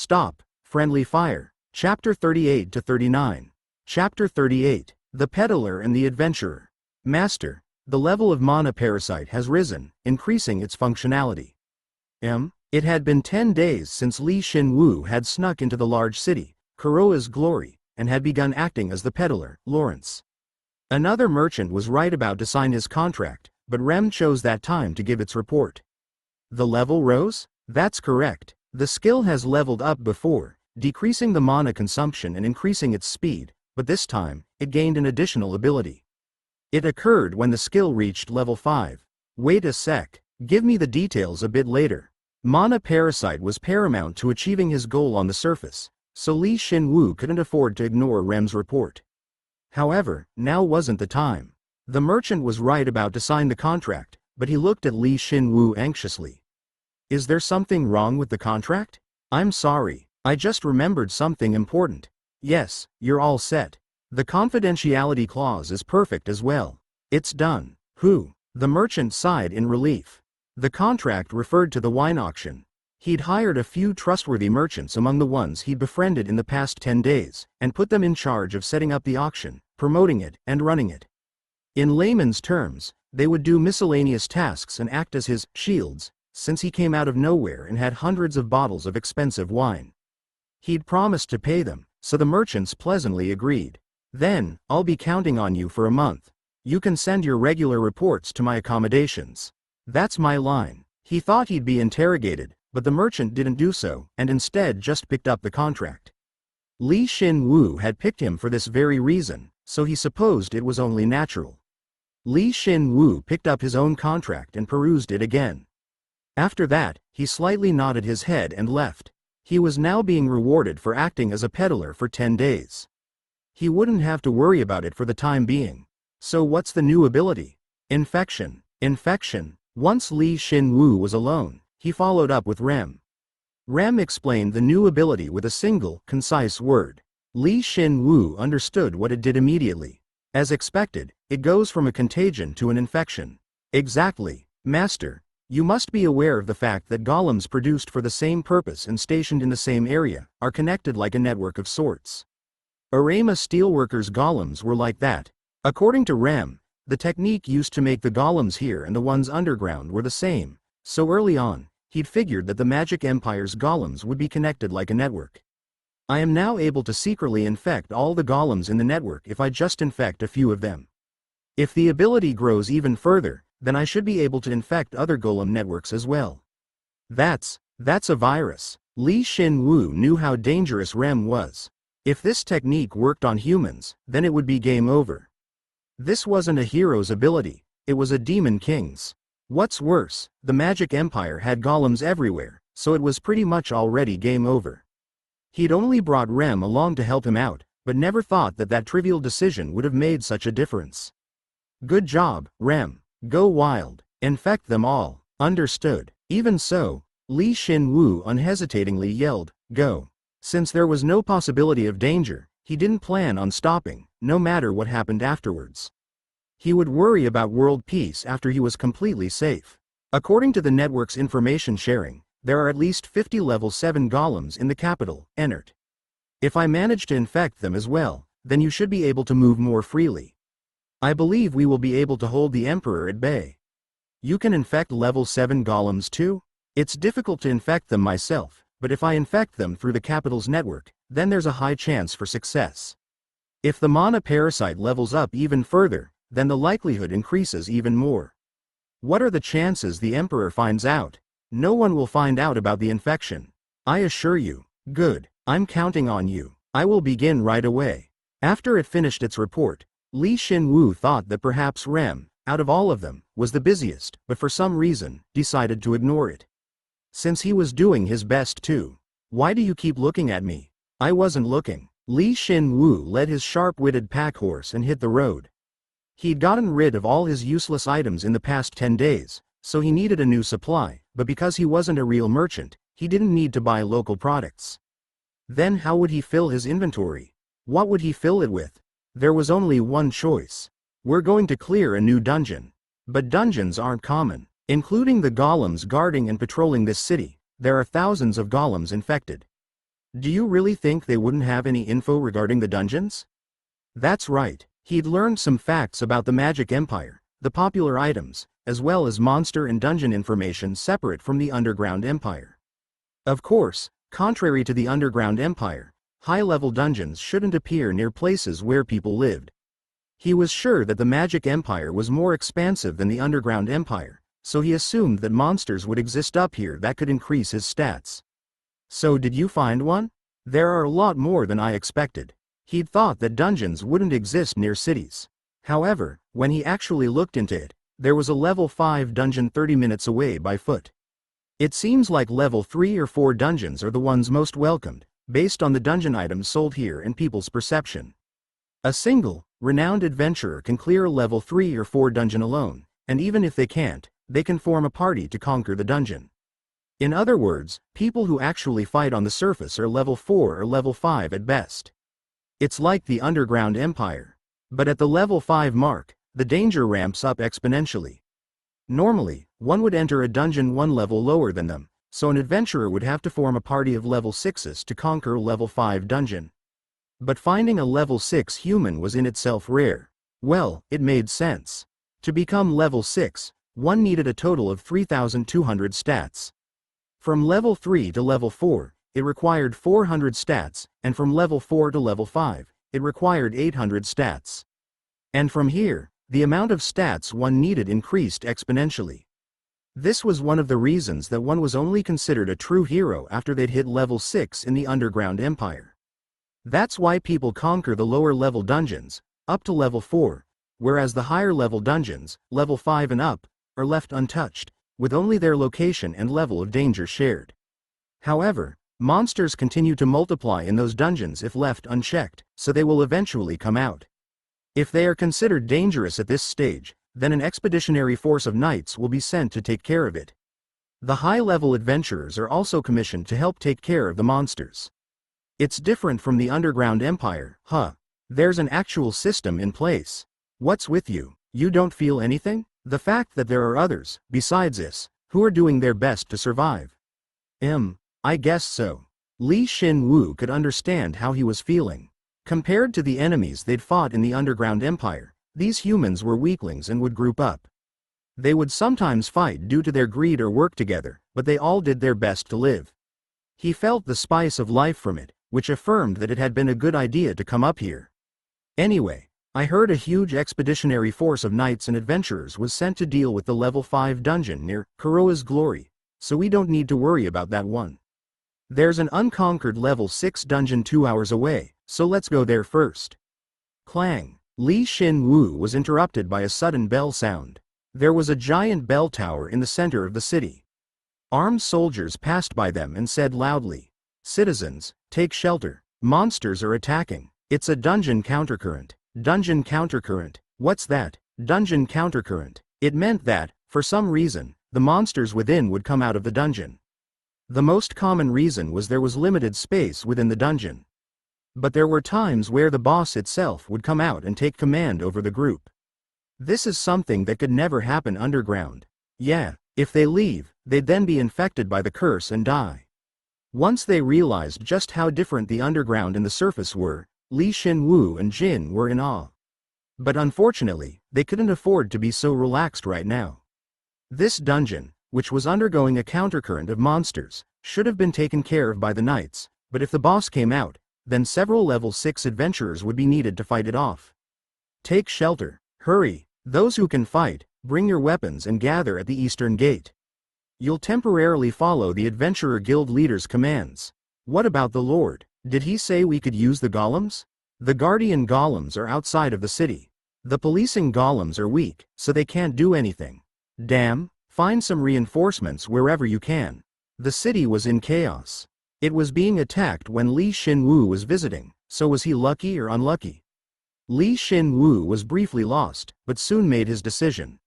Stop, Friendly Fire. Chapter 38 to 39. Chapter 38. The Peddler and the Adventurer. Master, the level of mana parasite has risen, increasing its functionality. It had been 10 days since Shin Woo had snuck into the large city, Kuroa's glory, and had begun acting as the peddler, Lawrence. Another merchant was right about to sign his contract, but Rem chose that time to give its report. The level rose? That's correct. The skill has leveled up before, decreasing the mana consumption and increasing its speed, but this time, it gained an additional ability. It occurred when the skill reached level 5. Wait a sec, give me the details a bit later. Mana Parasite was paramount to achieving his goal on the surface, so Shin Woo couldn't afford to ignore Rem's report. However, now wasn't the time. The merchant was right about to sign the contract, but he looked at Shin Woo anxiously. Is there something wrong with the contract? I'm sorry, I just remembered something important. Yes, you're all set. The confidentiality clause is perfect as well. It's done. Who? The merchant sighed in relief. The contract referred to the wine auction. He'd hired a few trustworthy merchants among the ones he'd befriended in the past 10 days, and put them in charge of setting up the auction, promoting it, and running it. In layman's terms, they would do miscellaneous tasks and act as his shields, since he came out of nowhere and had hundreds of bottles of expensive wine. He'd promised to pay them, so the merchants pleasantly agreed. Then, I'll be counting on you for a month. You can send your regular reports to my accommodations. That's my line. He thought he'd be interrogated, but the merchant didn't do so, and instead just picked up the contract. Shin Woo had picked him for this very reason, so he supposed it was only natural. Shin Woo picked up his own contract and perused it again. After that, he slightly nodded his head and left. He was now being rewarded for acting as a peddler for 10 days. He wouldn't have to worry about it for the time being. So what's the new ability? Infection. Infection. Once Shin Woo was alone, he followed up with Rem. Rem explained the new ability with a single, concise word. Shin Woo understood what it did immediately. As expected, it goes from a contagion to an infection. Exactly, Master. You must be aware of the fact that golems produced for the same purpose and stationed in the same area are connected like a network of sorts. Arama steelworkers' golems were like that. According to Rem, the technique used to make the golems here and the ones underground were the same, so early on, he'd figured that the Magic Empire's golems would be connected like a network. I am now able to secretly infect all the golems in the network if I just infect a few of them. If the ability grows even further, then I should be able to infect other golem networks as well. That's a virus. Shin Woo knew how dangerous Rem was. If this technique worked on humans, then it would be game over. This wasn't a hero's ability, it was a demon king's. What's worse, the Magic Empire had golems everywhere, so it was pretty much already game over. He'd only brought Rem along to help him out, but never thought that that trivial decision would have made such a difference. Good job, Rem. Go wild. Infect them all. Understood. Even so, Shin Woo unhesitatingly yelled, go. Since there was no possibility of danger, he didn't plan on stopping, no matter what happened afterwards. He would worry about world peace after he was completely safe. According to the network's information sharing, there are at least 50 level 7 golems in the capital, Enert. If I manage to infect them as well, then you should be able to move more freely. I believe we will be able to hold the Emperor at bay. You can infect level 7 golems too? It's difficult to infect them myself, but if I infect them through the capital's network, then there's a high chance for success. If the mana parasite levels up even further, then the likelihood increases even more. What are the chances the Emperor finds out? No one will find out about the infection. I assure you. Good. I'm counting on you. I will begin right away. After it finished its report, Shin Woo thought that perhaps Rem, out of all of them, was the busiest, but for some reason, decided to ignore it. Since he was doing his best too. Why do you keep looking at me? I wasn't looking. Shin Woo led his sharp-witted pack horse and hit the road. He'd gotten rid of all his useless items in the past 10 days, so he needed a new supply, but because he wasn't a real merchant, he didn't need to buy local products. Then how would he fill his inventory? What would he fill it with? There was only one choice. We're going to clear a new dungeon. But dungeons aren't common. Including the golems guarding and patrolling this city, there are thousands of golems infected. Do you really think they wouldn't have any info regarding the dungeons? That's right, he'd learned some facts about the Magic Empire, the popular items, as well as monster and dungeon information separate from the Underground Empire. Of course, contrary to the Underground Empire, high-level dungeons shouldn't appear near places where people lived. He was sure that the Magic Empire was more expansive than the Underground Empire, so he assumed that monsters would exist up here that could increase his stats. So did you find one? There are a lot more than I expected. He'd thought that dungeons wouldn't exist near cities. However, when he actually looked into it, there was a level 5 dungeon 30 minutes away by foot. It seems like level 3 or 4 dungeons are the ones most welcomed, based on the dungeon items sold here and people's perception. A single, renowned adventurer can clear a level 3 or 4 dungeon alone, and even if they can't, they can form a party to conquer the dungeon. In other words, people who actually fight on the surface are level 4 or level 5 at best. It's like the Underground Empire. But at the level 5 mark, the danger ramps up exponentially. Normally, one would enter a dungeon one level lower than them, so an adventurer would have to form a party of level 6s to conquer a level 5 dungeon. But finding a level 6 human was in itself rare. Well, it made sense. To become level 6, one needed a total of 3,200 stats. From level 3 to level 4, it required 400 stats, and from level 4 to level 5, it required 800 stats. And from here, the amount of stats one needed increased exponentially. This was one of the reasons that one was only considered a true hero after they'd hit level 6 in the Underground Empire. That's why people conquer the lower level dungeons, up to level 4, whereas the higher level dungeons, level 5 and up, are left untouched, with only their location and level of danger shared. However, monsters continue to multiply in those dungeons if left unchecked, so they will eventually come out. If they are considered dangerous at this stage, then an expeditionary force of knights will be sent to take care of it. The high-level adventurers are also commissioned to help take care of the monsters. It's different from the Underground Empire, huh? There's an actual system in place. What's with you? You don't feel anything? The fact that there are others, besides us, who are doing their best to survive. I guess so. Shin Woo could understand how he was feeling. Compared to the enemies they'd fought in the Underground Empire, these humans were weaklings and would group up. They would sometimes fight due to their greed or work together, but they all did their best to live. He felt the spice of life from it, which affirmed that it had been a good idea to come up here. Anyway, I heard a huge expeditionary force of knights and adventurers was sent to deal with the level 5 dungeon near Kuroa's Glory, so we don't need to worry about that one. There's an unconquered level 6 dungeon 2 hours away, so let's go there first. Clang! Shin Woo was interrupted by a sudden bell sound. There was a giant bell tower in the center of the city. Armed soldiers passed by them and said loudly, "Citizens, take shelter. Monsters are attacking. It's a dungeon countercurrent." Dungeon countercurrent. What's that? Dungeon countercurrent. It meant that, for some reason, the monsters within would come out of the dungeon. The most common reason was there was limited space within the dungeon. But there were times where the boss itself would come out and take command over the group. This is something that could never happen underground. Yeah, if they leave, they'd then be infected by the curse and die. Once they realized just how different the underground and the surface were, Shin Woo and Jin were in awe. But unfortunately, they couldn't afford to be so relaxed right now. This dungeon, which was undergoing a countercurrent of monsters, should have been taken care of by the knights, but if the boss came out, then several level 6 adventurers would be needed to fight it off. Take shelter. Hurry, those who can fight, bring your weapons and gather at the eastern gate. You'll temporarily follow the adventurer guild leader's commands. What about the Lord? Did he say we could use the golems? The guardian golems are outside of the city. The policing golems are weak, so they can't do anything. Damn, find some reinforcements wherever you can. The city was in chaos. It was being attacked when Shin Woo was visiting, so was he lucky or unlucky? Shin Woo was briefly lost, but soon made his decision.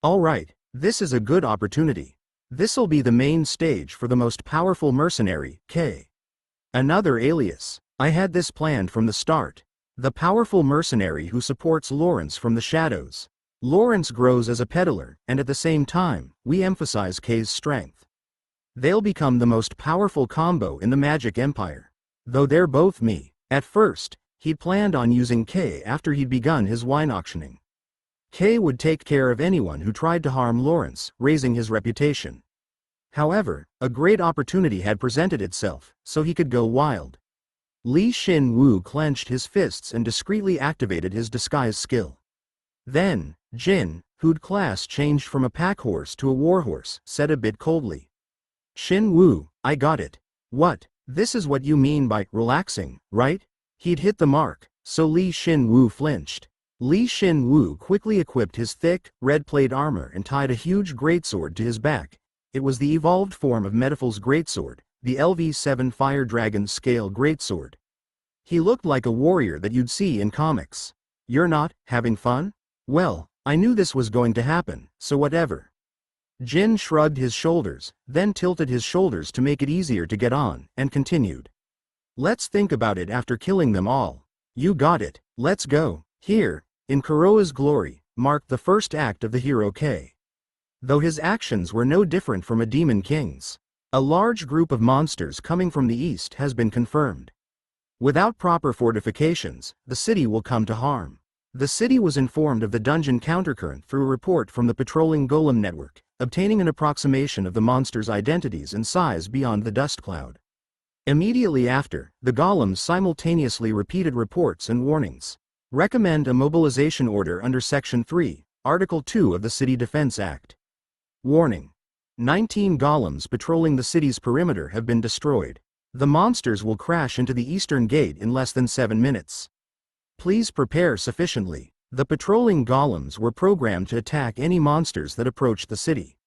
Alright, this is a good opportunity. This'll be the main stage for the most powerful mercenary, K. Another alias. I had this planned from the start. The powerful mercenary who supports Lawrence from the shadows. Lawrence grows as a peddler, and at the same time, we emphasize K's strength. They'll become the most powerful combo in the Magic Empire. Though they're both me. At first, he'd planned on using K after he'd begun his wine auctioning. K would take care of anyone who tried to harm Lawrence, raising his reputation. However, a great opportunity had presented itself, so he could go wild. Shin Woo clenched his fists and discreetly activated his disguise skill. Then, Jin, who'd class changed from a pack horse to a warhorse, said a bit coldly. Shin Woo, I got it. What? This is what you mean by relaxing, right? He'd hit the mark, so Shin Woo flinched. Shin Woo quickly equipped his thick, red plate armor and tied a huge greatsword to his back. It was the evolved form of Metafal's greatsword, the LV7 Fire Dragon Scale Greatsword. He looked like a warrior that you'd see in comics. You're not having fun? Well, I knew this was going to happen, so whatever. Jin shrugged his shoulders, then tilted his shoulders to make it easier to get on, and continued. Let's think about it after killing them all. You got it, let's go. Here, in Kuroa's glory, marked the first act of the hero K. Though his actions were no different from a demon king's. A large group of monsters coming from the east has been confirmed. Without proper fortifications, the city will come to harm. The city was informed of the dungeon countercurrent through a report from the patrolling golem network, obtaining an approximation of the monsters' identities and size beyond the dust cloud. Immediately after, the golems simultaneously repeated reports and warnings. Recommend a mobilization order under Section 3, Article 2 of the City Defense Act. Warning. 19 golems patrolling the city's perimeter have been destroyed. The monsters will crash into the eastern gate in less than 7 minutes. Please prepare sufficiently. The patrolling golems were programmed to attack any monsters that approached the city.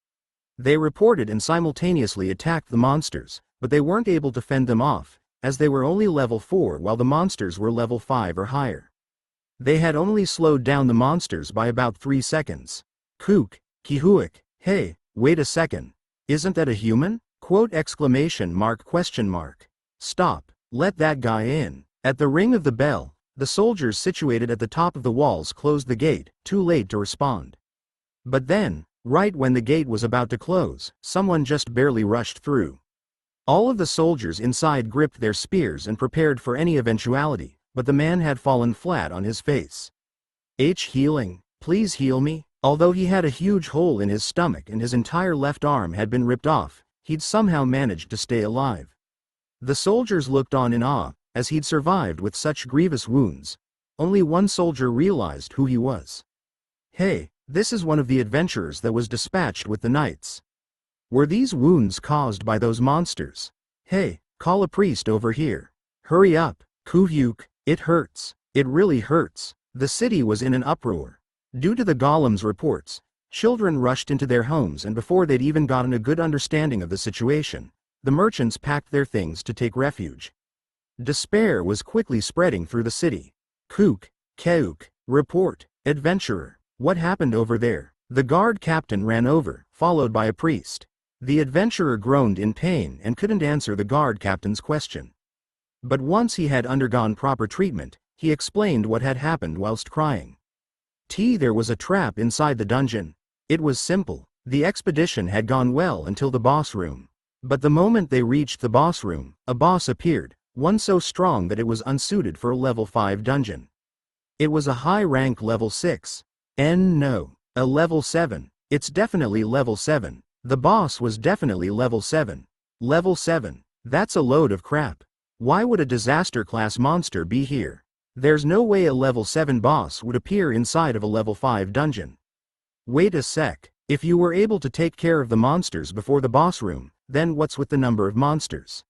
They reported and simultaneously attacked the monsters, but they weren't able to fend them off, as they were only level 4 while the monsters were level 5 or higher. They had only slowed down the monsters by about 3 seconds. Kook, Kihuik, hey, wait a second. Isn't that a human? Quote exclamation mark question mark. Stop, let that guy in. At the ring of the bell, the soldiers situated at the top of the walls closed the gate, too late to respond. But then, right when the gate was about to close, someone just barely rushed through. All of the soldiers inside gripped their spears and prepared for any eventuality, but the man had fallen flat on his face. Healing, please heal me. Although he had a huge hole in his stomach and his entire left arm had been ripped off, he'd somehow managed to stay alive. The soldiers looked on in awe, as he'd survived with such grievous wounds. Only one soldier realized who he was. Hey, this is one of the adventurers that was dispatched with the knights. Were these wounds caused by those monsters? Hey, call a priest over here. Hurry up, Kuhyuk, it hurts. It really hurts. The city was in an uproar. Due to the golem's reports, children rushed into their homes, and before they'd even gotten a good understanding of the situation, the merchants packed their things to take refuge. Despair was quickly spreading through the city. Kook, Keuk, report, adventurer, what happened over there? The guard captain ran over, followed by a priest. The adventurer groaned in pain and couldn't answer the guard captain's question. But once he had undergone proper treatment, he explained what had happened whilst crying. There was a trap inside the dungeon. It was simple. The expedition had gone well until the boss room. But the moment they reached the boss room, a boss appeared, one so strong that it was unsuited for a level 5 dungeon. It was a high-rank level 6. No, a level 7. It's definitely level 7. The boss was definitely level 7. Level 7. That's a load of crap. Why would a disaster-class monster be here? There's no way a level 7 boss would appear inside of a level 5 dungeon. Wait a sec. If you were able to take care of the monsters before the boss room, then what's with the number of monsters?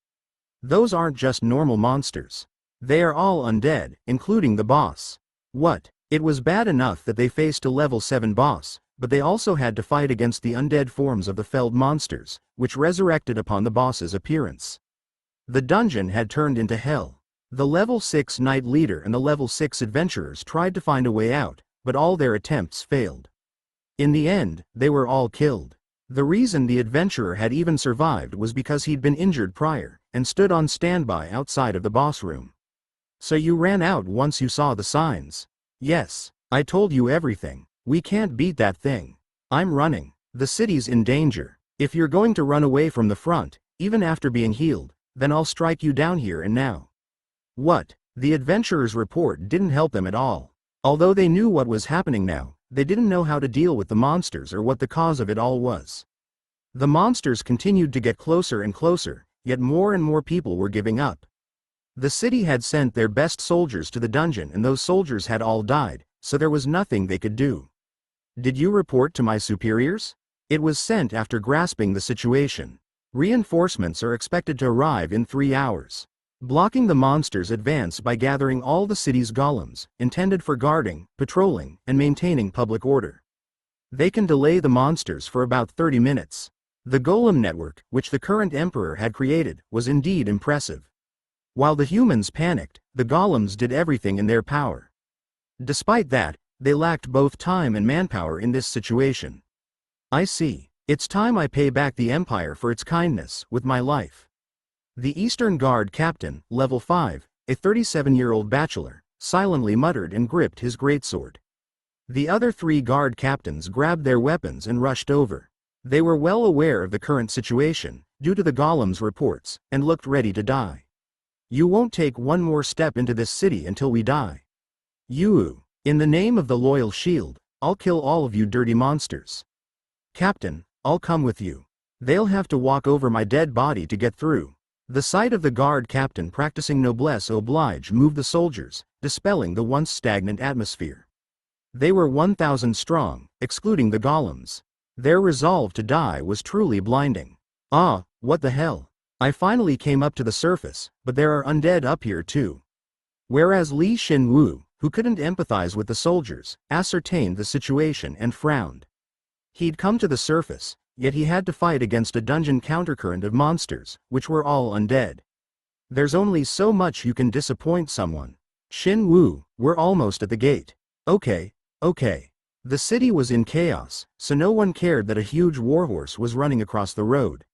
Those aren't just normal monsters. They are all undead, including the boss. What? It was bad enough that they faced a level 7 boss, but they also had to fight against the undead forms of the felled monsters, which resurrected upon the boss's appearance. The dungeon had turned into hell. The level 6 knight leader and the level 6 adventurers tried to find a way out, but all their attempts failed. In the end, they were all killed. The reason the adventurer had even survived was because he'd been injured prior, and stood on standby outside of the boss room. So you ran out once you saw the signs? Yes, I told you everything. We can't beat that thing. I'm running. The city's in danger. If you're going to run away from the front, even after being healed, then I'll strike you down here and now. What? The adventurer's report didn't help them at all. Although they knew what was happening now, they didn't know how to deal with the monsters or what the cause of it all was. The monsters continued to get closer and closer, yet more and more people were giving up. The city had sent their best soldiers to the dungeon and those soldiers had all died, so there was nothing they could do. Did you report to my superiors? It was sent after grasping the situation. Reinforcements are expected to arrive in 3 hours. Blocking the monsters' advance by gathering all the city's golems, intended for guarding, patrolling, and maintaining public order. They can delay the monsters for about 30 minutes. The golem network, which the current emperor had created, was indeed impressive. While the humans panicked, the golems did everything in their power. Despite that, they lacked both time and manpower in this situation. I see. It's time I pay back the Empire for its kindness with my life. The Eastern Guard captain, level 5, a 37-year-old bachelor, silently muttered and gripped his greatsword. The other 3 guard captains grabbed their weapons and rushed over. They were well aware of the current situation, due to the golem's reports, and looked ready to die. You won't take one more step into this city until we die. You, in the name of the loyal shield, I'll kill all of you dirty monsters. Captain, I'll come with you. They'll have to walk over my dead body to get through. The sight of the guard captain practicing noblesse oblige moved the soldiers, dispelling the once stagnant atmosphere. They were 1,000 strong, excluding the golems. Their resolve to die was truly blinding. Ah, what the hell? I finally came up to the surface, but there are undead up here too. Whereas Shin Woo, who couldn't empathize with the soldiers, ascertained the situation and frowned. He'd come to the surface, yet he had to fight against a dungeon countercurrent of monsters, which were all undead. There's only so much you can disappoint someone. Shin Woo, we're almost at the gate. Okay. The city was in chaos, so no one cared that a huge warhorse was running across the road.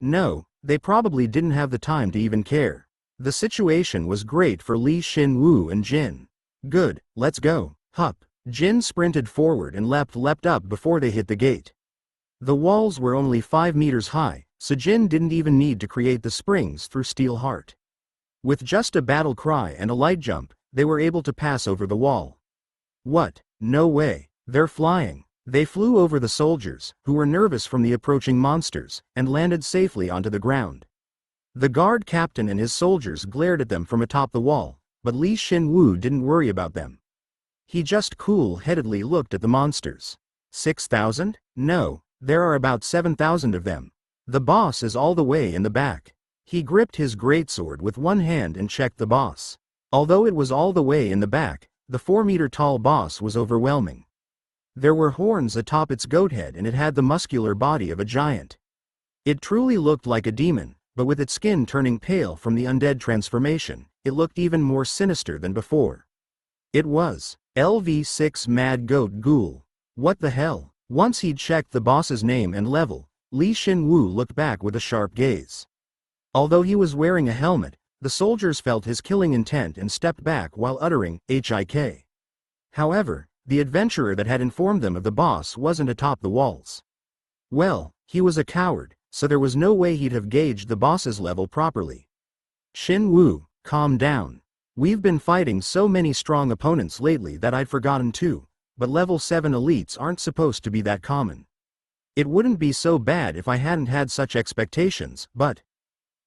No, they probably didn't have the time to even care. The situation was great for Shin Woo and Jin. Good, let's go. Hup. Jin sprinted forward and leapt up before they hit the gate. The walls were only 5 meters high, so Jin didn't even need to create the springs through steel heart. With just a battle cry and a light jump, they were able to pass over the wall. What? No way. They're flying. They flew over the soldiers, who were nervous from the approaching monsters, and landed safely onto the ground. The guard captain and his soldiers glared at them from atop the wall, but Shin Woo didn't worry about them. He just cool-headedly looked at the monsters. 6,000? No, there are about 7,000 of them. The boss is all the way in the back. He gripped his greatsword with one hand and checked the boss. Although it was all the way in the back, the 4-meter-tall boss was overwhelming. There were horns atop its goat head and it had the muscular body of a giant. It truly looked like a demon, but with its skin turning pale from the undead transformation, it looked even more sinister than before. It was LV6 Mad Goat Ghoul. What the hell? Once he'd checked the boss's name and level, Shin Woo looked back with a sharp gaze. Although he was wearing a helmet, the soldiers felt his killing intent and stepped back while uttering HIK. However, the adventurer that had informed them of the boss wasn't atop the walls. Well, he was a coward, so there was no way he'd have gauged the boss's level properly. Shin Woo, calm down. We've been fighting so many strong opponents lately that I'd forgotten too, but level 7 elites aren't supposed to be that common. It wouldn't be so bad if I hadn't had such expectations, but...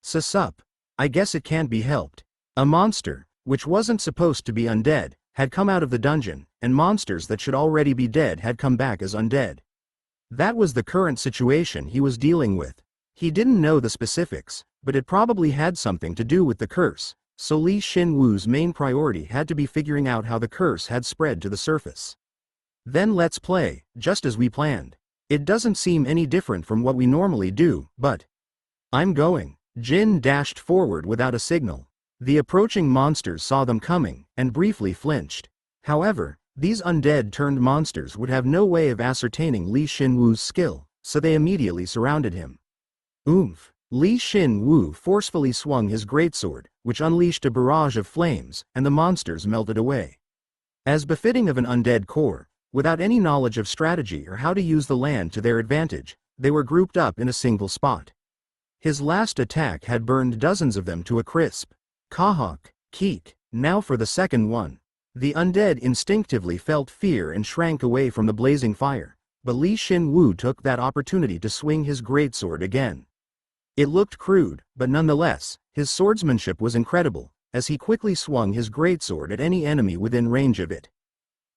Sup. I guess it can't be helped. A monster, which wasn't supposed to be undead, had come out of the dungeon, and monsters that should already be dead had come back as undead. That was the current situation he was dealing with. He didn't know the specifics, but it probably had something to do with the curse, so Shin Woo's main priority had to be figuring out how the curse had spread to the surface. Then let's play, just as we planned. It doesn't seem any different from what we normally do, but... I'm going. Jin dashed forward without a signal. The approaching monsters saw them coming, and briefly flinched. However, these undead-turned monsters would have no way of ascertaining Shin Woo's skill, so they immediately surrounded him. Oomph! Shin Woo forcefully swung his greatsword, which unleashed a barrage of flames, and the monsters melted away. As befitting of an undead core, without any knowledge of strategy or how to use the land to their advantage, they were grouped up in a single spot. His last attack had burned dozens of them to a crisp. Kahawk! Keek, now for the second one. The undead instinctively felt fear and shrank away from the blazing fire, but Shin Woo took that opportunity to swing his greatsword again. It looked crude, but nonetheless, his swordsmanship was incredible, as he quickly swung his greatsword at any enemy within range of it.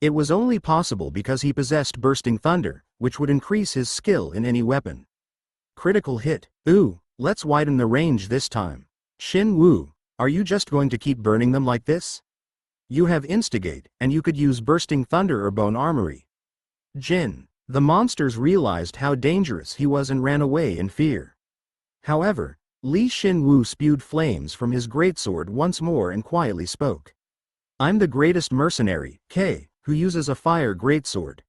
It was only possible because he possessed bursting thunder, which would increase his skill in any weapon. Critical hit. Ooh, let's widen the range this time. Shin Woo, are you just going to keep burning them like this? You have instigate, and you could use bursting thunder or bone armory. Jin. The monsters realized how dangerous he was and ran away in fear. However, Shin Woo spewed flames from his greatsword once more and quietly spoke. I'm the greatest mercenary, K, who uses a fire greatsword.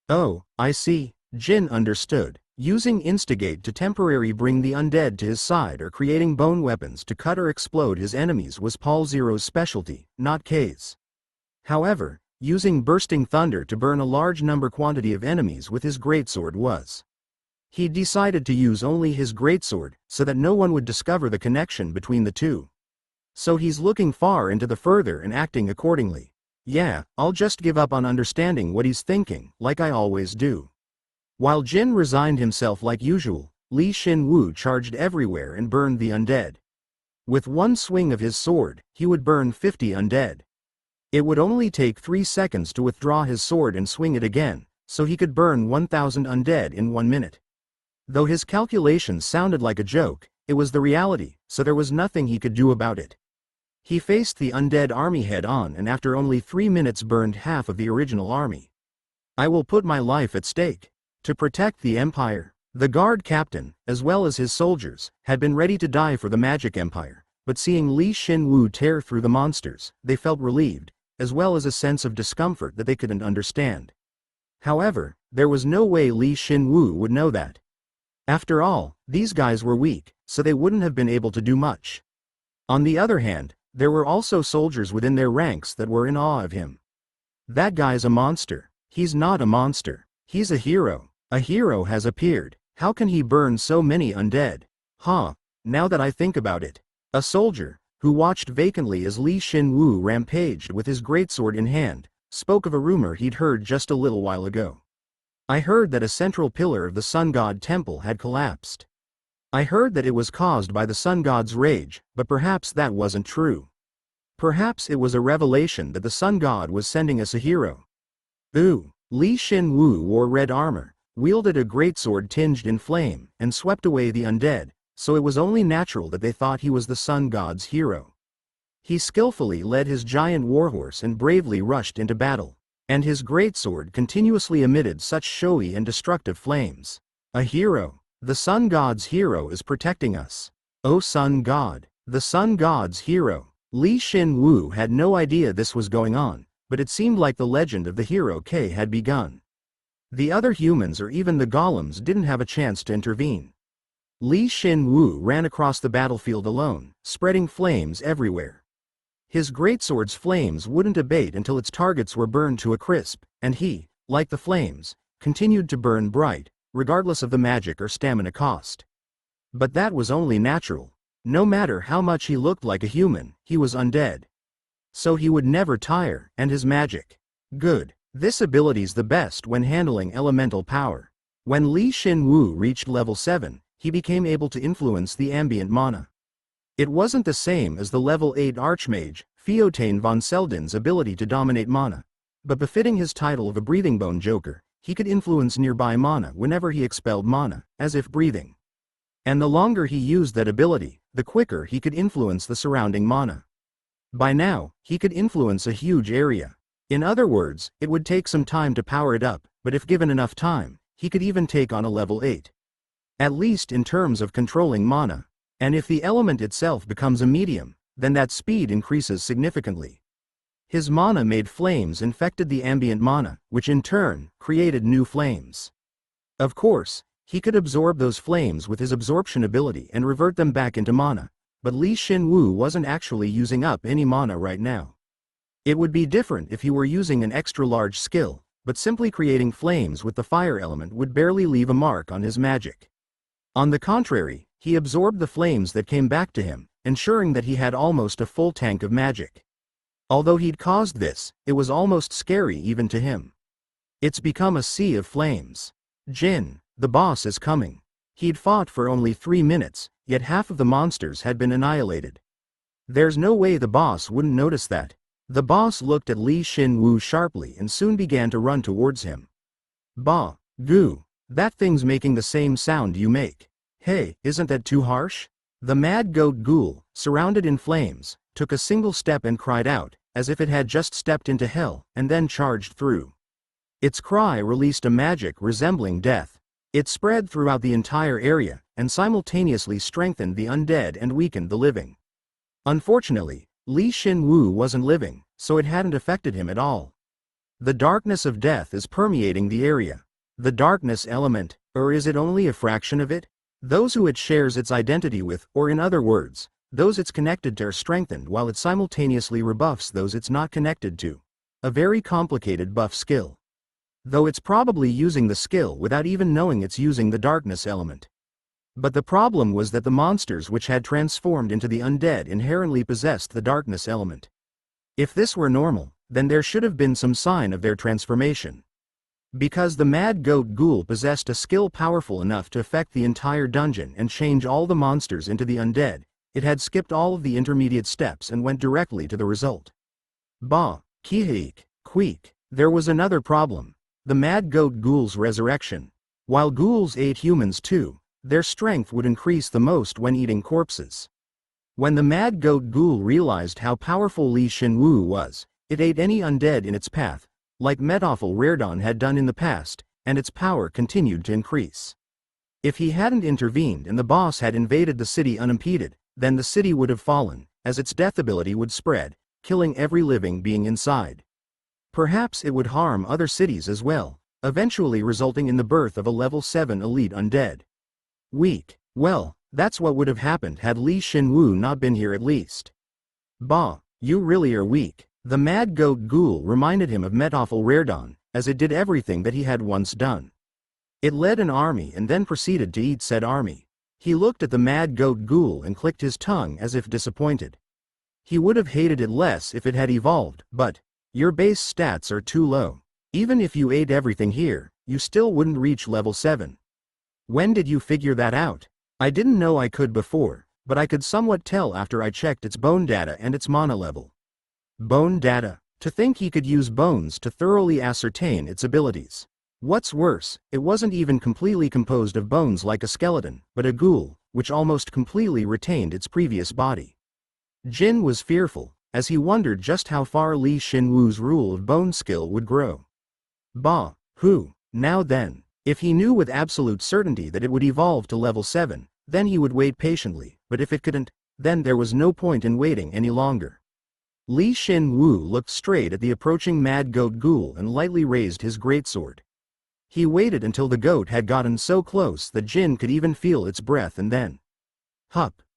Oh, I see. Jin understood. Using instigate to temporarily bring the undead to his side or creating bone weapons to cut or explode his enemies was Paul Zero's specialty, not K's. However, using bursting thunder to burn a large quantity of enemies with his greatsword was. He decided to use only his greatsword, so that no one would discover the connection between the two. So he's looking far into the further and acting accordingly. Yeah, I'll just give up on understanding what he's thinking, like I always do. While Jin resigned himself like usual, Shin Woo charged everywhere and burned the undead. With one swing of his sword, he would burn 50 undead. It would only take 3 seconds to withdraw his sword and swing it again, so he could burn 1,000 undead in 1 minute. Though his calculations sounded like a joke, it was the reality, so there was nothing he could do about it. He faced the undead army head-on and after only 3 minutes burned half of the original army. I will put my life at stake. To protect the Empire. The guard captain, as well as his soldiers, had been ready to die for the Magic Empire, but seeing Shin Woo tear through the monsters, they felt relieved, as well as a sense of discomfort that they couldn't understand. However, there was no way Shin Woo would know that. After all, these guys were weak, so they wouldn't have been able to do much. On the other hand, there were also soldiers within their ranks that were in awe of him. That guy's a monster. He's not a monster. He's a hero. A hero has appeared. How can he burn so many undead? Huh, now that I think about it. A soldier, who watched vacantly as Shin Woo rampaged with his greatsword in hand, spoke of a rumor he'd heard just a little while ago. I heard that a central pillar of the sun god temple had collapsed. I heard that it was caused by the sun god's rage, but perhaps that wasn't true. Perhaps it was a revelation that the sun god was sending us a hero. Ooh, Shin Woo wore red armor, wielded a greatsword tinged in flame, and swept away the undead, so it was only natural that they thought he was the sun god's hero. He skillfully led his giant warhorse and bravely rushed into battle, and his greatsword continuously emitted such showy and destructive flames. A hero. The sun god's hero is protecting us. Oh sun god. The sun god's hero. Shin Woo had no idea this was going on, but it seemed like the legend of the hero K had begun. The other humans or even the golems didn't have a chance to intervene. Shin Woo ran across the battlefield alone, spreading flames everywhere. His greatsword's flames wouldn't abate until its targets were burned to a crisp, and he, like the flames, continued to burn bright, regardless of the magic or stamina cost. But that was only natural. No matter how much he looked like a human, he was undead. So he would never tire, and his magic. Good. This ability's the best when handling elemental power. When Shin Woo reached level 7, he became able to influence the ambient mana. It wasn't the same as the level 8 Archmage, Theotane von Selden's ability to dominate mana. But befitting his title of a breathing bone joker, he could influence nearby mana whenever he expelled mana, as if breathing. And the longer he used that ability, the quicker he could influence the surrounding mana. By now, he could influence a huge area. In other words, it would take some time to power it up, but if given enough time, he could even take on a level 8. At least in terms of controlling mana. And if the element itself becomes a medium, then that speed increases significantly. His mana made flames infected the ambient mana, which in turn, created new flames. Of course, he could absorb those flames with his absorption ability and revert them back into mana, but Shin Woo wasn't actually using up any mana right now. It would be different if he were using an extra-large skill, but simply creating flames with the fire element would barely leave a mark on his magic. On the contrary, he absorbed the flames that came back to him, ensuring that he had almost a full tank of magic. Although he'd caused this, it was almost scary even to him. It's become a sea of flames. Jin, the boss is coming. He'd fought for only 3 minutes, yet half of the monsters had been annihilated. There's no way the boss wouldn't notice that. The boss looked at Shin Woo sharply and soon began to run towards him. Bah, goo, that thing's making the same sound you make. Hey, isn't that too harsh? The mad goat ghoul, surrounded in flames, took a single step and cried out, as if it had just stepped into hell, and then charged through. Its cry released a magic resembling death. It spread throughout the entire area, and simultaneously strengthened the undead and weakened the living. Unfortunately, Shin Woo wasn't living, so it hadn't affected him at all. The darkness of death is permeating the area. The darkness element, or is it only a fraction of it? Those who it shares its identity with, or in other words, those it's connected to are strengthened while it simultaneously rebuffs those it's not connected to. A very complicated buff skill. Though it's probably using the skill without even knowing it's using the darkness element. But the problem was that the monsters which had transformed into the undead inherently possessed the darkness element. If this were normal, then there should have been some sign of their transformation. Because the mad goat ghoul possessed a skill powerful enough to affect the entire dungeon and change all the monsters into the undead, it had skipped all of the intermediate steps and went directly to the result. Bah, Kiheek, Queek. There was another problem. The mad goat ghoul's resurrection. While ghouls ate humans too, their strength would increase the most when eating corpses. When the mad goat ghoul realized how powerful Shin Woo was, it ate any undead in its path, like Metawful Raredon had done in the past, and its power continued to increase. If he hadn't intervened and the boss had invaded the city unimpeded, then the city would have fallen, as its death ability would spread, killing every living being inside. Perhaps it would harm other cities as well, eventually resulting in the birth of a level 7 elite undead. Weak. Well, that's what would have happened had Shin Woo not been here at least. Bah, you really are weak. The mad goat ghoul reminded him of Metawful Raredon, as it did everything that he had once done. It led an army and then proceeded to eat said army. He looked at the mad goat ghoul and clicked his tongue as if disappointed. He would have hated it less if it had evolved, but your base stats are too low. Even if you ate everything here, you still wouldn't reach level 7. When did you figure that out? I didn't know I could before, but I could somewhat tell after I checked its bone data and its mana level. Bone data. To think he could use bones to thoroughly ascertain its abilities. What's worse, it wasn't even completely composed of bones like a skeleton, but a ghoul, which almost completely retained its previous body. Jin was fearful, as he wondered just how far Shin Woo's rule of bone skill would grow. Bah, who? Now then, if he knew with absolute certainty that it would evolve to level 7, then he would wait patiently, but if it couldn't, then there was no point in waiting any longer. Shin Woo looked straight at the approaching mad goat ghoul and lightly raised his greatsword. He waited until the goat had gotten so close that Jin could even feel its breath and then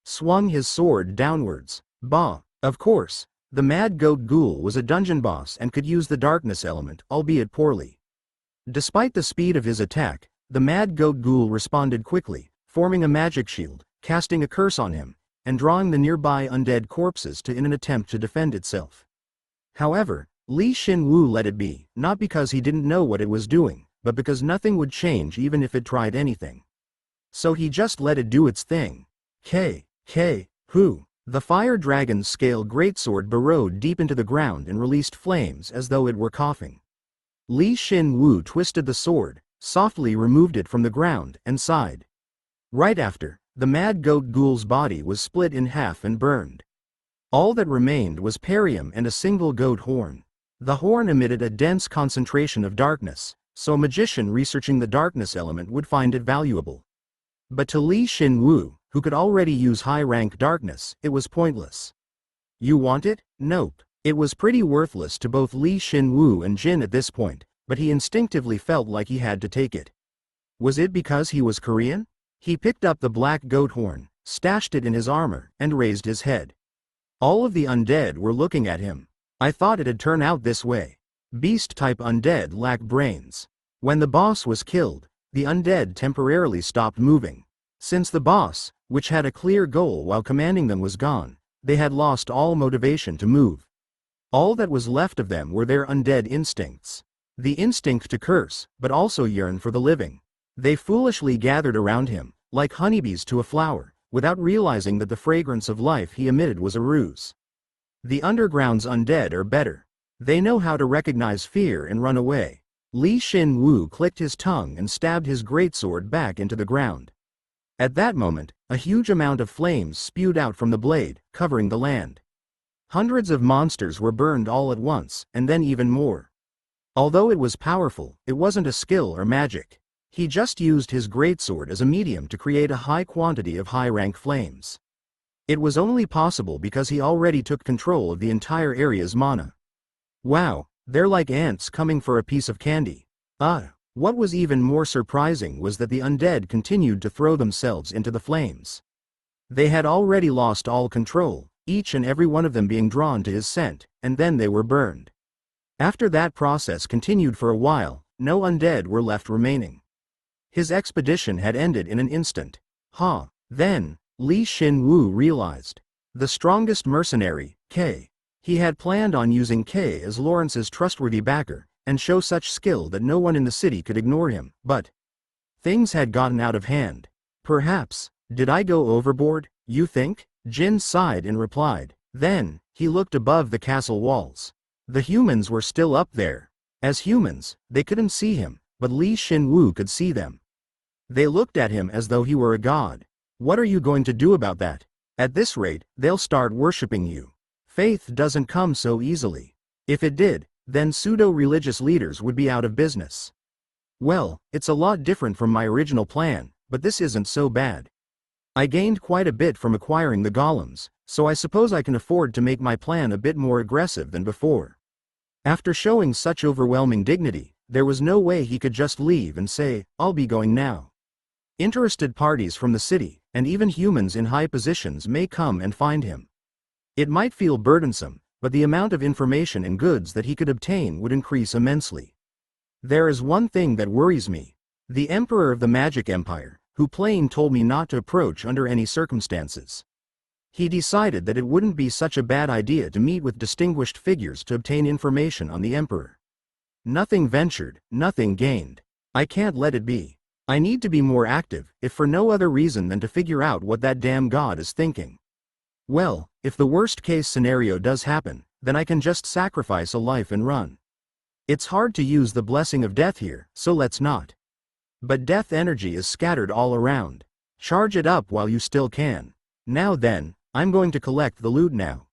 swung his sword downwards. Bah, of course, the mad goat ghoul was a dungeon boss and could use the darkness element, albeit poorly. Despite the speed of his attack, the mad goat ghoul responded quickly, forming a magic shield, casting a curse on him, and drawing the nearby undead corpses in an attempt to defend itself. However, Shin Woo let it be, not because he didn't know what it was doing, but because nothing would change even if it tried anything. So he just let it do its thing. Who? The fire dragon's scale greatsword burrowed deep into the ground and released flames as though it were coughing. Shin Woo twisted the sword, softly removed it from the ground, and sighed. Right after, the mad goat ghoul's body was split in half and burned. All that remained was perium and a single goat horn. The horn emitted a dense concentration of darkness, so a magician researching the darkness element would find it valuable. But to Shin Woo, who could already use high-rank darkness, it was pointless. You want it? Nope. It was pretty worthless to both Shin Woo and Jin at this point, but he instinctively felt like he had to take it. Was it because he was Korean? He picked up the black goat horn, stashed it in his armor, and raised his head. All of the undead were looking at him. I thought it'd turn out this way. Beast-type undead lack brains. When the boss was killed, the undead temporarily stopped moving. Since the boss, which had a clear goal while commanding them, was gone, they had lost all motivation to move. All that was left of them were their undead instincts. The instinct to curse, but also yearn for the living. They foolishly gathered around him, like honeybees to a flower, without realizing that the fragrance of life he emitted was a ruse. The underground's undead are better. They know how to recognize fear and run away. Shin Woo clicked his tongue and stabbed his greatsword back into the ground. At that moment, a huge amount of flames spewed out from the blade, covering the land. Hundreds of monsters were burned all at once, and then even more. Although it was powerful, it wasn't a skill or magic. He just used his greatsword as a medium to create a high quantity of high-rank flames. It was only possible because he already took control of the entire area's mana. Wow, they're like ants coming for a piece of candy. What was even more surprising was that the undead continued to throw themselves into the flames. They had already lost all control, each and every one of them being drawn to his scent, and then they were burned. After that process continued for a while, no undead were left remaining. His expedition had ended in an instant. Then, Shin Woo realized. The strongest mercenary, K. He had planned on using K as Lawrence's trustworthy backer, and show such skill that no one in the city could ignore him, but things had gotten out of hand. Perhaps, did I go overboard, you think? Jin sighed and replied. Then, he looked above the castle walls. The humans were still up there. As humans, they couldn't see him, but Shin Woo could see them. They looked at him as though he were a god. What are you going to do about that? At this rate, they'll start worshipping you. Faith doesn't come so easily. If it did, then pseudo-religious leaders would be out of business. Well, it's a lot different from my original plan, but this isn't so bad. I gained quite a bit from acquiring the golems, so I suppose I can afford to make my plan a bit more aggressive than before. After showing such overwhelming dignity, there was no way he could just leave and say, "I'll be going now." Interested parties from the city, and even humans in high positions may come and find him. It might feel burdensome, but the amount of information and goods that he could obtain would increase immensely. There is one thing that worries me. The Emperor of the Magic Empire, who plain told me not to approach under any circumstances. He decided that it wouldn't be such a bad idea to meet with distinguished figures to obtain information on the Emperor. Nothing ventured, nothing gained. I can't let it be. I need to be more active, if for no other reason than to figure out what that damn god is thinking. Well, if the worst-case scenario does happen, then I can just sacrifice a life and run. It's hard to use the blessing of death here, so let's not. But death energy is scattered all around. Charge it up while you still can. Now then, I'm going to collect the loot now.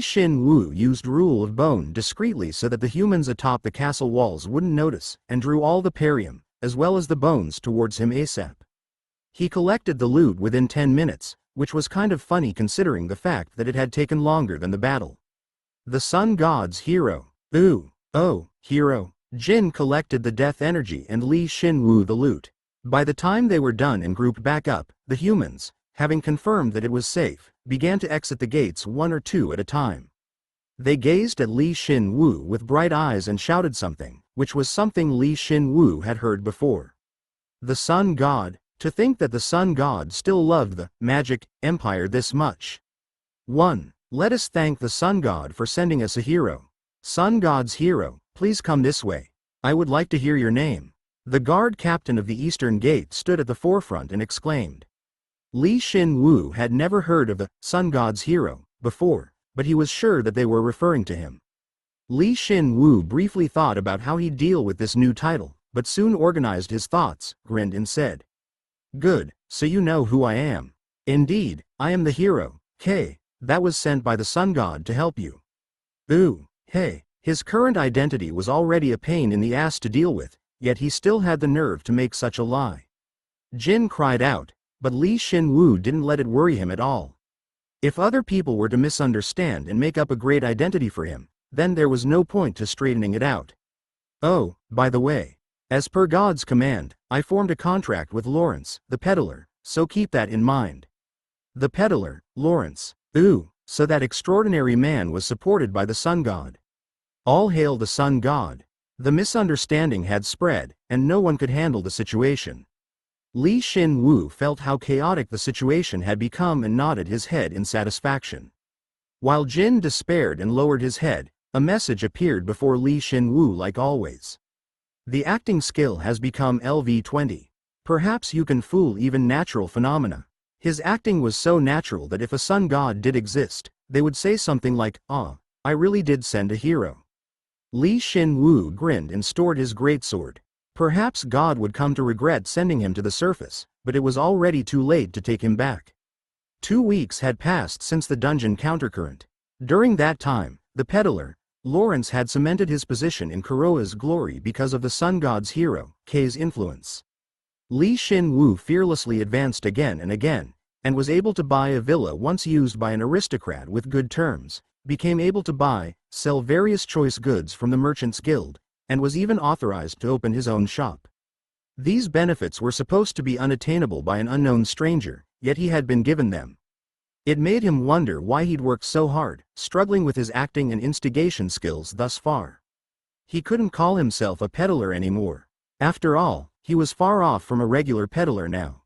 Shin Woo used Rule of Bone discreetly so that the humans atop the castle walls wouldn't notice, and drew all the perium, as well as the bones, towards him ASAP. He collected the loot within 10 minutes, which was kind of funny considering the fact that it had taken longer than the battle. The sun god's hero. Hero. Jin collected the death energy and Shin Woo the loot. By the time they were done and grouped back up, the humans, having confirmed that it was safe, began to exit the gates one or two at a time. They gazed at Shin Woo with bright eyes and shouted something, which was something Shin Woo had heard before. The sun god. To think that the sun god still loved the magic empire this much. 1. Let us thank the sun god for sending us a hero. Sun god's hero, please come this way. I would like to hear your name. The guard captain of the eastern gate stood at the forefront and exclaimed. Shin Woo had never heard of the sun god's hero before, but he was sure that they were referring to him. Shin Woo briefly thought about how he'd deal with this new title, but soon organized his thoughts, grinned and said. Good, so you know who I am. Indeed, I am the hero, K, that was sent by the sun god to help you. Hey, his current identity was already a pain in the ass to deal with, yet he still had the nerve to make such a lie. Jin cried out, but Shin Woo didn't let it worry him at all. If other people were to misunderstand and make up a great identity for him, then there was no point to straightening it out. Oh, by the way. As per God's command, I formed a contract with Lawrence, the peddler, so keep that in mind. The peddler, Lawrence. So that extraordinary man was supported by the sun god. All hail the sun god. The misunderstanding had spread, and no one could handle the situation. Li Shin Woo felt how chaotic the situation had become and nodded his head in satisfaction. While Jin despaired and lowered his head, a message appeared before Li Shin Woo like always. The acting skill has become LV20. Perhaps you can fool even natural phenomena. His acting was so natural that if a sun god did exist, they would say something like, "Ah, I really did send a hero." Li Shin Woo grinned and stored his greatsword. Perhaps God would come to regret sending him to the surface, but it was already too late to take him back. 2 weeks had passed since the dungeon countercurrent. During that time, the peddler, Lawrence, had cemented his position in Kuroa's glory because of the sun god's hero, Kei's influence. Li Shin Woo fearlessly advanced again and again, and was able to buy a villa once used by an aristocrat with good terms, became able to buy, sell various choice goods from the Merchants Guild, and was even authorized to open his own shop. These benefits were supposed to be unattainable by an unknown stranger, yet he had been given them. It made him wonder why he'd worked so hard, struggling with his acting and instigation skills thus far. He couldn't call himself a peddler anymore. After all, he was far off from a regular peddler now.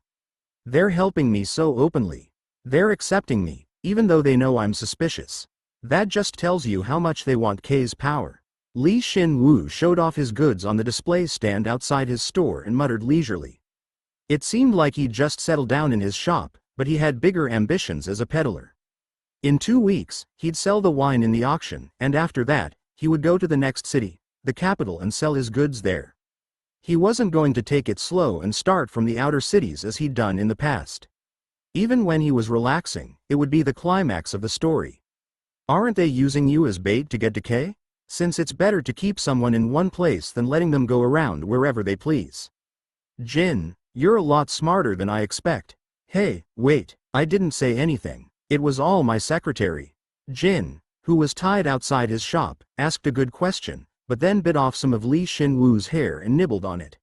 They're helping me so openly. They're accepting me, even though they know I'm suspicious. That just tells you how much they want Kei's power. Li Shin Woo showed off his goods on the display stand outside his store and muttered leisurely. It seemed like he'd just settled down in his shop, but he had bigger ambitions as a peddler. In 2 weeks, he'd sell the wine in the auction, and after that, he would go to the next city, the capital, and sell his goods there. He wasn't going to take it slow and start from the outer cities as he'd done in the past. Even when he was relaxing, it would be the climax of the story. Aren't they using you as bait to get to Kei? Since it's better to keep someone in one place than letting them go around wherever they please. Jin, you're a lot smarter than I expect. Hey, wait, I didn't say anything. It was all my secretary. Jin, who was tied outside his shop, asked a good question, but then bit off some of Li Shin Woo's hair and nibbled on it.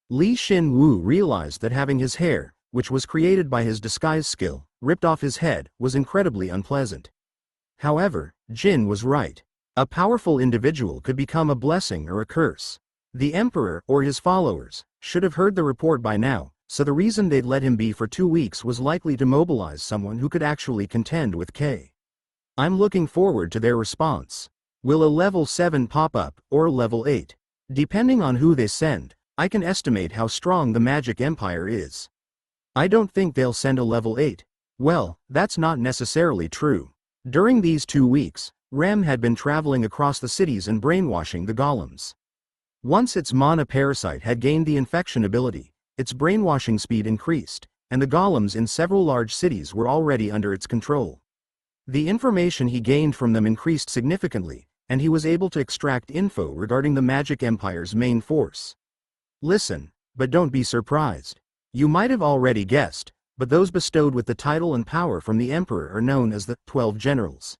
Li Shin Woo realized that having his hair, which was created by his disguise skill, ripped off his head, was incredibly unpleasant. However, Jin was right. A powerful individual could become a blessing or a curse. The emperor, or his followers, should have heard the report by now, so the reason they'd let him be for 2 weeks was likely to mobilize someone who could actually contend with Kei. I'm looking forward to their response. Will a level 7 pop up, or level 8? Depending on who they send, I can estimate how strong the Magic Empire is. I don't think they'll send a level 8. Well, that's not necessarily true. During these 2 weeks, Rem had been traveling across the cities and brainwashing the golems. Once its mana parasite had gained the infection ability, its brainwashing speed increased, and the golems in several large cities were already under its control. The information he gained from them increased significantly, and he was able to extract info regarding the Magic Empire's main force. Listen, but don't be surprised. You might have already guessed, but those bestowed with the title and power from the Emperor are known as the 12 Generals.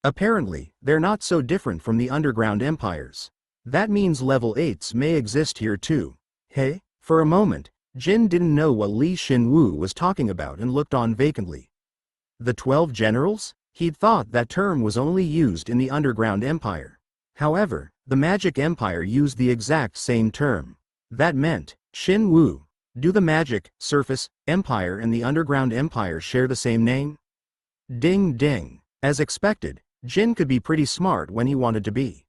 Apparently, they're not so different from the underground empires. That means level 8s may exist here too. Hey? For a moment, Jin didn't know what Li Shin Woo was talking about and looked on vacantly. The 12 Generals? He'd thought that term was only used in the underground empire. However, the Magic Empire used the exact same term. That meant, Shin Woo. Do the Magic, Surface, Empire and the Underground Empire share the same name? Ding ding. As expected, Jin could be pretty smart when he wanted to be.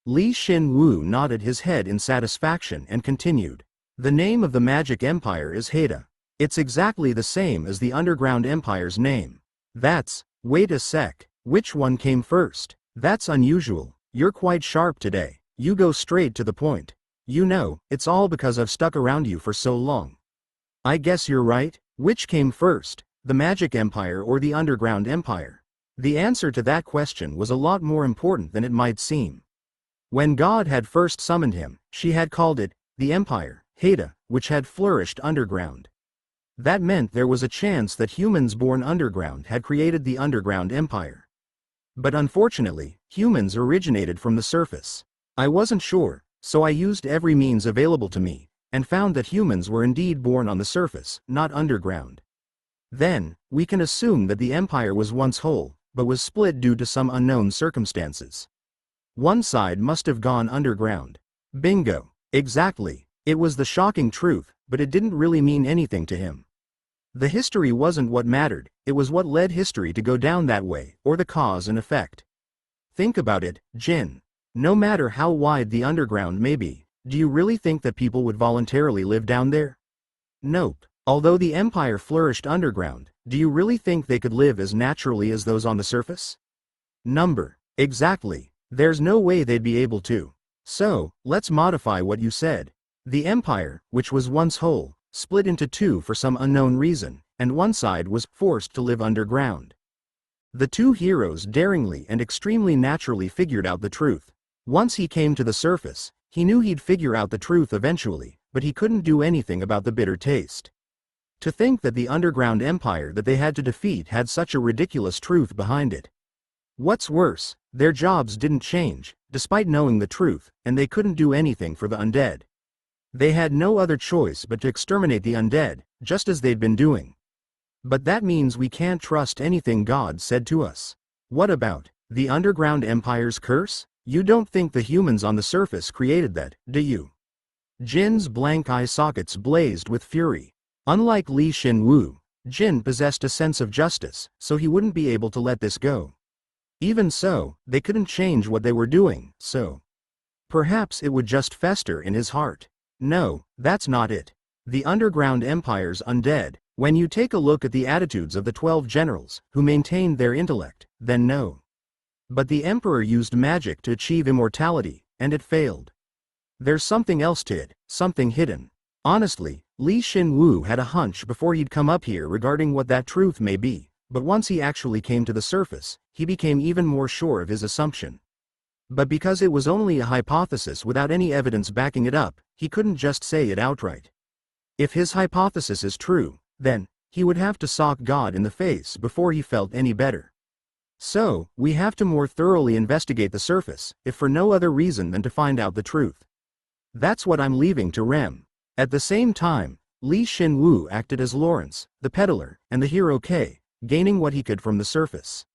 Li Shin Woo nodded his head in satisfaction and continued. The name of the Magic Empire is Haida. It's exactly the same as the Underground Empire's name. Wait a sec, which one came first? That's unusual. You're quite sharp today. You go straight to the point. You know, it's all because I've stuck around you for so long. I guess you're right. Which came first, the Magic Empire or the Underground Empire? The answer to that question was a lot more important than it might seem. When God had first summoned him, she had called it the Empire, Haida, which had flourished underground. That meant there was a chance that humans born underground had created the Underground Empire. But unfortunately, humans originated from the surface. I wasn't sure, so I used every means available to me, and found that humans were indeed born on the surface, not underground. Then, we can assume that the Empire was once whole, but was split due to some unknown circumstances. One side must have gone underground. Bingo. Exactly. It was the shocking truth, but it didn't really mean anything to him. The history wasn't what mattered, it was what led history to go down that way, or the cause and effect. Think about it, Jin. No matter how wide the underground may be, do you really think that people would voluntarily live down there? Nope. Although the empire flourished underground, do you really think they could live as naturally as those on the surface? Exactly. There's no way they'd be able to. So, let's modify what you said. The empire, which was once whole, split into two for some unknown reason, and one side was forced to live underground. The two heroes daringly and extremely naturally figured out the truth. Once he came to the surface, he knew he'd figure out the truth eventually, but he couldn't do anything about the bitter taste. To think that the underground empire that they had to defeat had such a ridiculous truth behind it. What's worse, their jobs didn't change, despite knowing the truth, and they couldn't do anything for the undead. They had no other choice but to exterminate the undead, just as they'd been doing. But that means we can't trust anything God said to us. What about the underground empire's curse? You don't think the humans on the surface created that, do you? Jin's blank eye sockets blazed with fury. Unlike Shin Woo, Jin possessed a sense of justice, so he wouldn't be able to let this go. Even so, they couldn't change what they were doing, so perhaps it would just fester in his heart. No, that's not it. The underground empire's undead. When you take a look at the attitudes of the 12 generals, who maintained their intellect, then no. But the emperor used magic to achieve immortality, and it failed. There's something else to it, something hidden. Honestly, Shin Woo had a hunch before he'd come up here regarding what that truth may be, but once he actually came to the surface, he became even more sure of his assumption. But because it was only a hypothesis without any evidence backing it up, he couldn't just say it outright. If his hypothesis is true, then he would have to sock God in the face before he felt any better. So, we have to more thoroughly investigate the surface, if for no other reason than to find out the truth. That's what I'm leaving to Rem. At the same time, Shin Woo acted as Lawrence, the peddler, and the hero K, gaining what he could from the surface.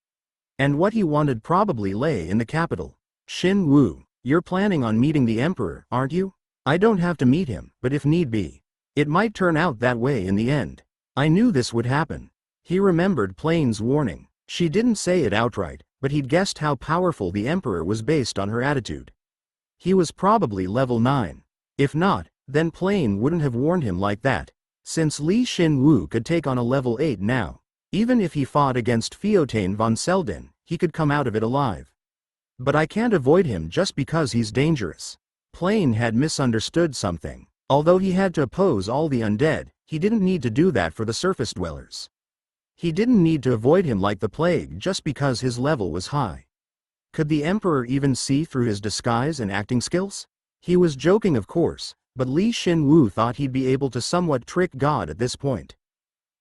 And what he wanted probably lay in the capital. Shin Woo, you're planning on meeting the emperor, aren't you? I don't have to meet him, but if need be. It might turn out that way in the end. I knew this would happen. He remembered Plain's warning. She didn't say it outright, but he'd guessed how powerful the emperor was based on her attitude. He was probably level 9. If not, then Plain wouldn't have warned him like that. Since Shin Woo could take on a level 8 now, even if he fought against Fiotane von Selden, he could come out of it alive. But I can't avoid him just because he's dangerous. Plain had misunderstood something. Although he had to oppose all the undead, he didn't need to do that for the surface dwellers. He didn't need to avoid him like the plague just because his level was high. Could the emperor even see through his disguise and acting skills? He was joking, of course, but Shin Woo thought he'd be able to somewhat trick God at this point.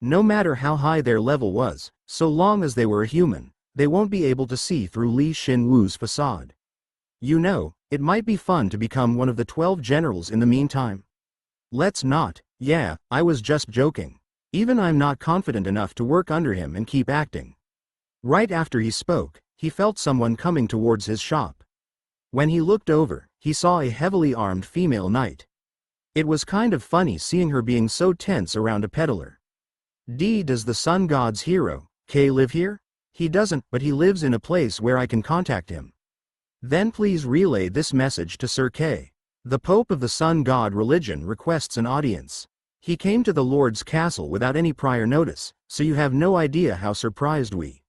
No matter how high their level was, so long as they were a human, they won't be able to see through Shin Woo's facade. You know, it might be fun to become one of the 12 generals in the meantime. Let's not. Yeah, I was just joking. Even I'm not confident enough to work under him and keep acting. Right after he spoke, he felt someone coming towards his shop. When he looked over, he saw a heavily armed female knight. It was kind of funny seeing her being so tense around a peddler. Does the sun god's hero, K, live here? He doesn't, but he lives in a place where I can contact him. Then please relay this message to Sir K. The Pope of the Sun God religion requests an audience. He came to the Lord's castle without any prior notice, so you have no idea how surprised we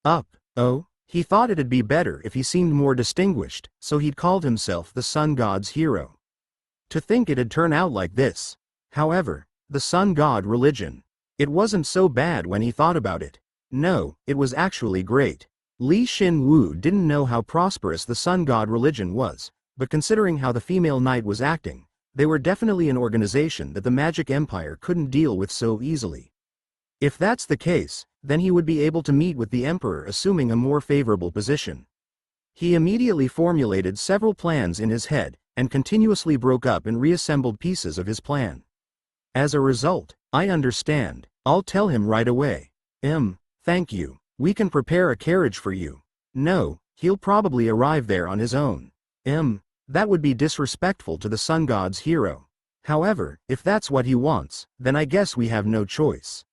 up. Oh, he thought it'd be better if he seemed more distinguished, so he'd called himself the Sun God's hero. To think it'd turn out like this. However, the Sun God religion. It wasn't so bad when he thought about it. No, it was actually great. Shin Woo didn't know how prosperous the Sun God religion was, but considering how the female knight was acting, they were definitely an organization that the Magic Empire couldn't deal with so easily. If that's the case, then he would be able to meet with the Emperor assuming a more favorable position. He immediately formulated several plans in his head, and continuously broke up and reassembled pieces of his plan. As a result, I understand. I'll tell him right away. Thank you. We can prepare a carriage for you. No, he'll probably arrive there on his own. That would be disrespectful to the sun god's hero. However, if that's what he wants, then I guess we have no choice.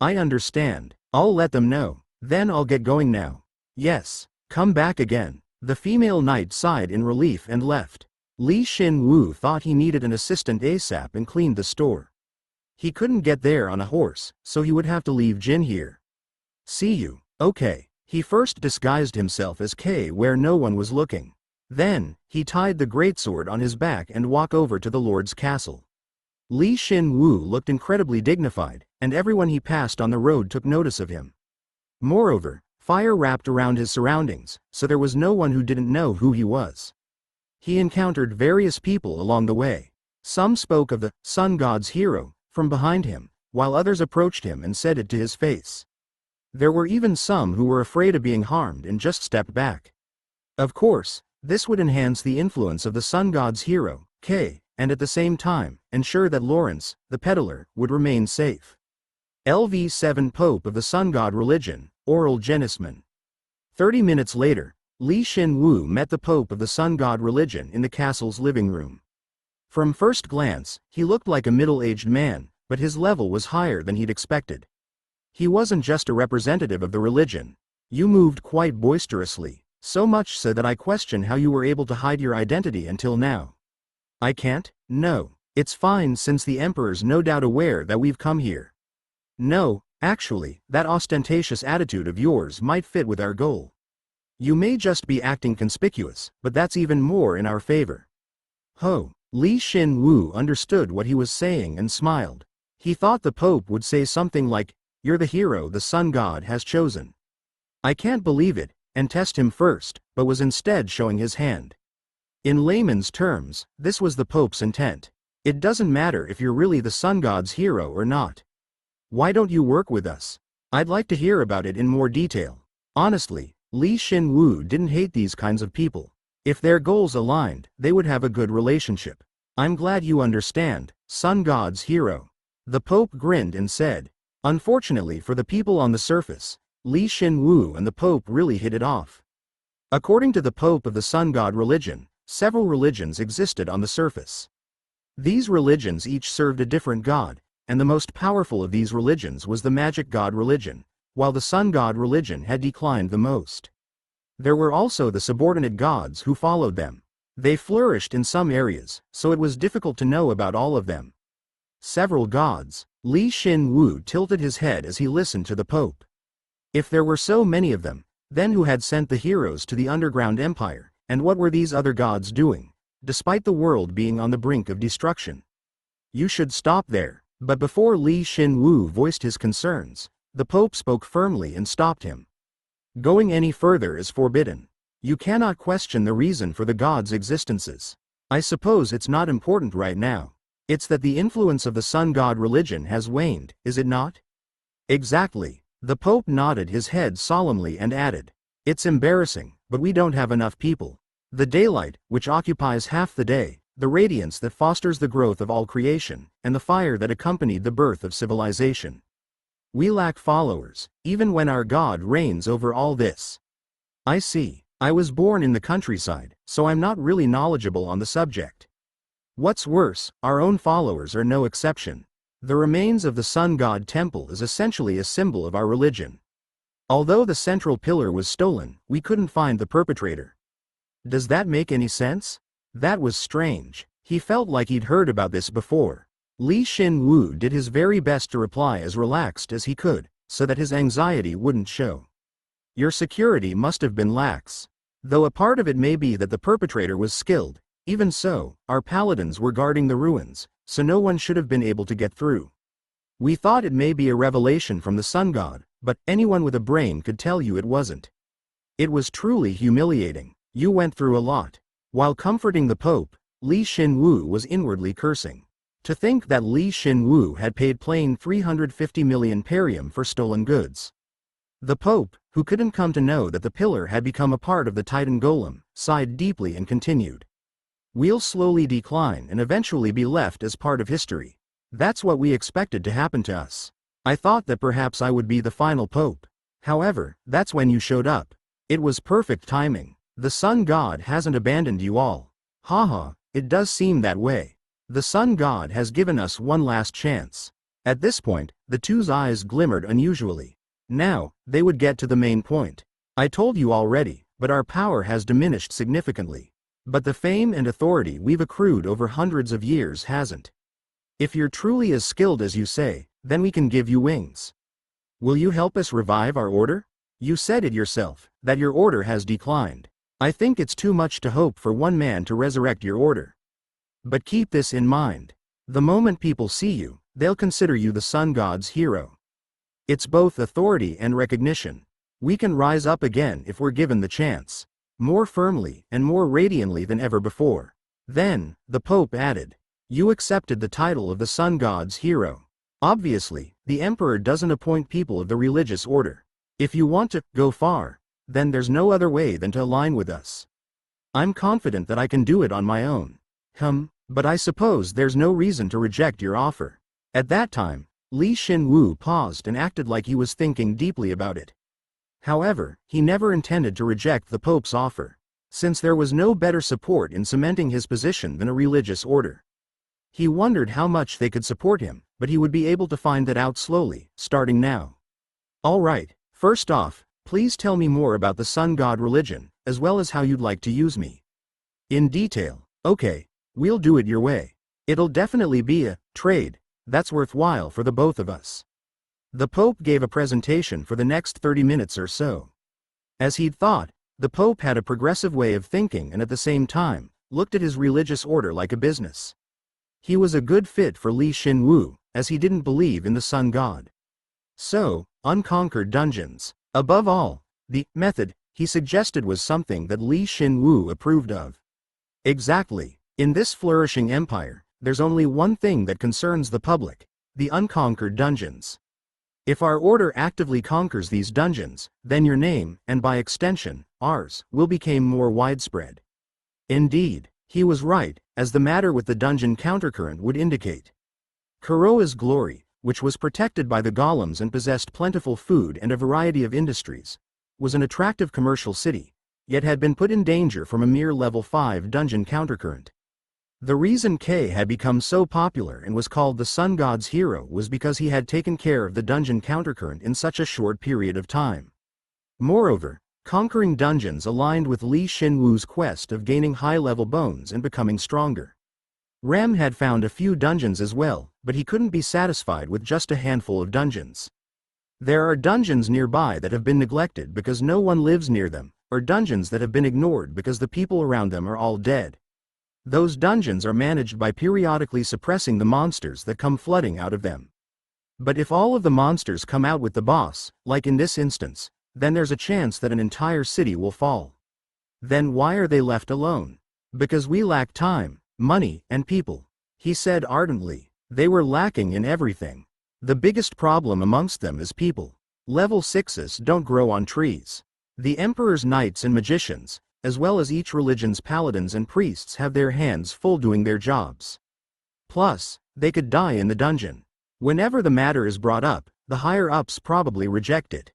I understand. I'll let them know. Then I'll get going now. Yes. Come back again. The female knight sighed in relief and left. Shin Woo thought he needed an assistant ASAP and cleaned the store. He couldn't get there on a horse, so he would have to leave Jin here. See you. Okay. He first disguised himself as K where no one was looking. Then, he tied the greatsword on his back and walked over to the Lord's castle. Shin Woo looked incredibly dignified, and everyone he passed on the road took notice of him. Moreover, fire wrapped around his surroundings, so there was no one who didn't know who he was. He encountered various people along the way. Some spoke of the sun god's hero from behind him, while others approached him and said it to his face. There were even some who were afraid of being harmed and just stepped back. Of course, this would enhance the influence of the sun god's hero, K, and at the same time, ensure that Lawrence, the peddler, would remain safe. LV7 Pope of the Sun God Religion, Oral Genisman. 30 minutes later, Shin Woo met the Pope of the Sun God Religion in the castle's living room. From first glance, he looked like a middle-aged man, but his level was higher than he'd expected. He wasn't just a representative of the religion. You moved quite boisterously, so much so that I question how you were able to hide your identity until now. I can't? No. It's fine since the Emperor's no doubt aware that we've come here. No, actually, that ostentatious attitude of yours might fit with our goal. You may just be acting conspicuous, but that's even more in our favor. Ho! Shin Woo understood what he was saying and smiled. He thought the Pope would say something like, "You're the hero the sun god has chosen." I can't believe it, and test him first, but was instead showing his hand. In layman's terms, this was the Pope's intent. It doesn't matter if you're really the sun god's hero or not. Why don't you work with us? I'd like to hear about it in more detail. Honestly, Shin Woo didn't hate these kinds of people. If their goals aligned, they would have a good relationship. I'm glad you understand, sun god's hero. The Pope grinned and said. Unfortunately for the people on the surface, Shin Woo and the Pope really hit it off. According to the Pope of the Sun God Religion, several religions existed on the surface. These religions each served a different god, and the most powerful of these religions was the Magic God Religion, while the Sun God Religion had declined the most. There were also the subordinate gods who followed them. They flourished in some areas, so it was difficult to know about all of them. Several gods. Shin Woo tilted his head as he listened to the Pope. If there were so many of them, then who had sent the heroes to the underground empire, and what were these other gods doing, despite the world being on the brink of destruction? You should stop there. But before Shin Woo voiced his concerns, the Pope spoke firmly and stopped him. Going any further is forbidden. You cannot question the reason for the gods' existences. I suppose it's not important right now. It's that the influence of the sun god religion has waned, is it not? Exactly. The Pope nodded his head solemnly and added. It's embarrassing, but we don't have enough people. The daylight, which occupies half the day, the radiance that fosters the growth of all creation, and the fire that accompanied the birth of civilization. We lack followers, even when our God reigns over all this. I see. I was born in the countryside, so I'm not really knowledgeable on the subject. What's worse, our own followers are no exception. The remains of the sun god temple is essentially a symbol of our religion. Although the central pillar was stolen, we couldn't find the perpetrator. Does that make any sense? That was strange. He felt like he'd heard about this before. Shin Woo did his very best to reply as relaxed as he could, so that his anxiety wouldn't show. Your security must have been lax. Though a part of it may be that the perpetrator was skilled, even so, our paladins were guarding the ruins, so no one should have been able to get through. We thought it may be a revelation from the sun god, but anyone with a brain could tell you it wasn't. It was truly humiliating. You went through a lot. While comforting the Pope, Shin Woo was inwardly cursing. To think that Shin Woo had paid plain 350 million perium for stolen goods. The Pope, who couldn't come to know that the pillar had become a part of the Titan Golem, sighed deeply and continued. We'll slowly decline and eventually be left as part of history. That's what we expected to happen to us. I thought that perhaps I would be the final Pope. However, that's when you showed up. It was perfect timing. The sun god hasn't abandoned you all. Haha, it does seem that way. The sun god has given us one last chance. At this point, the two's eyes glimmered unusually. Now, they would get to the main point. I told you already, but our power has diminished significantly. But the fame and authority we've accrued over hundreds of years hasn't. If you're truly as skilled as you say, then we can give you wings. Will you help us revive our order? You said it yourself, that your order has declined. I think it's too much to hope for one man to resurrect your order. But keep this in mind. The moment people see you, they'll consider you the sun god's hero. It's both authority and recognition. We can rise up again if we're given the chance. More firmly and more radiantly than ever before. Then, the Pope added, you accepted the title of the sun god's hero. Obviously, the emperor doesn't appoint people of the religious order. If you want to go far, then there's no other way than to align with us. I'm confident that I can do it on my own. But I suppose there's no reason to reject your offer. At that time, Shin Woo paused and acted like he was thinking deeply about it. However, he never intended to reject the Pope's offer, since there was no better support in cementing his position than a religious order. He wondered how much they could support him, but he would be able to find that out slowly, starting now. All right, first off, please tell me more about the sun god religion, as well as how you'd like to use me. In detail. Okay, we'll do it your way. It'll definitely be a trade that's worthwhile for the both of us. The Pope gave a presentation for the next 30 minutes or so. As he'd thought, the Pope had a progressive way of thinking and at the same time, looked at his religious order like a business. He was a good fit for Shin Woo, as he didn't believe in the sun god. So, unconquered dungeons. Above all, the method he suggested was something that Shin Woo approved of. Exactly. In this flourishing empire, there's only one thing that concerns the public: the unconquered dungeons. If our order actively conquers these dungeons, then your name, and by extension, ours, will become more widespread. Indeed, he was right, as the matter with the dungeon countercurrent would indicate. Kuroa's glory, which was protected by the golems and possessed plentiful food and a variety of industries, was an attractive commercial city, yet had been put in danger from a mere level 5 dungeon countercurrent. The reason K had become so popular and was called the sun god's hero was because he had taken care of the dungeon countercurrent in such a short period of time. Moreover, conquering dungeons aligned with Shin Woo's quest of gaining high-level bones and becoming stronger. Rem had found a few dungeons as well, but he couldn't be satisfied with just a handful of dungeons. There are dungeons nearby that have been neglected because no one lives near them, or dungeons that have been ignored because the people around them are all dead. Those dungeons are managed by periodically suppressing the monsters that come flooding out of them. But if all of the monsters come out with the boss, like in this instance, then there's a chance that an entire city will fall. Then why are they left alone? Because we lack time, money, and people, he said ardently. They were lacking in everything. The biggest problem amongst them is people. Level 6s don't grow on trees. The Emperor's knights and magicians, as well as each religion's paladins and priests, have their hands full doing their jobs. Plus, they could die in the dungeon. Whenever the matter is brought up, the higher-ups probably reject it.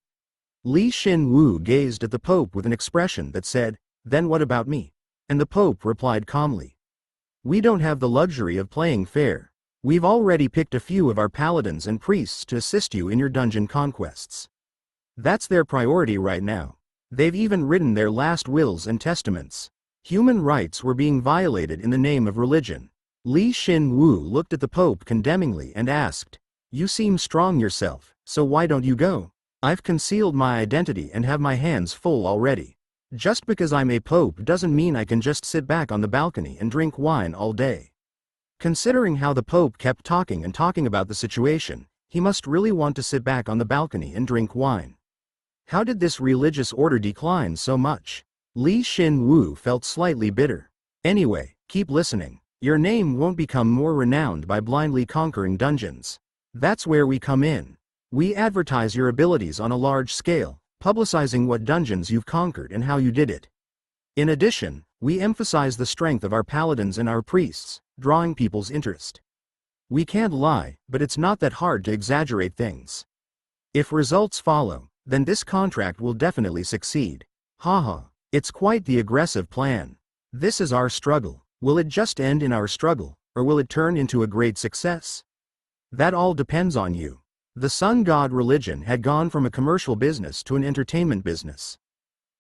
Shin Woo gazed at the Pope with an expression that said, "Then what about me?" And the Pope replied calmly, "We don't have the luxury of playing fair. We've already picked a few of our paladins and priests to assist you in your dungeon conquests. That's their priority right now. They've even written their last wills and testaments. Human rights were being violated in the name of religion." Shin Woo looked at the Pope condemningly and asked, "You seem strong yourself, so why don't you go? I've concealed my identity and have my hands full already. Just because I'm a Pope doesn't mean I can just sit back on the balcony and drink wine all day." Considering how the Pope kept talking and talking about the situation, he must really want to sit back on the balcony and drink wine. How did this religious order decline so much? Shin Woo felt slightly bitter. Anyway, keep listening. Your name won't become more renowned by blindly conquering dungeons. That's where we come in. We advertise your abilities on a large scale, publicizing what dungeons you've conquered and how you did it. In addition, we emphasize the strength of our paladins and our priests, drawing people's interest. We can't lie, but it's not that hard to exaggerate things. If results follow, then this contract will definitely succeed. Haha, it's quite the aggressive plan. This is our struggle. Will it just end in our struggle, or will it turn into a great success? That all depends on you. The sun god religion had gone from a commercial business to an entertainment business.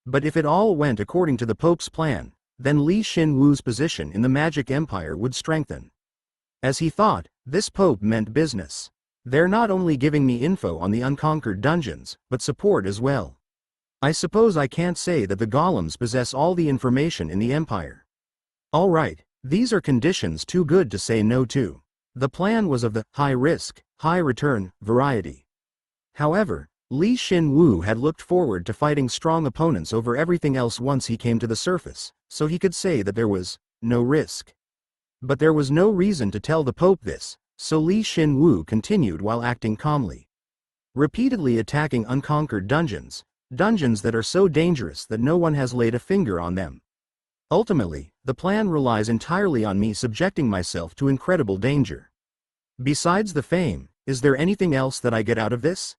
But if it all went according to the Pope's plan, then Li Shin Woo's position in the magic empire would strengthen. As he thought, this Pope meant business. They're not only giving me info on the unconquered dungeons, but support as well. I suppose I can't say that the golems possess all the information in the empire. Alright, these are conditions too good to say no to. The plan was of the high risk, high return variety. However, Li Shin Woo had looked forward to fighting strong opponents over everything else once he came to the surface, so he could say that there was no risk. But there was no reason to tell the Pope this, so Li Shin Woo continued while acting calmly. Repeatedly attacking unconquered dungeons that are so dangerous that no one has laid a finger on them. Ultimately, the plan relies entirely on me subjecting myself to incredible danger. Besides the fame, is there anything else that I get out of this?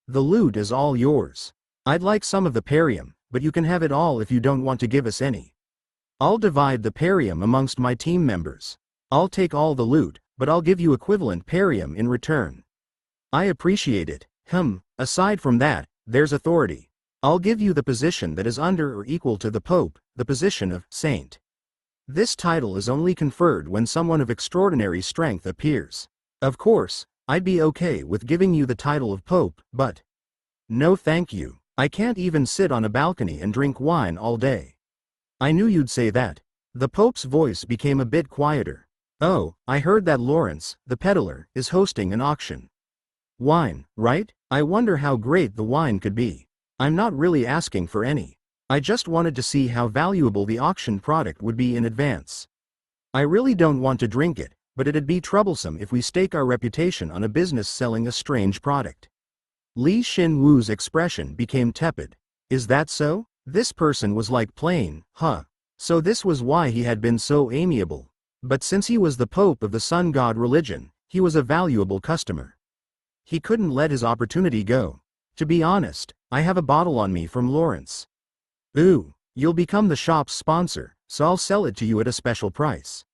The loot is all yours. I'd like some of the perium, but you can have it all if you don't want to give us any. I'll divide the perium amongst my team members. I'll take all the loot, but I'll give you equivalent perium in return. I appreciate it. Aside from that, there's authority. I'll give you the position that is under or equal to the Pope, the position of Saint. This title is only conferred when someone of extraordinary strength appears. Of course, I'd be okay with giving you the title of Pope, but no thank you. I can't even sit on a balcony and drink wine all day. I knew you'd say that. The Pope's voice became a bit quieter. Oh, I heard that Lawrence, the peddler, is hosting an auction. Wine, right? I wonder how great the wine could be. I'm not really asking for any. I just wanted to see how valuable the auction product would be in advance. I really don't want to drink it, but it'd be troublesome if we stake our reputation on a business selling a strange product. Li Shin Woo's expression became tepid. Is that so? This person was like plain, So this was why he had been so amiable. But since he was the Pope of the sun god religion, he was a valuable customer. He couldn't let his opportunity go. To be honest, I have a bottle on me from Lawrence. Ooh, you'll become the shop's sponsor, so I'll sell it to you at a special price.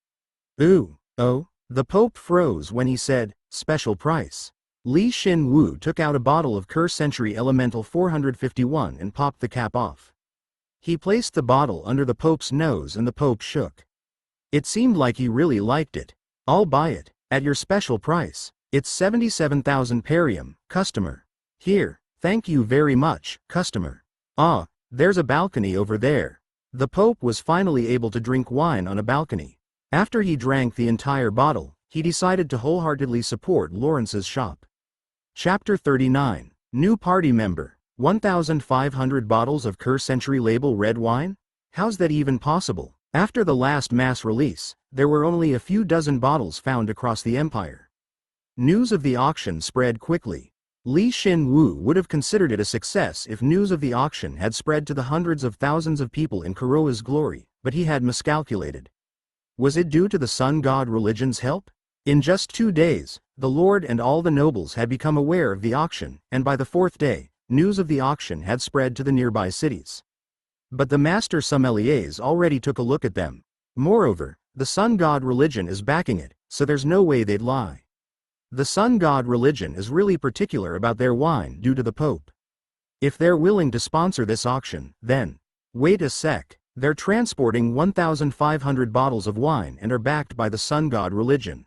Ooh, oh, the Pope froze when he said, special price. Li Shin Woo took out a bottle of Curse Century Elemental 451 and popped the cap off. He placed the bottle under the Pope's nose and the Pope shook. It seemed like he really liked it. I'll buy it, at your special price. It's 77,000 perium, customer. Here, thank you very much, customer. Ah, there's a balcony over there. The Pope was finally able to drink wine on a balcony. After he drank the entire bottle, he decided to wholeheartedly support Lawrence's shop. Chapter 39. New party member. 1,500 bottles of Curse Century label red wine? How's that even possible? After the last mass release, there were only a few dozen bottles found across the empire. News of the auction spread quickly. Li Shin Woo would have considered it a success if news of the auction had spread to the hundreds of thousands of people in Kuroa's glory, but he had miscalculated. Was it due to the sun god religion's help? In just 2 days, the Lord and all the nobles had become aware of the auction, and by the 4th day, news of the auction had spread to the nearby cities. But the master sommeliers already took a look at them. Moreover, the sun god religion is backing it, so there's no way they'd lie. The sun god religion is really particular about their wine due to the Pope. If they're willing to sponsor this auction, then... Wait a sec, they're transporting 1,500 bottles of wine and are backed by the sun god religion.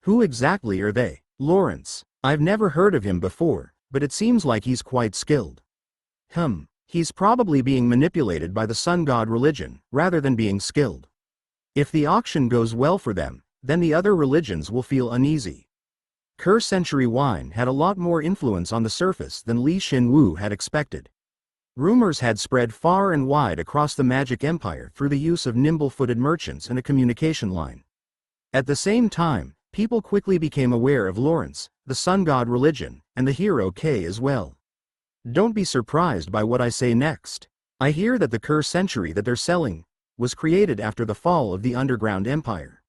Who exactly are they? Lawrence. I've never heard of him before, but it seems like he's quite skilled. He's probably being manipulated by the sun god religion, rather than being skilled. If the auction goes well for them, then the other religions will feel uneasy. Curse Century wine had a lot more influence on the surface than Li Shin Woo had expected. Rumors had spread far and wide across the magic empire through the use of nimble-footed merchants and a communication line. At the same time, people quickly became aware of Lawrence, the sun god religion, and the hero K as well. Don't be surprised by what I say next. I hear that the Curse Century that they're selling was created after the fall of the underground empire.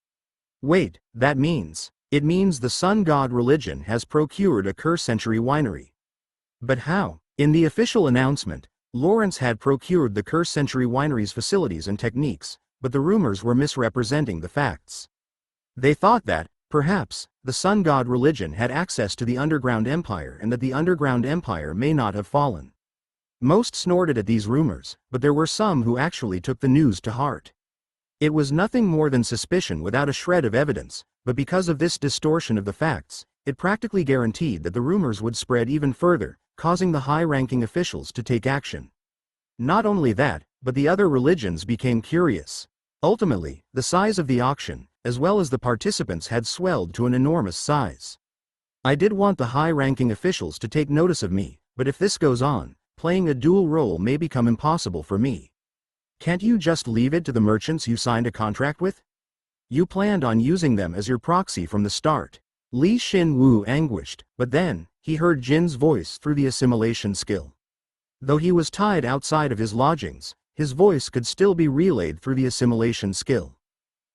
Wait, that means... It means the sun god religion has procured a Curse Century winery. But how? In the official announcement, Lawrence had procured the Curse Century winery's facilities and techniques, but the rumors were misrepresenting the facts. They thought that, perhaps, the sun god religion had access to the underground empire and that the underground empire may not have fallen. Most snorted at these rumors, but there were some who actually took the news to heart. It was nothing more than suspicion without a shred of evidence, but because of this distortion of the facts, it practically guaranteed that the rumors would spread even further, causing the high-ranking officials to take action. Not only that, but the other religions became curious. Ultimately, the size of the auction, as well as the participants, had swelled to an enormous size. I did want the high-ranking officials to take notice of me, but if this goes on, playing a dual role may become impossible for me. Can't you just leave it to the merchants you signed a contract with? You planned on using them as your proxy from the start. Shin Woo anguished, but then, he heard Jin's voice through the assimilation skill. Though he was tied outside of his lodgings, his voice could still be relayed through the assimilation skill.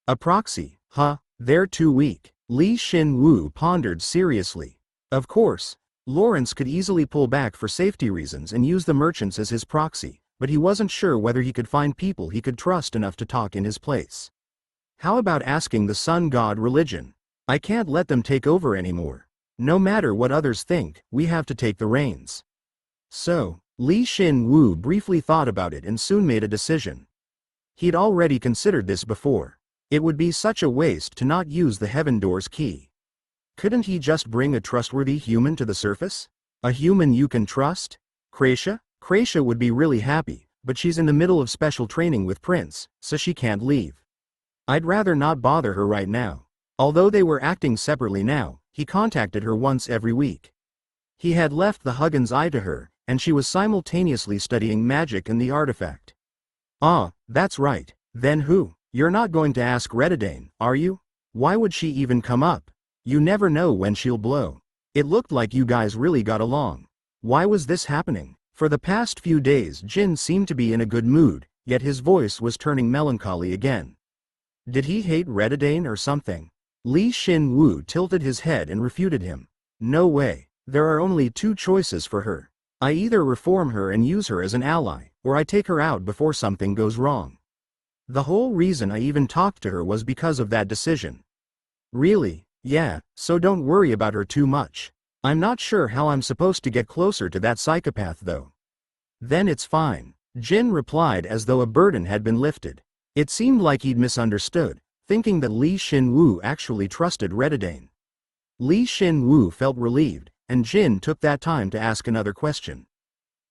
A proxy, huh? They're too weak. Shin Woo pondered seriously. Of course, Lawrence could easily pull back for safety reasons and use the merchants as his proxy, but he wasn't sure whether he could find people he could trust enough to talk in his place. How about asking the sun god religion? I can't let them take over anymore. No matter what others think, we have to take the reins. So, Shin Woo briefly thought about it and soon made a decision. He'd already considered this before. It would be such a waste to not use the Heaven Door's key. Couldn't he just bring a trustworthy human to the surface? A human you can trust? Krasia? Krasia would be really happy, but she's in the middle of special training with Prince, so she can't leave. I'd rather not bother her right now. Although they were acting separately now, he contacted her once every week. He had left the Huggins eye to her, and she was simultaneously studying magic and the artifact. Ah, that's right. Then who? You're not going to ask Redidane, are you? Why would she even come up? You never know when she'll blow. It looked like you guys really got along. Why was this happening? For the past few days Jin seemed to be in a good mood, yet his voice was turning melancholy again. Did he hate Redidane or something? Shin Woo tilted his head and refuted him. No way. There are only two choices for her. I either reform her and use her as an ally, or I take her out before something goes wrong. The whole reason I even talked to her was because of that decision. Really? Yeah, so don't worry about her too much. I'm not sure how I'm supposed to get closer to that psychopath though. Then it's fine, Jin replied as though a burden had been lifted. It seemed like he'd misunderstood, thinking that Shin Woo actually trusted Redidane. Shin Woo felt relieved, and Jin took that time to ask another question.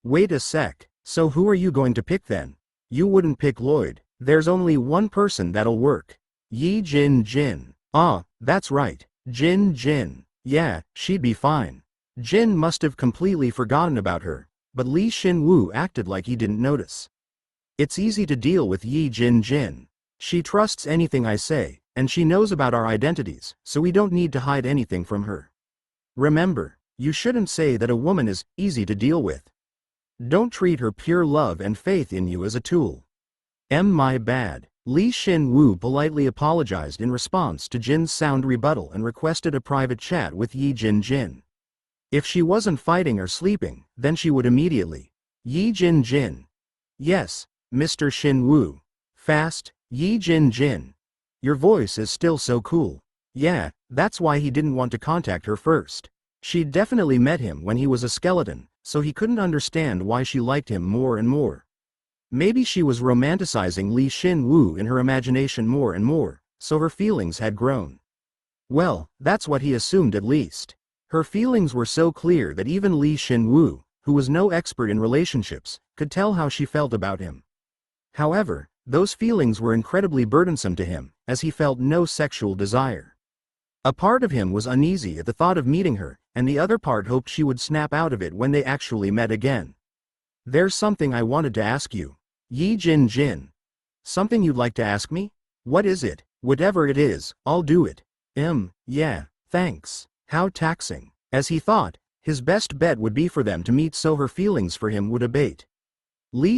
Wait a sec, so who are you going to pick then? You wouldn't pick Lloyd. There's only one person that'll work. Jin. Ah, that's right, Jin. Yeah, she'd be fine. Jin must have completely forgotten about her, but Shin Woo acted like he didn't notice. It's easy to deal with Jin. She trusts anything I say, and she knows about our identities, so we don't need to hide anything from her. Remember, you shouldn't say that a woman is easy to deal with. Don't treat her pure love and faith in you as a tool. My bad. Shin Woo politely apologized in response to Jin's sound rebuttal and requested a private chat with Jin. If she wasn't fighting or sleeping, then she would immediately. Jin. Yes, Mr. Shin Woo. Fast, Jin. Your voice is still so cool. Yeah, that's why he didn't want to contact her first. She'd definitely met him when he was a skeleton, so he couldn't understand why she liked him more and more. Maybe she was romanticizing Shin Woo in her imagination more and more, so her feelings had grown. Well, that's what he assumed at least. Her feelings were so clear that even Shin Woo, who was no expert in relationships, could tell how she felt about him. However, those feelings were incredibly burdensome to him, as he felt no sexual desire. A part of him was uneasy at the thought of meeting her, and the other part hoped she would snap out of it when they actually met again. There's something I wanted to ask you. Jin. Something you'd like to ask me? What is it? Whatever it is, I'll do it. Yeah, thanks. How taxing. As he thought, his best bet would be for them to meet so her feelings for him would abate.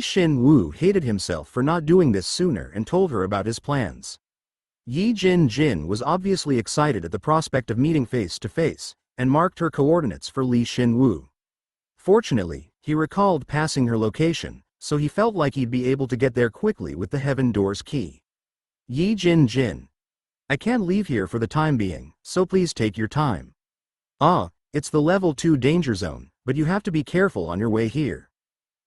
Shin Woo hated himself for not doing this sooner and told her about his plans. Jin was obviously excited at the prospect of meeting face to face, and marked her coordinates for Shin Woo. Fortunately, he recalled passing her location, so he felt like he'd be able to get there quickly with the Heaven Door's key. Jin. I can't leave here for the time being, so please take your time. Ah, it's the level 2 danger zone, but you have to be careful on your way here.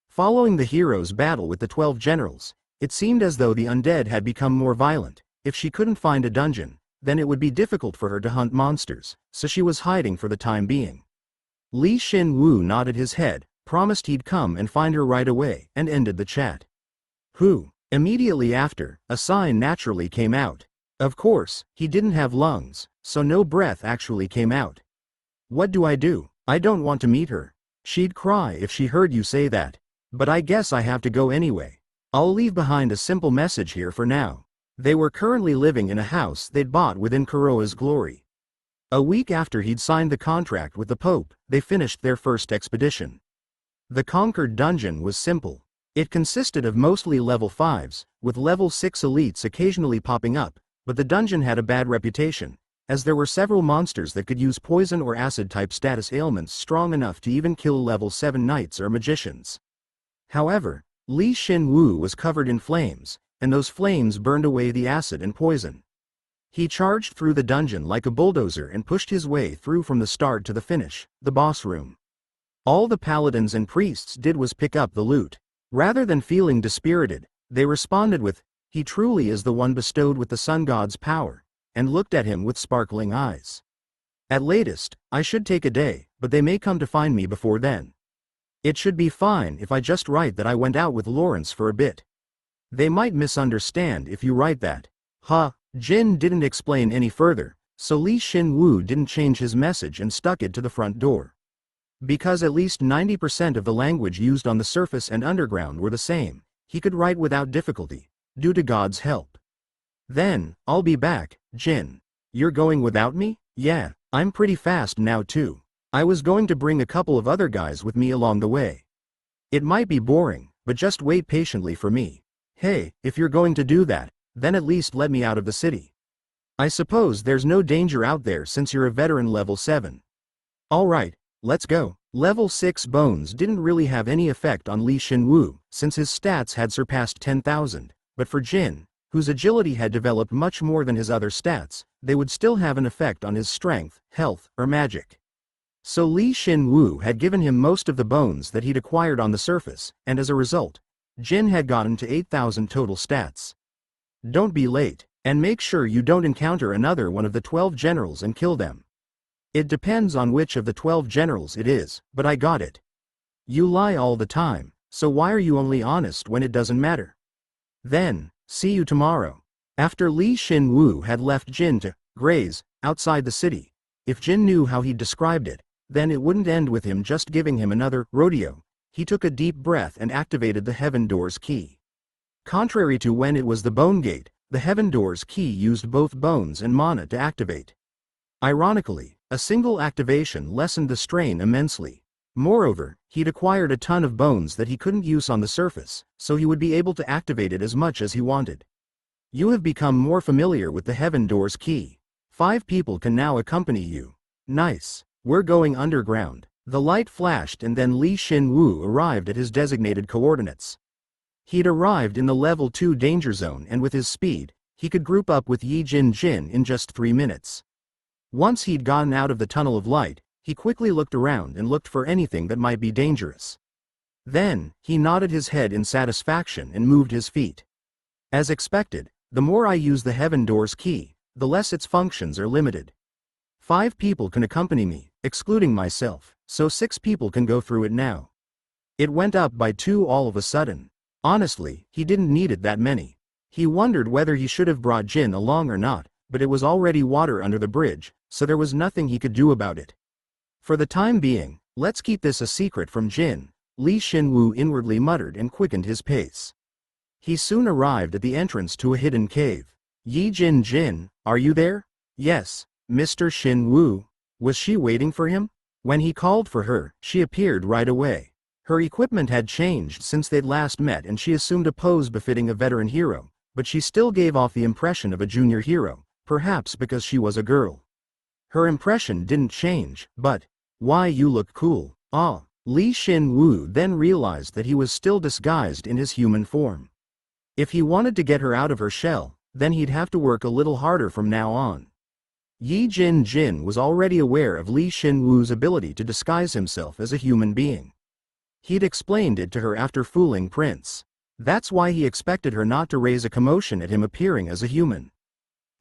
Following the hero's battle with the 12 generals, it seemed as though the undead had become more violent. If she couldn't find a dungeon, then it would be difficult for her to hunt monsters, so she was hiding for the time being. Shin Woo nodded his head, promised he'd come and find her right away, and ended the chat. Who? Immediately after, a sign naturally came out. Of course, he didn't have lungs, so no breath actually came out. What do? I don't want to meet her. She'd cry if she heard you say that. But I guess I have to go anyway. I'll leave behind a simple message here for now. They were currently living in a house they'd bought within Kuroa's glory. A week after he'd signed the contract with the Pope, they finished their first expedition. The conquered dungeon was simple. It consisted of mostly level 5s, with level 6 elites occasionally popping up, but the dungeon had a bad reputation, as there were several monsters that could use poison or acid-type status ailments strong enough to even kill level 7 knights or magicians. However, Shin Woo was covered in flames, and those flames burned away the acid and poison. He charged through the dungeon like a bulldozer and pushed his way through from the start to the finish, the boss room. All the paladins and priests did was pick up the loot. Rather than feeling dispirited, they responded with, "He truly is the one bestowed with the sun god's power," and looked at him with sparkling eyes. At latest, I should take a day, but they may come to find me before then. It should be fine if I just write that I went out with Lawrence for a bit. They might misunderstand if you write that. Jin didn't explain any further, so Shin Woo didn't change his message and stuck it to the front door. Because at least 90% of the language used on the surface and underground were the same, he could write without difficulty, due to God's help. Then, I'll be back, Jin. You're going without me? Yeah, I'm pretty fast now too. I was going to bring a couple of other guys with me along the way. It might be boring, but just wait patiently for me. Hey, if you're going to do that, then at least let me out of the city. I suppose there's no danger out there since you're a veteran level 7. Alright, let's go. Level 6 bones didn't really have any effect on Shin Woo, since his stats had surpassed 10,000, but for Jin, whose agility had developed much more than his other stats, they would still have an effect on his strength, health, or magic. So Shin Woo had given him most of the bones that he'd acquired on the surface, and as a result, Jin had gotten to 8,000 total stats. Don't be late, and make sure you don't encounter another one of the 12 generals and kill them. It depends on which of the 12 generals it is, but I got it. You lie all the time, so why are you only honest when it doesn't matter? Then, see you tomorrow. After Shin Woo had left Jin to graze outside the city, if Jin knew how he'd described it, then it wouldn't end with him just giving him another rodeo. He took a deep breath and activated the Heaven Door's key. Contrary to when it was the Bone Gate, the Heaven Door's key used both bones and mana to activate. Ironically, a single activation lessened the strain immensely. Moreover, he'd acquired a ton of bones that he couldn't use on the surface, so he would be able to activate it as much as he wanted. You have become more familiar with the Heaven Door's key. 5 people can now accompany you. Nice. We're going underground. The light flashed and then Shin Woo arrived at his designated coordinates. He'd arrived in the level 2 danger zone and with his speed, he could group up with Jin in just 3 minutes. Once he'd gotten out of the tunnel of light, he quickly looked around and looked for anything that might be dangerous. Then, he nodded his head in satisfaction and moved his feet. As expected, the more I use the Heaven Door's key, the less its functions are limited. 5 people can accompany me, excluding myself, so 6 people can go through it now. It went up by 2 all of a sudden. Honestly, he didn't need it that many. He wondered whether he should have brought Jin along or not, but it was already water under the bridge, so there was nothing he could do about it. For the time being, let's keep this a secret from Jin, Shin Woo inwardly muttered and quickened his pace. He soon arrived at the entrance to a hidden cave. Jin, are you there? Yes, Mr. Shin Woo. Was she waiting for him? When he called for her, she appeared right away. Her equipment had changed since they'd last met and she assumed a pose befitting a veteran hero, but she still gave off the impression of a junior hero, perhaps because she was a girl. Her impression didn't change, but, why you look cool. Shin Woo then realized that he was still disguised in his human form. If he wanted to get her out of her shell, then he'd have to work a little harder from now on. Yi Jin was already aware of Li Shin Woo's ability to disguise himself as a human being. He'd explained it to her after fooling Prince. That's why he expected her not to raise a commotion at him appearing as a human.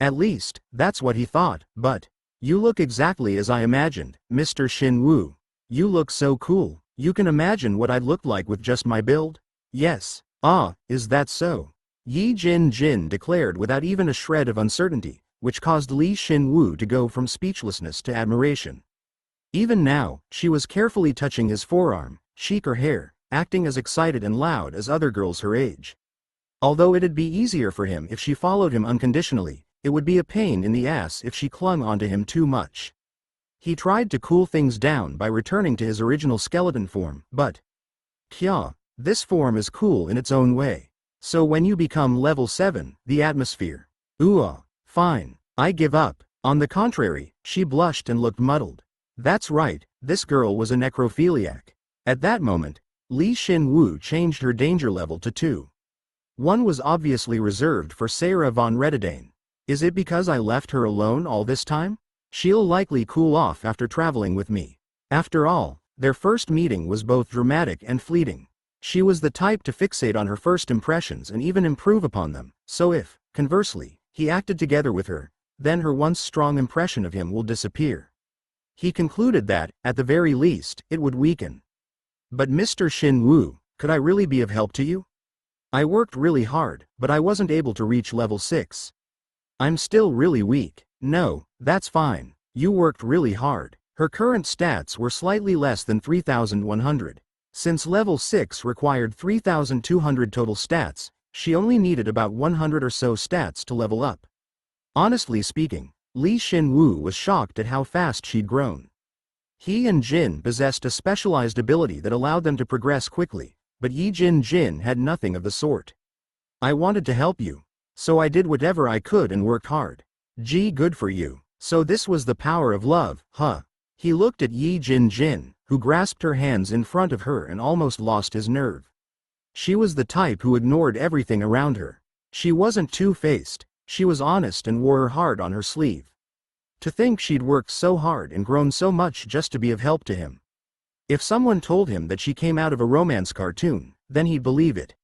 At least, that's what he thought, but, "You look exactly as I imagined, Mr. Shin Woo. You look so cool. You can imagine what I'd look like with just my build?" "Yes." "Ah, is that so?" Yi Jin declared without even a shred of uncertainty, which caused Li Shin Woo to go from speechlessness to admiration. Even now, she was carefully touching his forearm, cheek or hair, acting as excited and loud as other girls her age. Although it'd be easier for him if she followed him unconditionally, it would be a pain in the ass if she clung onto him too much. He tried to cool things down by returning to his original skeleton form, but, "Kya, this form is cool in its own way. So when you become level 7, the atmosphere." Fine. I give up." On the contrary, she blushed and looked muddled. That's right, this girl was a necrophiliac. At that moment, Li Shin Woo changed her danger level to 2. One was obviously reserved for Sarah von Rededane. Is it because I left her alone all this time? She'll likely cool off after traveling with me. After all, their first meeting was both dramatic and fleeting. She was the type to fixate on her first impressions and even improve upon them, so if, conversely, he acted together with her, then her once strong impression of him will disappear. He concluded that, at the very least, it would weaken. "But Mr. Shin Woo, could I really be of help to you? I worked really hard, but I wasn't able to reach level 6. I'm still really weak." "No, that's fine. You worked really hard." Her current stats were slightly less than 3,100. Since level 6 required 3,200 total stats, she only needed about 100 or so stats to level up. Honestly speaking, Li Shin Woo was shocked at how fast she'd grown. He and Jin possessed a specialized ability that allowed them to progress quickly, but Yi Jin had nothing of the sort. "I wanted to help you. So I did whatever I could and worked hard." "Gee, good for you. So this was the power of love, huh?" He looked at Yi Jin, who grasped her hands in front of her and almost lost his nerve. She was the type who ignored everything around her. She wasn't two-faced, she was honest and wore her heart on her sleeve. To think she'd worked so hard and grown so much just to be of help to him. If someone told him that she came out of a romance cartoon, then he'd believe it.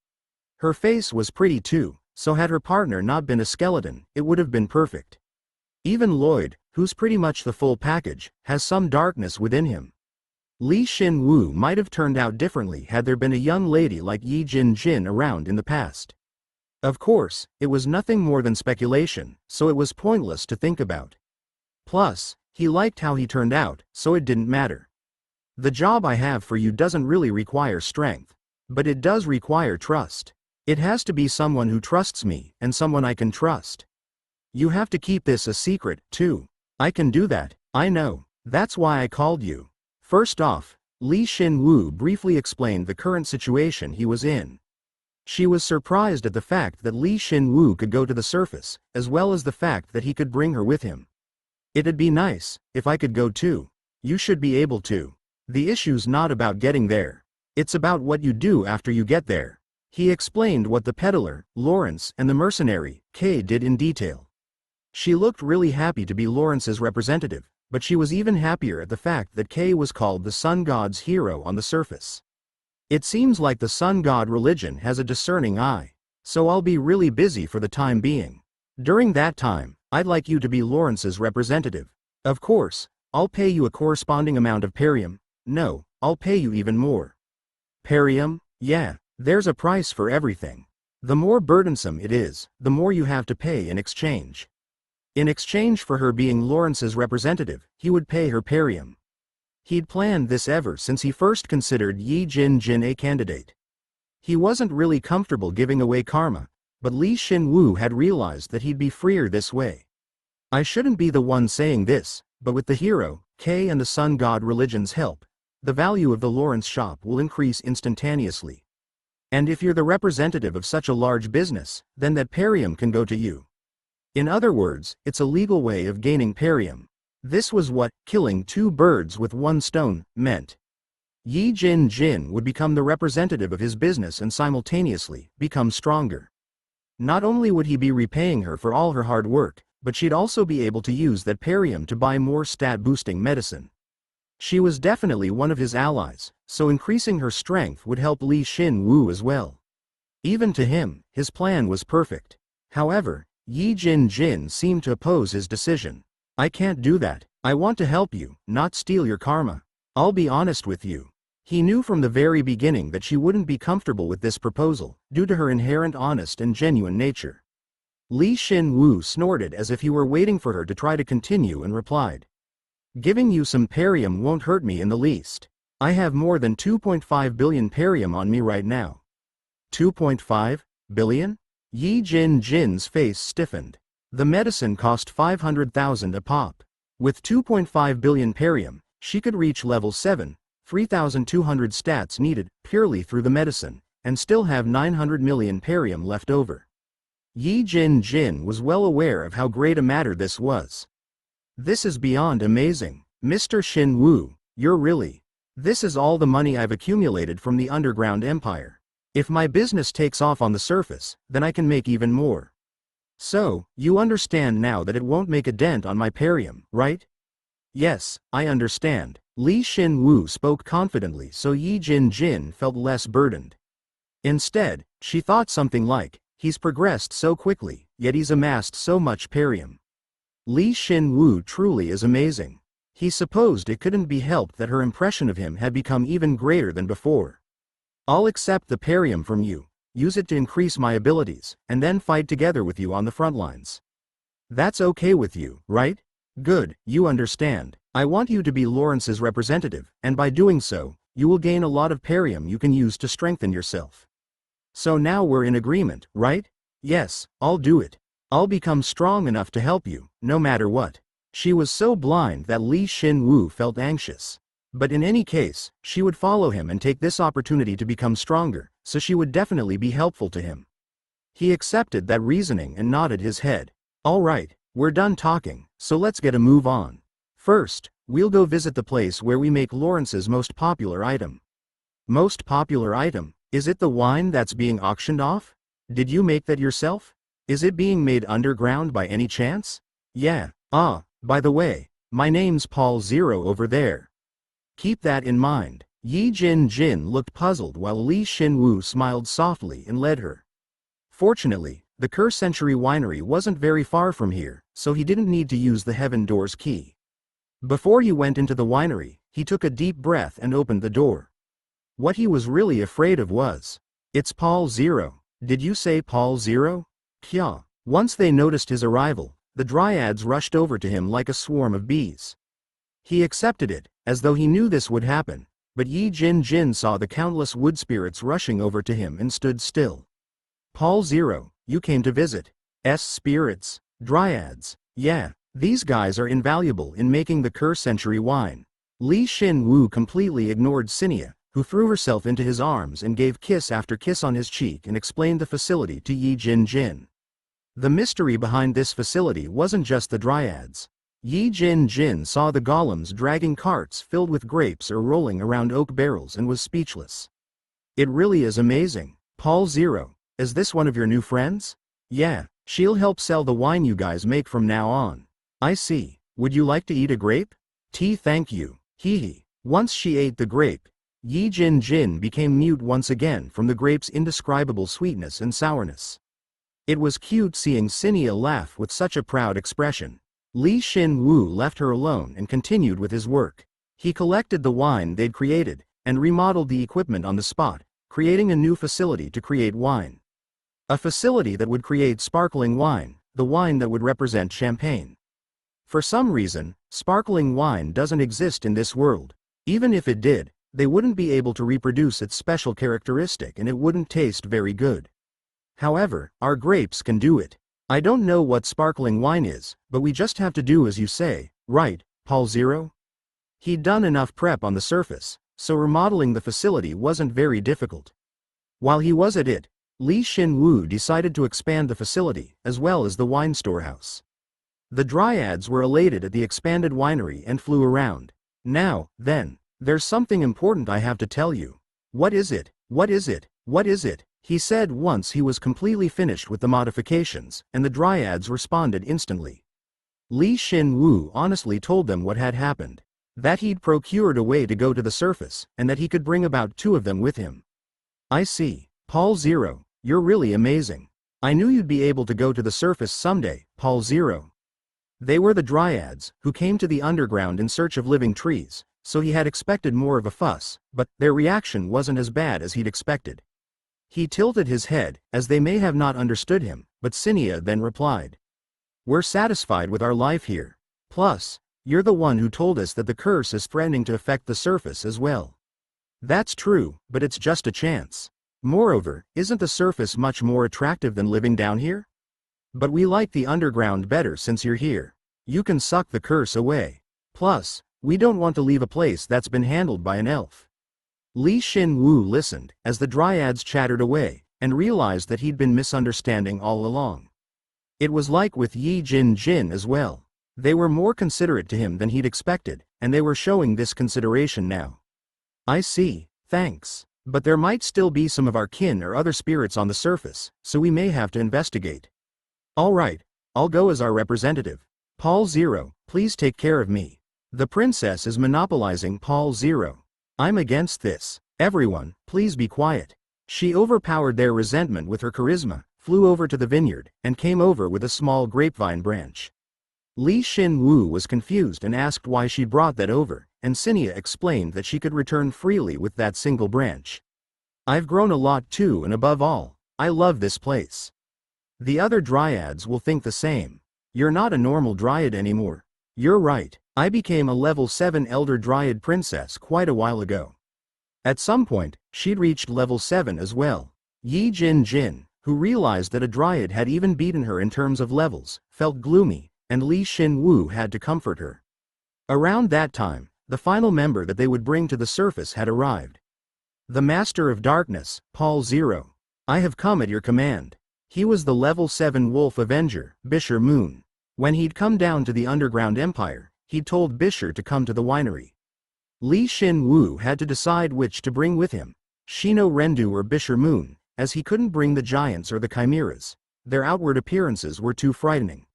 Her face was pretty too, so had her partner not been a skeleton, it would have been perfect. Even Lloyd, who's pretty much the full package, has some darkness within him. Li Shin Woo might have turned out differently had there been a young lady like Yi Jin around in the past. Of course, it was nothing more than speculation, so it was pointless to think about. Plus, he liked how he turned out, so it didn't matter. "The job I have for you doesn't really require strength. But it does require trust. It has to be someone who trusts me, and someone I can trust. You have to keep this a secret, too." "I can do that, I know. That's why I called you." First off, Li Shin Woo briefly explained the current situation he was in. She was surprised at the fact that Li Shin Woo could go to the surface, as well as the fact that he could bring her with him. "It'd be nice, if I could go too. You should be able to. The issue's not about getting there. It's about what you do after you get there." He explained what the peddler, Lawrence, and the mercenary, Kay, did in detail. She looked really happy to be Lawrence's representative, but she was even happier at the fact that Kay was called the sun god's hero on the surface. "It seems like the sun god religion has a discerning eye. So I'll be really busy for the time being. During that time, I'd like you to be Lawrence's representative. Of course, I'll pay you a corresponding amount of perium. No, I'll pay you even more." "Perium? Yeah. There's a price for everything. The more burdensome it is, the more you have to pay in exchange." In exchange for her being Lawrence's representative, he would pay her perium. He'd planned this ever since he first considered Yi Jin a candidate. He wasn't really comfortable giving away karma, but Li Shin Woo had realized that he'd be freer this way. "I shouldn't be the one saying this, but with the hero, Kay, and the sun god religion's help, the value of the Lawrence shop will increase instantaneously. And if you're the representative of such a large business, then that perium can go to you. In other words, it's a legal way of gaining perium." This was what killing 2 birds with 1 stone meant. Yi Jin would become the representative of his business and simultaneously become stronger. Not only would he be repaying her for all her hard work, but she'd also be able to use that perium to buy more stat-boosting medicine. She was definitely one of his allies, so increasing her strength would help Shin Woo as well. Even to him, his plan was perfect. However, Yi Jin seemed to oppose his decision. I can't do that. I want to help you, not steal your karma. I'll be honest with you. He knew from the very beginning that she wouldn't be comfortable with this proposal, due to her inherent honest and genuine nature. Shin Woo snorted as if he were waiting for her to try to continue and replied. Giving you some perium won't hurt me in the least. I have more than 2.5 billion perium on me right now. 2.5 billion? Yi Jin's face stiffened. The medicine cost 500,000 a pop. With 2.5 billion perium, she could reach level 7, 3,200 stats needed purely through the medicine, and still have 900 million perium left over. Yi Jin was well aware of how great a matter this was. This is beyond amazing. Mr. Shin Woo, you're really... This is all the money I've accumulated from the underground empire. If my business takes off on the surface, then I can make even more. So, you understand now that it won't make a dent on my perium, right? Yes, I understand. Shin Woo spoke confidently so Yi Jin felt less burdened. Instead, she thought something like, he's progressed so quickly, yet he's amassed so much perium. Shin Woo truly is amazing. He supposed it couldn't be helped that her impression of him had become even greater than before. I'll accept the perium from you, use it to increase my abilities, and then fight together with you on the front lines. That's okay with you, right? Good, you understand. I want you to be Lawrence's representative, and by doing so, you will gain a lot of perium you can use to strengthen yourself. So now we're in agreement, right? Yes, I'll do it. I'll become strong enough to help you, no matter what. She was so blind that Shin Woo felt anxious. But in any case, she would follow him and take this opportunity to become stronger, so she would definitely be helpful to him. He accepted that reasoning and nodded his head. All right, we're done talking, so let's get a move on. First, we'll go visit the place where we make Lawrence's most popular item. Most popular item? Is it the wine that's being auctioned off? Did you make that yourself? Is it being made underground by any chance? Yeah. By the way, my name's Paul Zero over there. Keep that in mind. Yi Jin looked puzzled while Shin Woo smiled softly and led her. Fortunately, the Curse Century Winery wasn't very far from here, so he didn't need to use the Heaven Door's key. Before he went into the winery, he took a deep breath and opened the door. What he was really afraid of was, it's Paul Zero. Did you say Paul Zero? Kya. Once they noticed his arrival, the dryads rushed over to him like a swarm of bees. He accepted it, as though he knew this would happen, but Yi Jin saw the countless wood spirits rushing over to him and stood still. Paul Zero, you came to visit. Spirits? Dryads? Yeah, these guys are invaluable in making the Curse Century wine. Shin Woo completely ignored Cinia, who threw herself into his arms and gave kiss after kiss on his cheek and explained the facility to Yi Jin. The mystery behind this facility wasn't just the dryads. Yi Jin saw the golems dragging carts filled with grapes or rolling around oak barrels and was speechless. It really is amazing. Paul Zero, is this one of your new friends? Yeah, she'll help sell the wine you guys make from now on. I see. Would you like to eat a grape? Thank you. Hee. Once she ate the grape, Yi Jin became mute once again from the grape's indescribable sweetness and sourness. It was cute seeing Cinia laugh with such a proud expression. Shin Woo left her alone and continued with his work. He collected the wine they'd created, and remodeled the equipment on the spot, creating a new facility to create wine. A facility that would create sparkling wine, the wine that would represent champagne. For some reason, sparkling wine doesn't exist in this world. Even if it did, they wouldn't be able to reproduce its special characteristic and it wouldn't taste very good. However, our grapes can do it. I don't know what sparkling wine is, but we just have to do as you say, right, Paul Zero? He'd done enough prep on the surface, so remodeling the facility wasn't very difficult. While he was at it, Shin Woo decided to expand the facility, as well as the wine storehouse. The dryads were elated at the expanded winery and flew around. Now, then, there's something important I have to tell you. What is it? What is it? What is it? He said once he was completely finished with the modifications, and the dryads responded instantly. Shin Woo honestly told them what had happened. That he'd procured a way to go to the surface, and that he could bring about 2 of them with him. I see. Paul Zero, you're really amazing. I knew you'd be able to go to the surface someday, Paul Zero. They were the dryads, who came to the underground in search of living trees, so he had expected more of a fuss, but their reaction wasn't as bad as he'd expected. He tilted his head, as they may have not understood him, but Sinia then replied. We're satisfied with our life here. Plus, you're the one who told us that the curse is threatening to affect the surface as well. That's true, but it's just a chance. Moreover, isn't the surface much more attractive than living down here? But we like the underground better since you're here. You can suck the curse away. Plus, we don't want to leave a place that's been handled by an elf. Shin Woo listened, as the dryads chattered away, and realized that he'd been misunderstanding all along. It was like with Yi Jin Jin as well. They were more considerate to him than he'd expected, and they were showing this consideration now. I see, thanks. But there might still be some of our kin or other spirits on the surface, so we may have to investigate. Alright, I'll go as our representative. Paul Zero, please take care of me. The princess is monopolizing Paul Zero. I'm against this. Everyone, please be quiet. She overpowered their resentment with her charisma, flew over to the vineyard, and came over with a small grapevine branch. Shin Woo was confused and asked why she brought that over, and Sinia explained that she could return freely with that single branch. I've grown a lot too, and above all, I love this place. The other dryads will think the same. You're not a normal dryad anymore. You're right, I became a level 7 elder dryad princess quite a while ago. At some point, she'd reached level 7 as well. Yi Jin Jin, who realized that a dryad had even beaten her in terms of levels, felt gloomy, and Shin Woo had to comfort her. Around that time, the final member that they would bring to the surface had arrived. The Master of Darkness, Paul Zero. I have come at your command. He was the level 7 Wolf Avenger, Bisher Moon. When he'd come down to the Underground Empire, he'd told Bisher to come to the winery. Shin Woo had to decide which to bring with him, Shino Rendu or Bisher Moon, as he couldn't bring the giants or the chimeras. Their outward appearances were too frightening.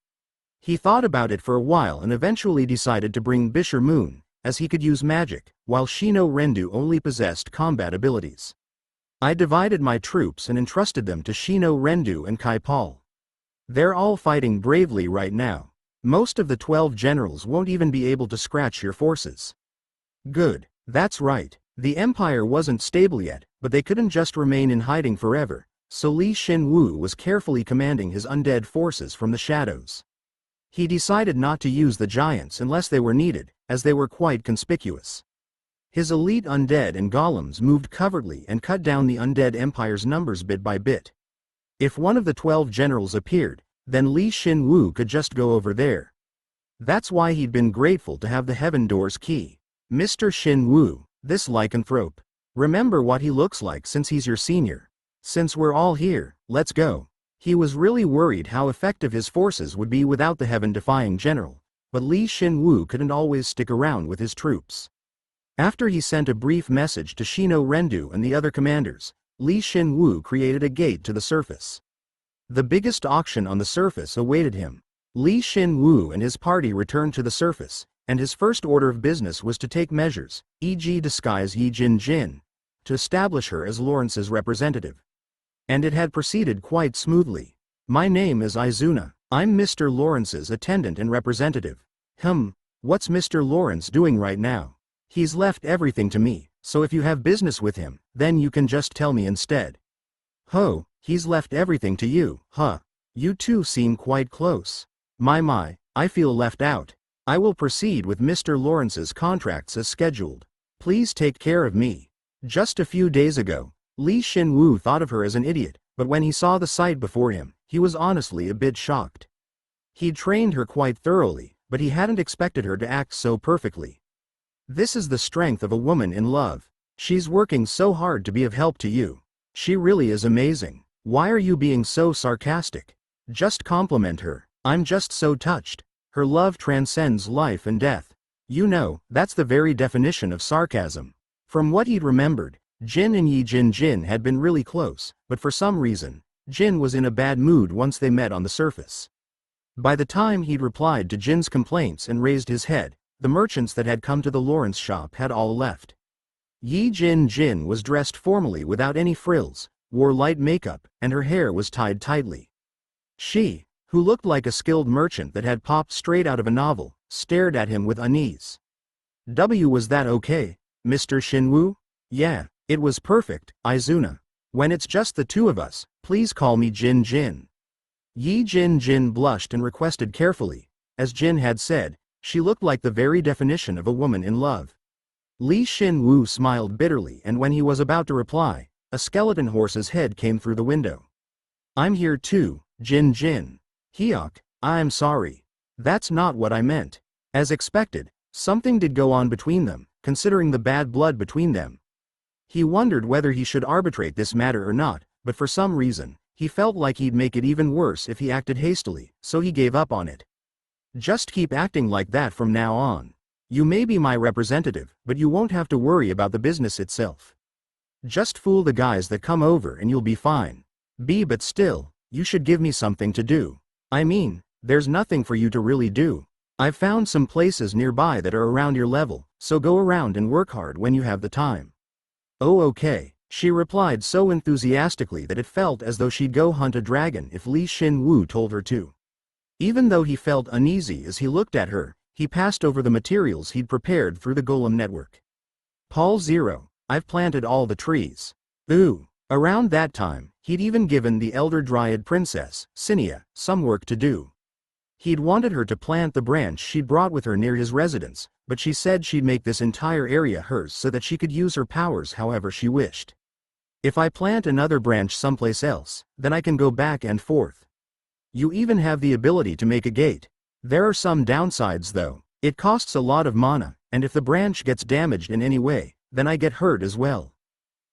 He thought about it for a while and eventually decided to bring Bisher Moon, as he could use magic, while Shino Rendu only possessed combat abilities. I divided my troops and entrusted them to Shino Rendu and Kai Paul. They're all fighting bravely right now. Most of the 12 generals won't even be able to scratch your forces. Good, that's right. The empire wasn't stable yet, but they couldn't just remain in hiding forever, so Shin Woo was carefully commanding his undead forces from the shadows. He decided not to use the giants unless they were needed, as they were quite conspicuous. His elite undead and golems moved covertly and cut down the undead empire's numbers bit by bit. If one of the 12 generals appeared, then Shin Woo could just go over there. That's why he'd been grateful to have the Heaven Door's key. Mr. Shin Woo, this lycanthrope. Remember what he looks like since he's your senior. Since we're all here, let's go. He was really worried how effective his forces would be without the heaven-defying general, but Shin Woo couldn't always stick around with his troops. After he sent a brief message to Shino Rendu and the other commanders, Shin Woo created a gate to the surface. The biggest auction on the surface awaited him. Shin Woo and his party returned to the surface, and his first order of business was to take measures, e.g. disguise Yi Jin Jin, to establish her as Lawrence's representative. And it had proceeded quite smoothly. My name is Izuna. I'm Mr. Lawrence's attendant and representative. What's Mr. Lawrence doing right now? He's left everything to me, so if you have business with him, then you can just tell me instead. Ho, he's left everything to you, huh? You two seem quite close. My, I feel left out. I will proceed with Mr. Lawrence's contracts as scheduled. Please take care of me. Just a few days ago, Shin Woo thought of her as an idiot, but when he saw the sight before him, he was honestly a bit shocked. He'd trained her quite thoroughly, but he hadn't expected her to act so perfectly. This is the strength of a woman in love. She's working so hard to be of help to you. She really is amazing. Why are you being so sarcastic? Just compliment her. I'm just so touched. Her love transcends life and death. You know, that's the very definition of sarcasm. From what he'd remembered, Jin and Yi Jin had been really close, but for some reason, Jin was in a bad mood once they met on the surface. By the time he'd replied to Jin's complaints and raised his head, the merchants that had come to the Lawrence shop had all left. Yi Jin was dressed formally without any frills, wore light makeup, and her hair was tied tightly. She, who looked like a skilled merchant that had popped straight out of a novel, stared at him with unease. Was that okay, Mr. Shin Woo? Yeah, it was perfect, Izuna. When it's just the two of us, please call me Jin. Yi Jin blushed and requested carefully. As Jin had said, she looked like the very definition of a woman in love. Shin Woo smiled bitterly, and when he was about to reply, a skeleton horse's head came through the window. I'm here too, Jin. Hyuk, I'm sorry. That's not what I meant. As expected, something did go on between them, considering the bad blood between them. He wondered whether he should arbitrate this matter or not, but for some reason, he felt like he'd make it even worse if he acted hastily, so he gave up on it. Just keep acting like that from now on. You may be my representative, but you won't have to worry about the business itself. Just fool the guys that come over and you'll be fine. But still, you should give me something to do. I mean, there's nothing for you to really do. I've found some places nearby that are around your level, so go around and work hard when you have the time. Oh okay, she replied so enthusiastically that it felt as though she'd go hunt a dragon if Shin Woo told her to. Even though he felt uneasy as he looked at her, he passed over the materials he'd prepared through the golem network. Paul 0, I've planted all the trees. Ooh. Around that time, he'd even given the elder dryad princess, Sinia, some work to do. He'd wanted her to plant the branch she'd brought with her near his residence, but she said she'd make this entire area hers so that she could use her powers however she wished. If I plant another branch someplace else, then I can go back and forth. You even have the ability to make a gate. There are some downsides though. It costs a lot of mana, and if the branch gets damaged in any way, then I get hurt as well.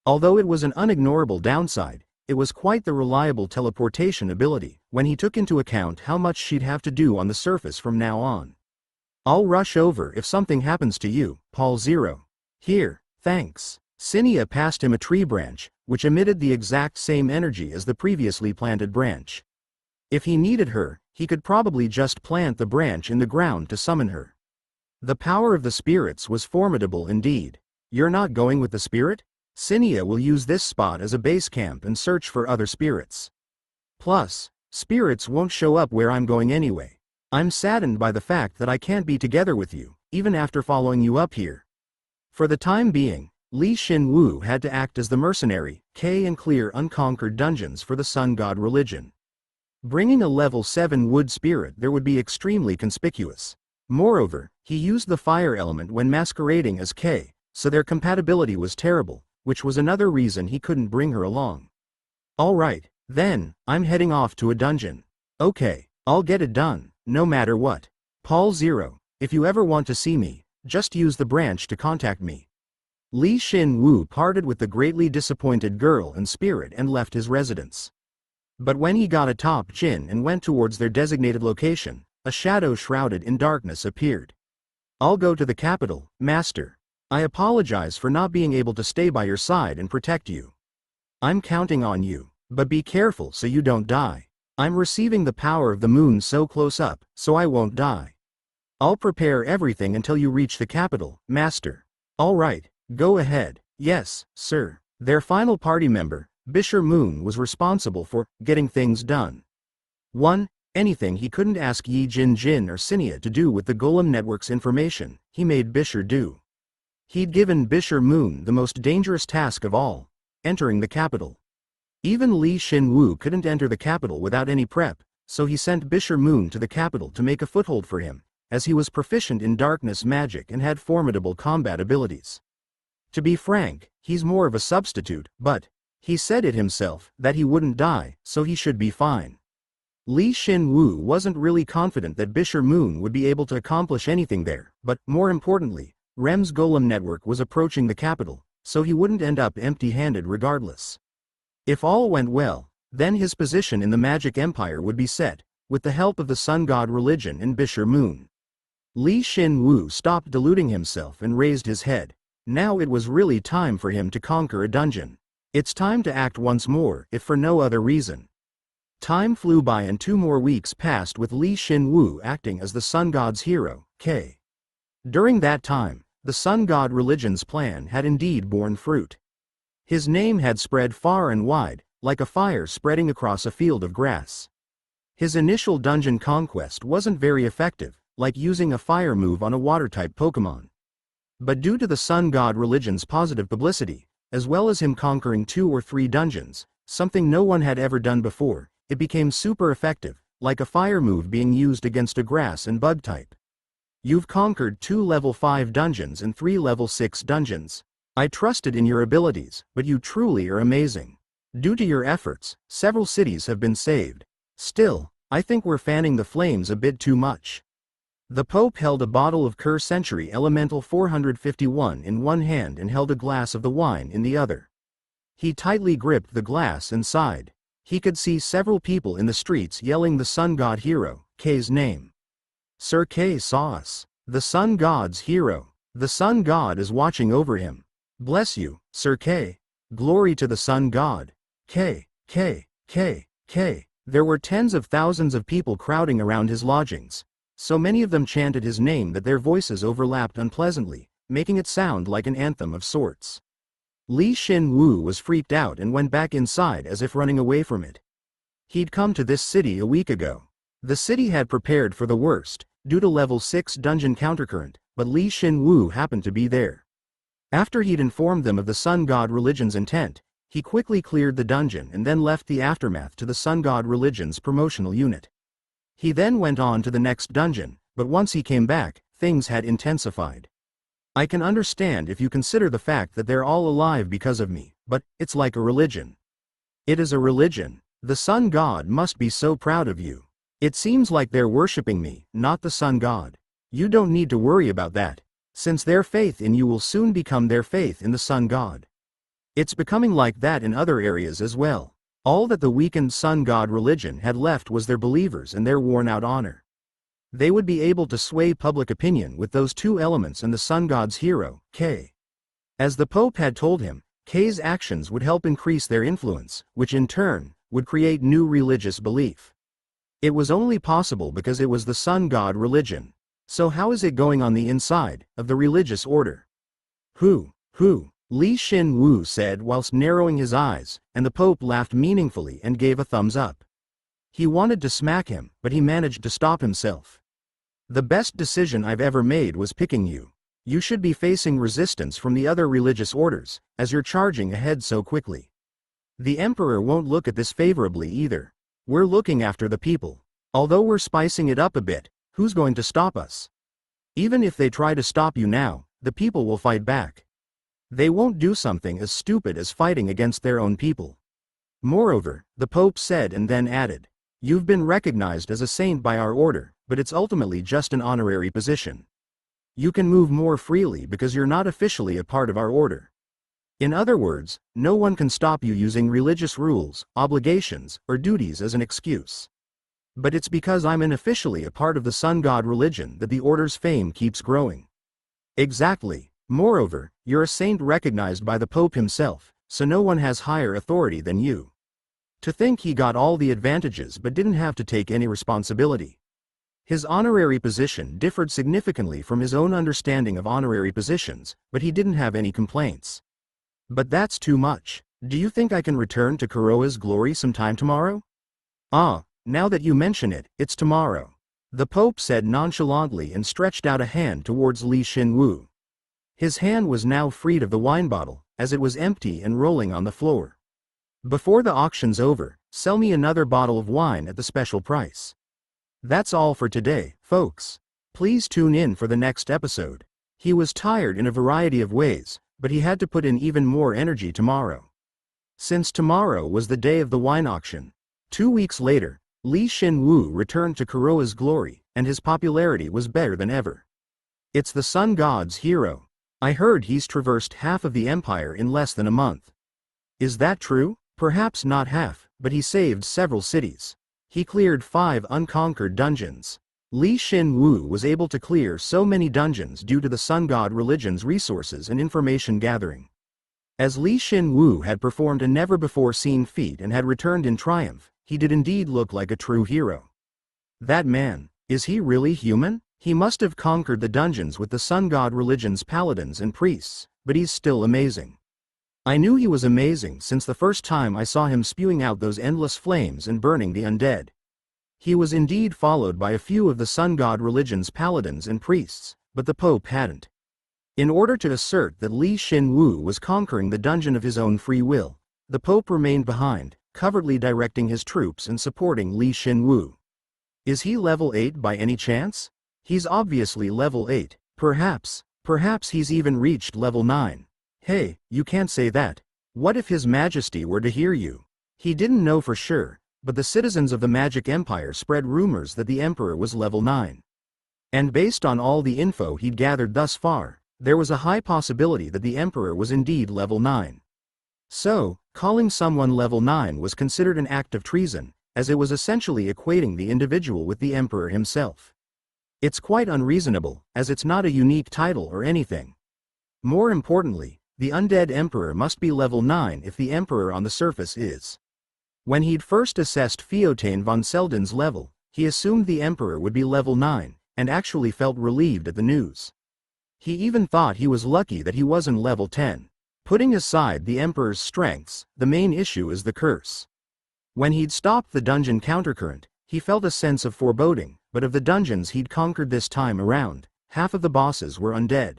Although it was an unignorable downside, it was quite the reliable teleportation ability, when he took into account how much she'd have to do on the surface from now on. I'll rush over if something happens to you, Paul 0. Here, thanks. Sinia passed him a tree branch, which emitted the exact same energy as the previously planted branch. If he needed her, he could probably just plant the branch in the ground to summon her. The power of the spirits was formidable indeed. You're not going with the spirit? Sinia will use this spot as a base camp and search for other spirits. Plus, spirits won't show up where I'm going anyway. I'm saddened by the fact that I can't be together with you, even after following you up here. For the time being, Shin Woo had to act as the mercenary, and clear unconquered dungeons for the sun god religion. Bringing a level 7 wood spirit there would be extremely conspicuous. Moreover, he used the fire element when masquerading as K, so their compatibility was terrible, which was another reason he couldn't bring her along. Alright, then, I'm heading off to a dungeon. Okay, I'll get it done, no matter what. Paul 0, if you ever want to see me, just use the branch to contact me. Shin Woo parted with the greatly disappointed girl and spirit and left his residence. But when he got atop Jin and went towards their designated location, a shadow shrouded in darkness appeared. I'll go to the capital, Master. I apologize for not being able to stay by your side and protect you. I'm counting on you, but be careful so you don't die. I'm receiving the power of the moon so close up, so I won't die. I'll prepare everything until you reach the capital, Master. Alright, go ahead. Yes, sir. Their final party member, Bisher Moon, was responsible for getting things done. 1. Anything he couldn't ask Yi Jin or Sinia to do with the Golem Network's information, he made Bisher do. He'd given Bisher Moon the most dangerous task of all, entering the capital. Even Shin Woo couldn't enter the capital without any prep, so he sent Bisher Moon to the capital to make a foothold for him, as he was proficient in darkness magic and had formidable combat abilities. To be frank, he's more of a substitute, but he said it himself that he wouldn't die, so he should be fine. Shin Woo wasn't really confident that Bisher Moon would be able to accomplish anything there, but, more importantly, Rem's Golem Network was approaching the capital, so he wouldn't end up empty-handed regardless. If all went well, then his position in the Magic Empire would be set, with the help of the Sun God religion and Bisher Moon. Shin Woo stopped deluding himself and raised his head. Now it was really time for him to conquer a dungeon. It's time to act once more, if for no other reason. Time flew by and 2 more weeks passed with Shin Woo acting as the sun god's hero, K. During that time, the sun god religion's plan had indeed borne fruit. His name had spread far and wide, like a fire spreading across a field of grass. His initial dungeon conquest wasn't very effective, like using a fire move on a water-type Pokemon. But due to the sun god religion's positive publicity, as well as him conquering 2 or 3 dungeons, something no one had ever done before, it became super effective, like a fire move being used against a grass and bug type. You've conquered 2 level 5 dungeons and 3 level 6 dungeons. I trusted in your abilities, but you truly are amazing. Due to your efforts, several cities have been saved. Still, I think we're fanning the flames a bit too much. The Pope held a bottle of Cur Century Elemental 451 in one hand and held a glass of the wine in the other. He tightly gripped the glass and sighed. He could see several people in the streets yelling the sun god hero, K's name. Sir K saw us. The sun god's hero. The sun god is watching over him. Bless you, Sir K. Glory to the sun god. K. There were tens of thousands of people crowding around his lodgings. So many of them chanted his name that their voices overlapped unpleasantly, making it sound like an anthem of sorts. Shin Woo was freaked out and went back inside as if running away from it. He'd come to this city a week ago. The city had prepared for the worst, due to level 6 dungeon countercurrent, but Shin Woo happened to be there. After he'd informed them of the sun god religion's intent, he quickly cleared the dungeon and then left the aftermath to the sun god religion's promotional unit. He then went on to the next dungeon, but once he came back, things had intensified. I can understand if you consider the fact that they're all alive because of me, but it's like a religion. It is a religion. The sun god must be so proud of you. It seems like they're worshipping me, not the sun god. You don't need to worry about that, since their faith in you will soon become their faith in the sun god. It's becoming like that in other areas as well. All that the weakened sun god religion had left was their believers and their worn-out honor. They would be able to sway public opinion with those 2 elements and the sun god's hero, K. As the Pope had told him, K's actions would help increase their influence, which in turn, would create new religious belief. It was only possible because it was the sun god religion. So how is it going on the inside of the religious order? Who? Shin Woo said whilst narrowing his eyes, and the Pope laughed meaningfully and gave a thumbs up. He wanted to smack him, but he managed to stop himself. The best decision I've ever made was picking you. You should be facing resistance from the other religious orders, as you're charging ahead so quickly. The Emperor won't look at this favorably either. We're looking after the people. Although we're spicing it up a bit, who's going to stop us? Even if they try to stop you now, the people will fight back. They won't do something as stupid as fighting against their own people. Moreover, the Pope said and then added, you've been recognized as a saint by our order, but it's ultimately just an honorary position. You can move more freely because you're not officially a part of our order. In other words, no one can stop you using religious rules, obligations, or duties as an excuse. But it's because I'm unofficially a part of the sun god religion that the order's fame keeps growing. Exactly. Moreover, you're a saint recognized by the Pope himself, so no one has higher authority than you. To think he got all the advantages but didn't have to take any responsibility. His honorary position differed significantly from his own understanding of honorary positions, but he didn't have any complaints. But that's too much. Do you think I can return to Kuroa's glory sometime tomorrow? Ah, now that you mention it, it's tomorrow. The Pope said nonchalantly and stretched out a hand towards Shin Woo. His hand was now freed of the wine bottle, as it was empty and rolling on the floor. Before the auction's over, sell me another bottle of wine at the special price. That's all for today, folks. Please tune in for the next episode. He was tired in a variety of ways, but he had to put in even more energy tomorrow. Since tomorrow was the day of the wine auction. 2 weeks later, Shin Woo returned to Kuroa's glory, and his popularity was better than ever. It's the sun god's hero. I heard he's traversed half of the empire in less than a month. Is that true? Perhaps not half, but he saved several cities. He cleared 5 unconquered dungeons. Shin Woo was able to clear so many dungeons due to the Sun God religion's resources and information gathering. As Shin Woo had performed a never-before-seen feat and had returned in triumph, he did indeed look like a true hero. That man, is he really human? He must have conquered the dungeons with the Sun God religion's paladins and priests, but he's still amazing. I knew he was amazing since the first time I saw him spewing out those endless flames and burning the undead. He was indeed followed by a few of the Sun God religion's paladins and priests, but the Pope hadn't. In order to assert that Shin Woo was conquering the dungeon of his own free will, the Pope remained behind, covertly directing his troops and supporting Shin Woo. Is he level 8 by any chance? He's obviously level 8, perhaps he's even reached level 9. Hey, you can't say that. What if His Majesty were to hear you? He didn't know for sure, but the citizens of the Magic Empire spread rumors that the Emperor was level 9. And based on all the info he'd gathered thus far, there was a high possibility that the Emperor was indeed level 9. So, calling someone level 9 was considered an act of treason, as it was essentially equating the individual with the Emperor himself. It's quite unreasonable, as it's not a unique title or anything. More importantly, the undead Emperor must be level 9 if the Emperor on the surface is. When he'd first assessed Theotain von Selden's level, he assumed the Emperor would be level 9, and actually felt relieved at the news. He even thought he was lucky that he wasn't level 10. Putting aside the Emperor's strengths, the main issue is the curse. When he'd stopped the dungeon countercurrent, he felt a sense of foreboding, but of the dungeons he'd conquered this time around, half of the bosses were undead.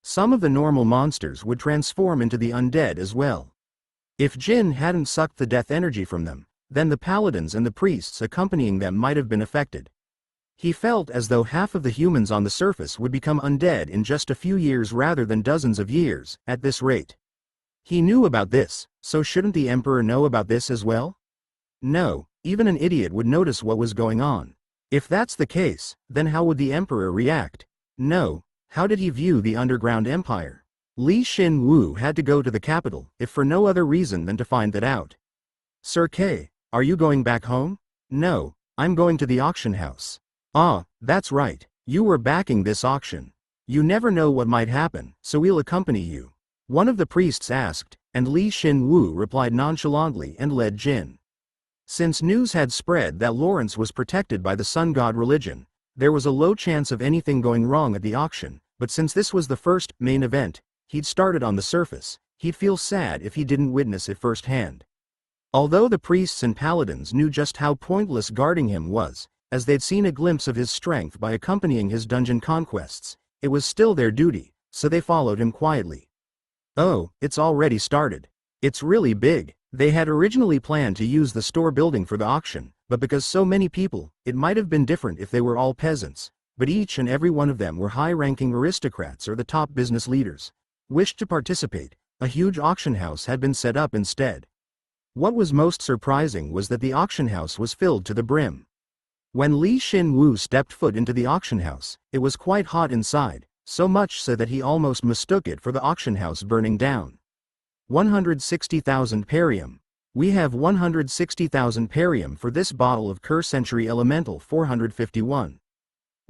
Some of the normal monsters would transform into the undead as well. If Jin hadn't sucked the death energy from them, then the paladins and the priests accompanying them might have been affected. He felt as though half of the humans on the surface would become undead in just a few years rather than dozens of years, at this rate. He knew about this, so shouldn't the Emperor know about this as well? No, even an idiot would notice what was going on. If that's the case, then how would the Emperor react? No, how did he view the underground empire? Shin Woo had to go to the capital, if for no other reason than to find that out. Sir K, are you going back home? No, I'm going to the auction house. Ah, that's right, you were backing this auction. You never know what might happen, so we'll accompany you. One of the priests asked, and Shin Woo replied nonchalantly and led Jin. Since news had spread that Lawrence was protected by the Sun God religion, there was a low chance of anything going wrong at the auction, but since this was the first main event he'd started on the surface, he'd feel sad if he didn't witness it firsthand. Although the priests and paladins knew just how pointless guarding him was, as they'd seen a glimpse of his strength by accompanying his dungeon conquests, it was still their duty, so they followed him quietly. Oh, it's already started. It's really big. They had originally planned to use the store building for the auction, but because so many people, it might have been different if they were all peasants, but each and every one of them were high-ranking aristocrats or the top business leaders. Wished to participate, a huge auction house had been set up instead. What was most surprising was that the auction house was filled to the brim. When Shin Woo stepped foot into the auction house, it was quite hot inside, so much so that he almost mistook it for the auction house burning down. 160,000 perium. We have 160,000 perium for this bottle of Curse Century Elemental 451.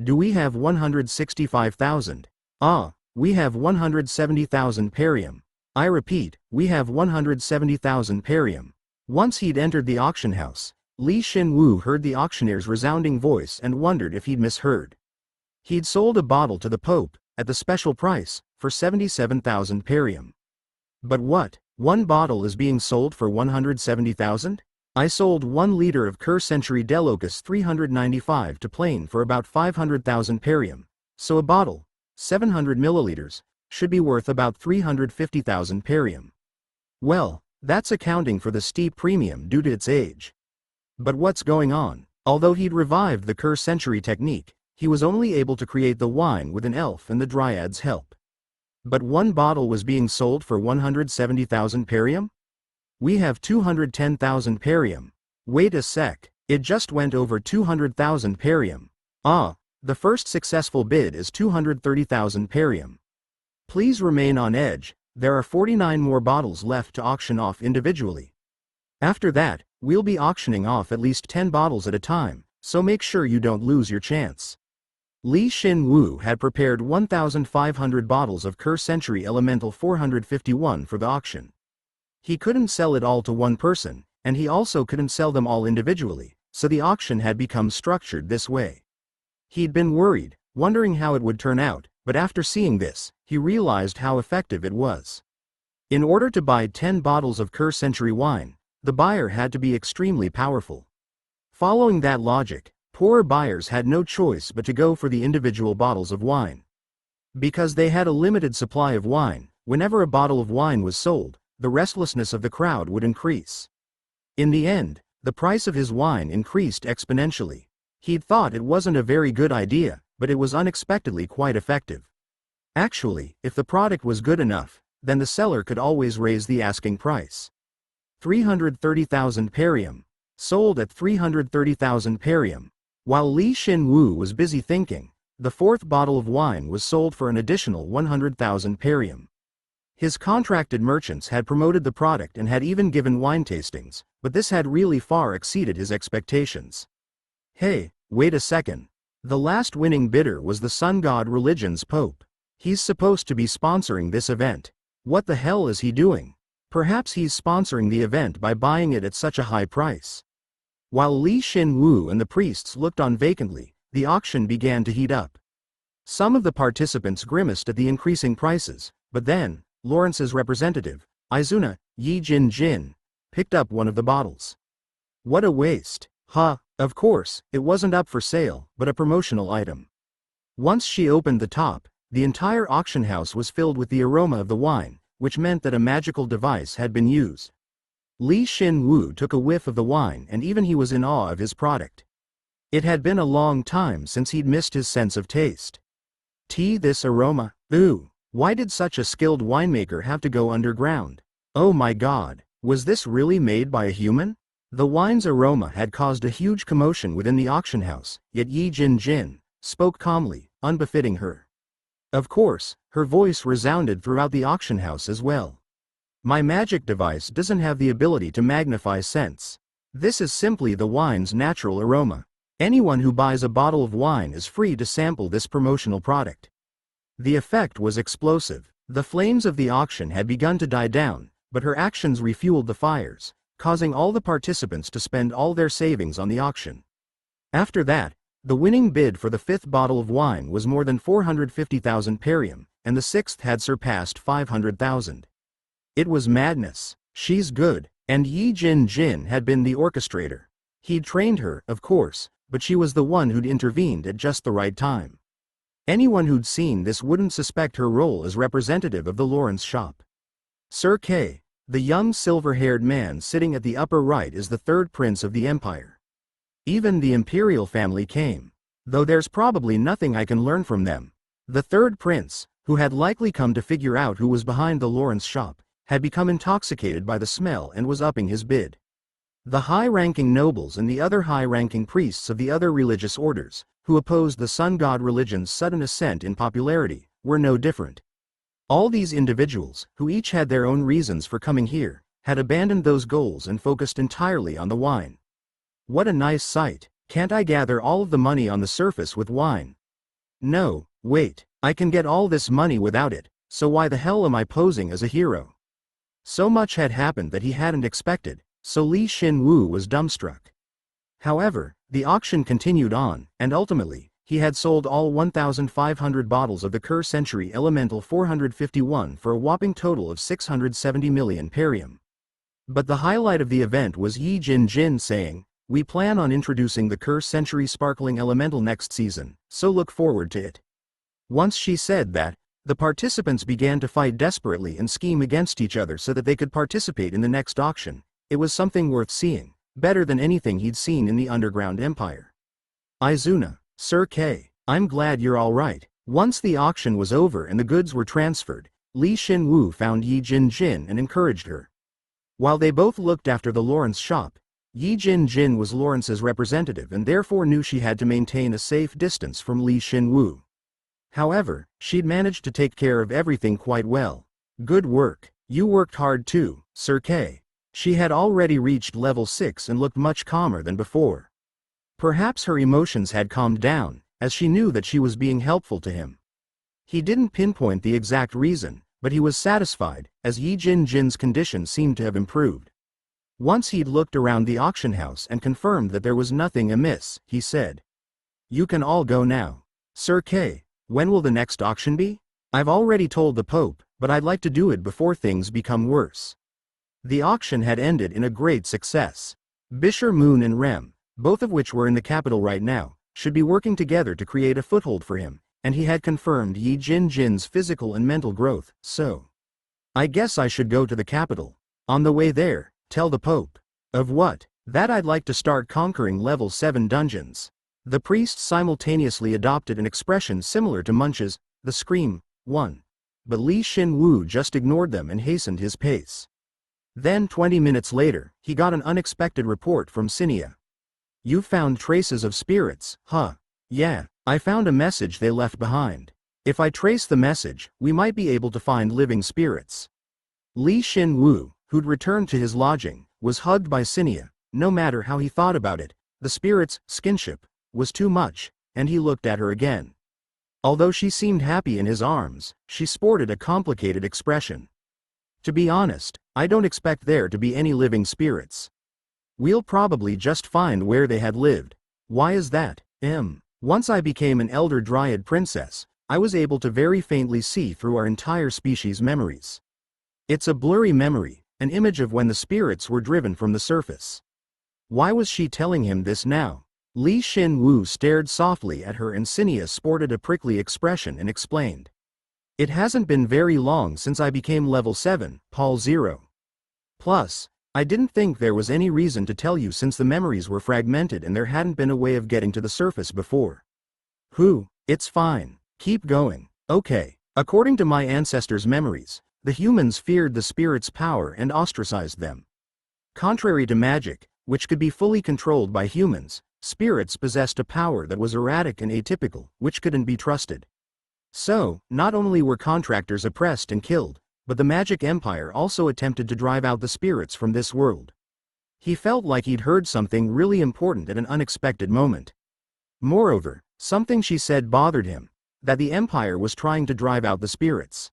Do we have 165,000? Ah, we have 170,000 perium. I repeat, we have 170,000 perium. Once he'd entered the auction house, Shin Woo heard the auctioneer's resounding voice and wondered if he'd misheard. He'd sold a bottle to the Pope, at the special price, for 77,000 perium. But what? One bottle is being sold for 170,000? I sold 1 liter of Curse Century Delocus 395 to Plain for about 500,000 perium, so a bottle, 700 milliliters, should be worth about 350,000 perium. Well, that's accounting for the steep premium due to its age. But what's going on? Although he'd revived the Curse Century technique, he was only able to create the wine with an elf and the Dryad's help. But one bottle was being sold for 170,000 perium? We have 210,000 perium. Wait a sec, it just went over 200,000 perium. Ah, the first successful bid is 230,000 perium. Please remain on edge, there are 49 more bottles left to auction off individually. After that, we'll be auctioning off at least 10 bottles at a time, so make sure you don't lose your chance. Shin Woo had prepared 1,500 bottles of Curse Century Elemental 451 for the auction. He couldn't sell it all to one person, and he also couldn't sell them all individually, so the auction had become structured this way. He'd been worried, wondering how it would turn out, but after seeing this, he realized how effective it was. In order to buy 10 bottles of Curse Century wine, the buyer had to be extremely powerful. Following that logic, poorer buyers had no choice but to go for the individual bottles of wine. Because they had a limited supply of wine, whenever a bottle of wine was sold, the restlessness of the crowd would increase. In the end, the price of his wine increased exponentially. He'd thought it wasn't a very good idea, but it was unexpectedly quite effective. Actually, if the product was good enough, then the seller could always raise the asking price. 330,000 perium. Sold at 330,000 perium. While Shin Woo was busy thinking, the fourth bottle of wine was sold for an additional 100,000 perium. His contracted merchants had promoted the product and had even given wine tastings, but this had really far exceeded his expectations. Hey, wait a second. The last winning bidder was the Sun God Religion's Pope. He's supposed to be sponsoring this event. What the hell is he doing? Perhaps he's sponsoring the event by buying it at such a high price. While Shin Woo and the priests looked on vacantly, the auction began to heat up. Some of the participants grimaced at the increasing prices, but then, Lawrence's representative, Izuna, Jin, picked up one of the bottles. What a waste. Of course, it wasn't up for sale, but a promotional item. Once she opened the top, the entire auction house was filled with the aroma of the wine, which meant that a magical device had been used. Shin Woo took a whiff of the wine and even he was in awe of his product. It had been a long time since he'd missed his sense of taste. This aroma, ooh, why did such a skilled winemaker have to go underground? Oh my god, was this really made by a human? The wine's aroma had caused a huge commotion within the auction house, yet Jin spoke calmly, unbefitting her. Of course, her voice resounded throughout the auction house as well. My magic device doesn't have the ability to magnify scents. This is simply the wine's natural aroma. Anyone who buys a bottle of wine is free to sample this promotional product. The effect was explosive. The flames of the auction had begun to die down, but her actions refueled the fires, causing all the participants to spend all their savings on the auction. After that, the winning bid for the fifth bottle of wine was more than 450,000 perium, and the sixth had surpassed 500,000. It was madness. She's good, and Jin had been the orchestrator. He'd trained her, of course, but she was the one who'd intervened at just the right time. Anyone who'd seen this wouldn't suspect her role as representative of the Lawrence shop. Sir K, the young silver-haired man sitting at the upper right, is the third prince of the empire. Even the imperial family came. Though there's probably nothing I can learn from them. The third prince, who had likely come to figure out who was behind the Lawrence shop, had become intoxicated by the smell and was upping his bid. The high-ranking nobles and the other high-ranking priests of the other religious orders, who opposed the Sun God Religion's sudden ascent in popularity, were no different. All these individuals, who each had their own reasons for coming here, had abandoned those goals and focused entirely on the wine. What a nice sight. Can't I gather all of the money on the surface with wine? No, wait, I can get all this money without it, so why the hell am I posing as a hero? So much had happened that he hadn't expected, so Shin Woo was dumbstruck. However, the auction continued on, and ultimately, he had sold all 1,500 bottles of the Curse Century Elemental 451 for a whopping total of 670 million perium. But the highlight of the event was Jin saying, "We plan on introducing the Curse Century Sparkling Elemental next season, so look forward to it." Once she said that, the participants began to fight desperately and scheme against each other so that they could participate in the next auction. It was something worth seeing, better than anything he'd seen in the underground empire. Izuna, Sir K, I'm glad you're all right. Once the auction was over and the goods were transferred, Shin Woo found Jin and encouraged her. While they both looked after the Lawrence shop, Jin was Lawrence's representative and therefore knew she had to maintain a safe distance from Shin Woo. However, she'd managed to take care of everything quite well. Good work. You worked hard too, Sir K. She had already reached level 6 and looked much calmer than before. Perhaps her emotions had calmed down, as she knew that she was being helpful to him. He didn't pinpoint the exact reason, but he was satisfied, as Yi Jin's condition seemed to have improved. Once he'd looked around the auction house and confirmed that there was nothing amiss, he said, "You can all go now. Sir K, when will the next auction be? I've already told the Pope, but I'd like to do it before things become worse." The auction had ended in a great success. Bisher Moon and Rem, both of which were in the capital right now, should be working together to create a foothold for him, and he had confirmed Yi Jin's physical and mental growth, so. "I guess I should go to the capital. On the way there, tell the Pope." "Of what?" "That I'd like to start conquering level 7 dungeons." The priest simultaneously adopted an expression similar to Munch's, the scream, one. But Shin Woo just ignored them and hastened his pace. Then 20 minutes later, he got an unexpected report from Sinia. "You found traces of spirits, huh?" "Yeah, I found a message they left behind. If I trace the message, we might be able to find living spirits." Shin Woo, who'd returned to his lodging, was hugged by Sinia. No matter how he thought about it, the spirit's skinship was too much, and he looked at her again. Although she seemed happy in his arms, she sported a complicated expression. "To be honest, I don't expect there to be any living spirits. We'll probably just find where they had lived." "Why is that?" Once I became an elder dryad princess, I was able to very faintly see through our entire species' memories. It's a blurry memory, an image of when the spirits were driven from the surface." Why was she telling him this now? Shin Woo stared softly at her and Sinia sported a prickly expression and explained. "It hasn't been very long since I became level 7, Paul 0. Plus, I didn't think there was any reason to tell you since the memories were fragmented and there hadn't been a way of getting to the surface before." It's fine. Keep going." "Okay. According to my ancestors' memories, the humans feared the spirits' power and ostracized them. Contrary to magic, which could be fully controlled by humans, spirits possessed a power that was erratic and atypical, which couldn't be trusted. So, not only were contractors oppressed and killed, but the magic empire also attempted to drive out the spirits from this world." He felt like he'd heard something really important at an unexpected moment. Moreover, something she said bothered him, that the empire was trying to drive out the spirits.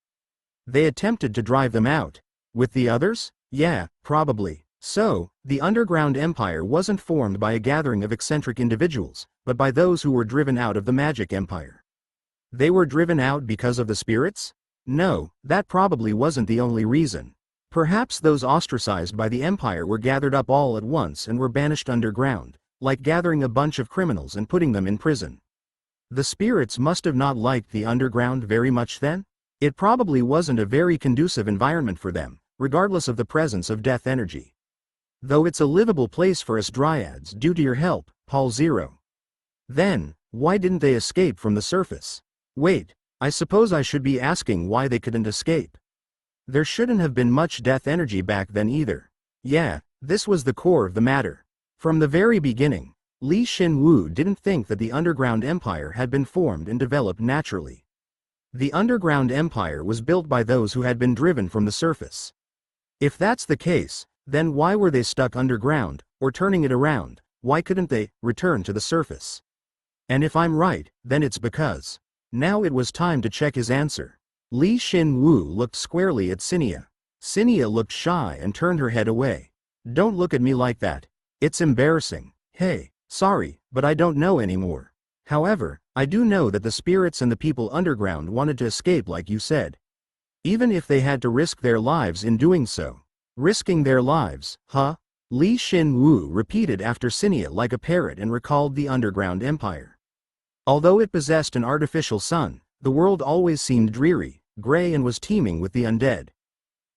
They attempted to drive them out. With the others? Yeah, probably. So, the underground empire wasn't formed by a gathering of eccentric individuals, but by those who were driven out of the magic empire. They were driven out because of the spirits? No, that probably wasn't the only reason. Perhaps those ostracized by the empire were gathered up all at once and were banished underground, like gathering a bunch of criminals and putting them in prison. The spirits must have not liked the underground very much then? It probably wasn't a very conducive environment for them, regardless of the presence of death energy. Though it's a livable place for us dryads due to your help, Paul 0. Then, why didn't they escape from the surface? Wait, I suppose I should be asking why they couldn't escape. There shouldn't have been much death energy back then either. Yeah, this was the core of the matter. From the very beginning, Shin Woo didn't think that the underground empire had been formed and developed naturally. The underground empire was built by those who had been driven from the surface. If that's the case, then why were they stuck underground, or turning it around? Why couldn't they return to the surface? And if I'm right, then it's because. Now it was time to check his answer. Shin Woo looked squarely at Sinia. Sinia looked shy and turned her head away. "Don't look at me like that. It's embarrassing." "Hey, sorry, but I don't know anymore. However, I do know that the spirits and the people underground wanted to escape like you said. Even if they had to risk their lives in doing so." "Risking their lives, huh?" Shin Woo repeated after Sinia like a parrot and recalled the underground empire. Although it possessed an artificial sun, the world always seemed dreary, gray and was teeming with the undead.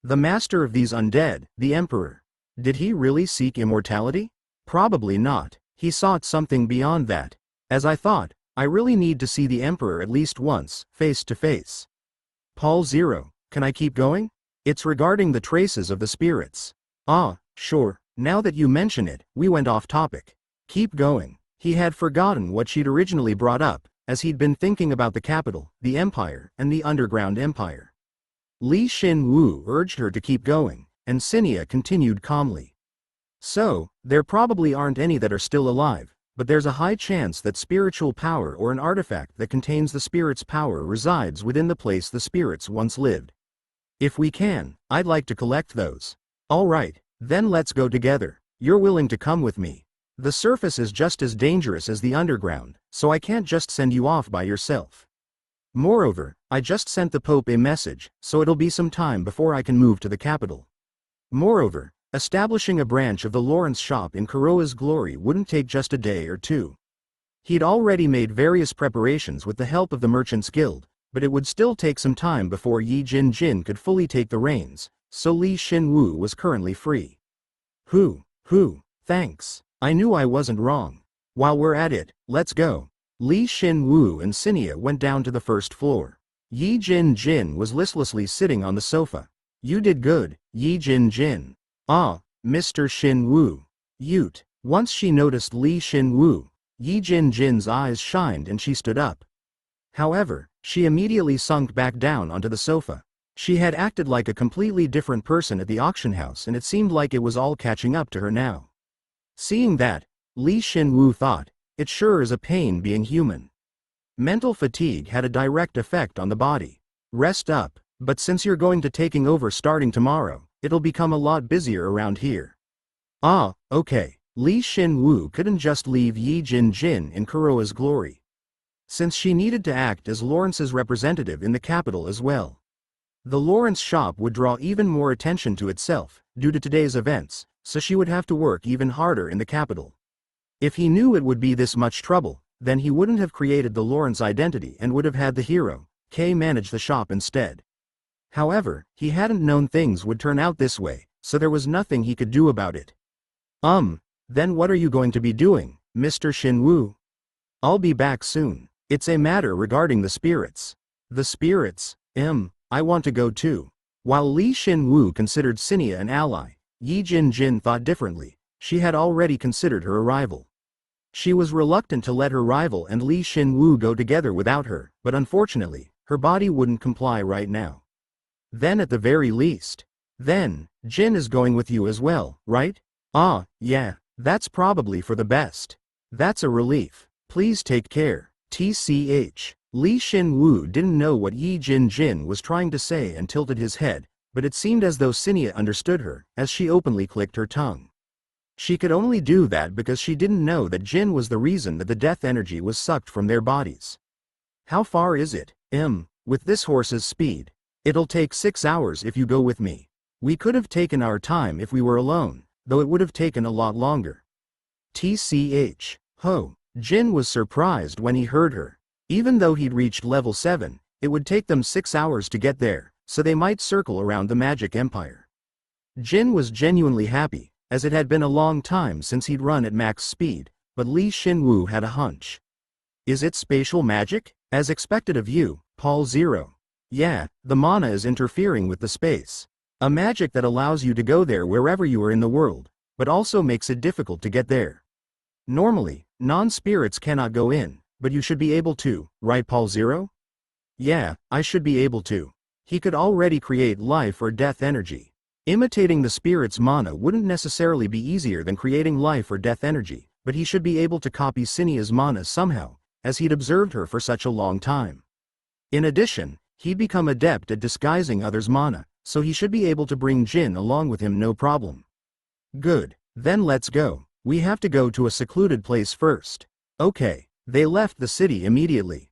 The master of these undead, the emperor. Did he really seek immortality? Probably not. He sought something beyond that. As I thought, I really need to see the emperor at least once, face to face. Paul 0, can I keep going? It's regarding the traces of the spirits. Ah, sure, now that you mention it, we went off topic. Keep going. He had forgotten what she'd originally brought up, as he'd been thinking about the capital, the empire, and the underground empire. Shin Woo urged her to keep going, and Sinia continued calmly. "So, there probably aren't any that are still alive, but there's a high chance that spiritual power or an artifact that contains the spirit's power resides within the place the spirits once lived. If we can, I'd like to collect those. Alright, then let's go together. You're willing to come with me. The surface is just as dangerous as the underground, so I can't just send you off by yourself. Moreover, I just sent the Pope a message, so it'll be some time before I can move to the capital. Moreover, establishing a branch of the Lawrence shop in Kuroa's Glory wouldn't take just a day or two. He'd already made various preparations with the help of the Merchants Guild, but it would still take some time before Yi Jin could fully take the reins, so Shin Woo was currently free. Thanks. I knew I wasn't wrong. While we're at it, let's go. Shin Woo and Sinia went down to the first floor. Yi Jin was listlessly sitting on the sofa. You did good, Yi Jin. Ah, Mr. Shin Woo. Ute. Once she noticed Shin Woo, Yi Jin's eyes shined and she stood up. However, she immediately sunk back down onto the sofa. She had acted like a completely different person at the auction house and it seemed like it was all catching up to her now. Seeing that, Shin Woo thought, it sure is a pain being human. Mental fatigue had a direct effect on the body. Rest up, but since you're going to taking over starting tomorrow, it'll become a lot busier around here. Ah, okay. Shin Woo couldn't just leave Yi Jin in Kuroa's Glory, since she needed to act as Lawrence's representative in the capital as well. The Lawrence shop would draw even more attention to itself, due to today's events, so she would have to work even harder in the capital. If he knew it would be this much trouble, then he wouldn't have created the Lawrence identity and would have had the hero, Kay, manage the shop instead. However, he hadn't known things would turn out this way, so there was nothing he could do about it. Then what are you going to be doing, Mr. Shin Woo? I'll be back soon. It's a matter regarding the spirits. The spirits? I want to go too. While Shin Woo considered Sinia an ally, Yi Jin thought differently. She had already considered her arrival. She was reluctant to let her rival and Shin Woo go together without her, but unfortunately, her body wouldn't comply right now. Then at the very least. Then, Jin is going with you as well, right? Ah, yeah, that's probably for the best. That's a relief. Please take care. TCH. Shin Woo didn't know what Yi Jin was trying to say and tilted his head, but it seemed as though Sinia understood her, as she openly clicked her tongue. She could only do that because she didn't know that Jin was the reason that the death energy was sucked from their bodies. How far is it? With this horse's speed. It'll take 6 hours if you go with me. We could have taken our time if we were alone, though it would have taken a lot longer. TCH. Jin was surprised when he heard her. Even though he'd reached level 7, it would take them 6 hours to get there, so they might circle around the Magic Empire. Jin was genuinely happy, as it had been a long time since he'd run at max speed, but Shin Woo had a hunch. Is it spatial magic? As expected of you, Paul Zero. Yeah, the mana is interfering with the space. A magic that allows you to go there wherever you are in the world, but also makes it difficult to get there. Normally, non-spirits cannot go in, but you should be able to, right Paul Zero? Yeah, I should be able to. He could already create life or death energy. Imitating the spirit's mana wouldn't necessarily be easier than creating life or death energy, but he should be able to copy Sinia's mana somehow, as he'd observed her for such a long time. In addition, he'd become adept at disguising others' mana, so he should be able to bring Jin along with him no problem. Good, then let's go. We have to go to a secluded place first. Okay. They left the city immediately.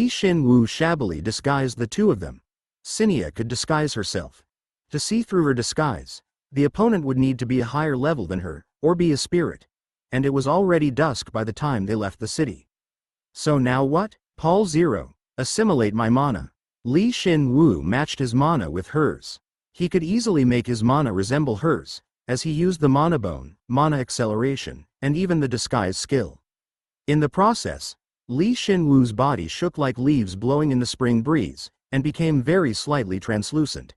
Shin Woo shabbily disguised the two of them. Sinia could disguise herself. To see through her disguise, the opponent would need to be a higher level than her, or be a spirit. And it was already dusk by the time they left the city. So now what? Paul Zero. Assimilate my mana. Shin Woo matched his mana with hers. He could easily make his mana resemble hers, as he used the mana bone, mana acceleration, and even the disguise skill. In the process, Shin Woo's body shook like leaves blowing in the spring breeze, and became very slightly translucent.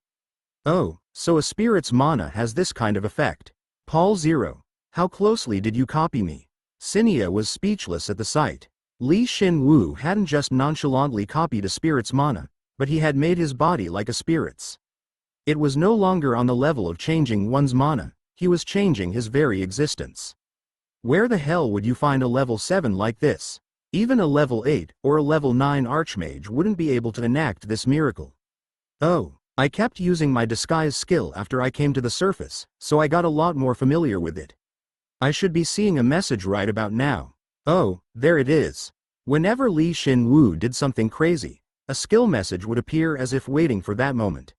Oh, so a spirit's mana has this kind of effect. Paul Zero. How closely did you copy me? Sinia was speechless at the sight. Shin Woo hadn't just nonchalantly copied a spirit's mana, but he had made his body like a spirit's. It was no longer on the level of changing one's mana, he was changing his very existence. Where the hell would you find a level 7 like this? Even a level 8 or a level 9 archmage wouldn't be able to enact this miracle. Oh, I kept using my disguise skill after I came to the surface, so I got a lot more familiar with it. I should be seeing a message right about now. Oh, there it is. Whenever Shin Woo did something crazy, a skill message would appear as if waiting for that moment.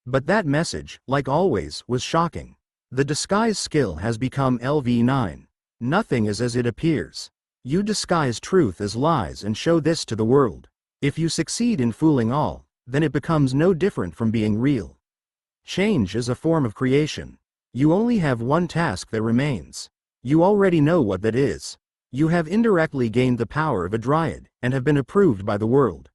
But that message, like always, was shocking. The disguise skill has become LV9. Nothing is as it appears. You disguise truth as lies and show this to the world. If you succeed in fooling all, then it becomes no different from being real. Change is a form of creation. You only have one task that remains. You already know what that is. You have indirectly gained the power of a dryad, and have been approved by the world.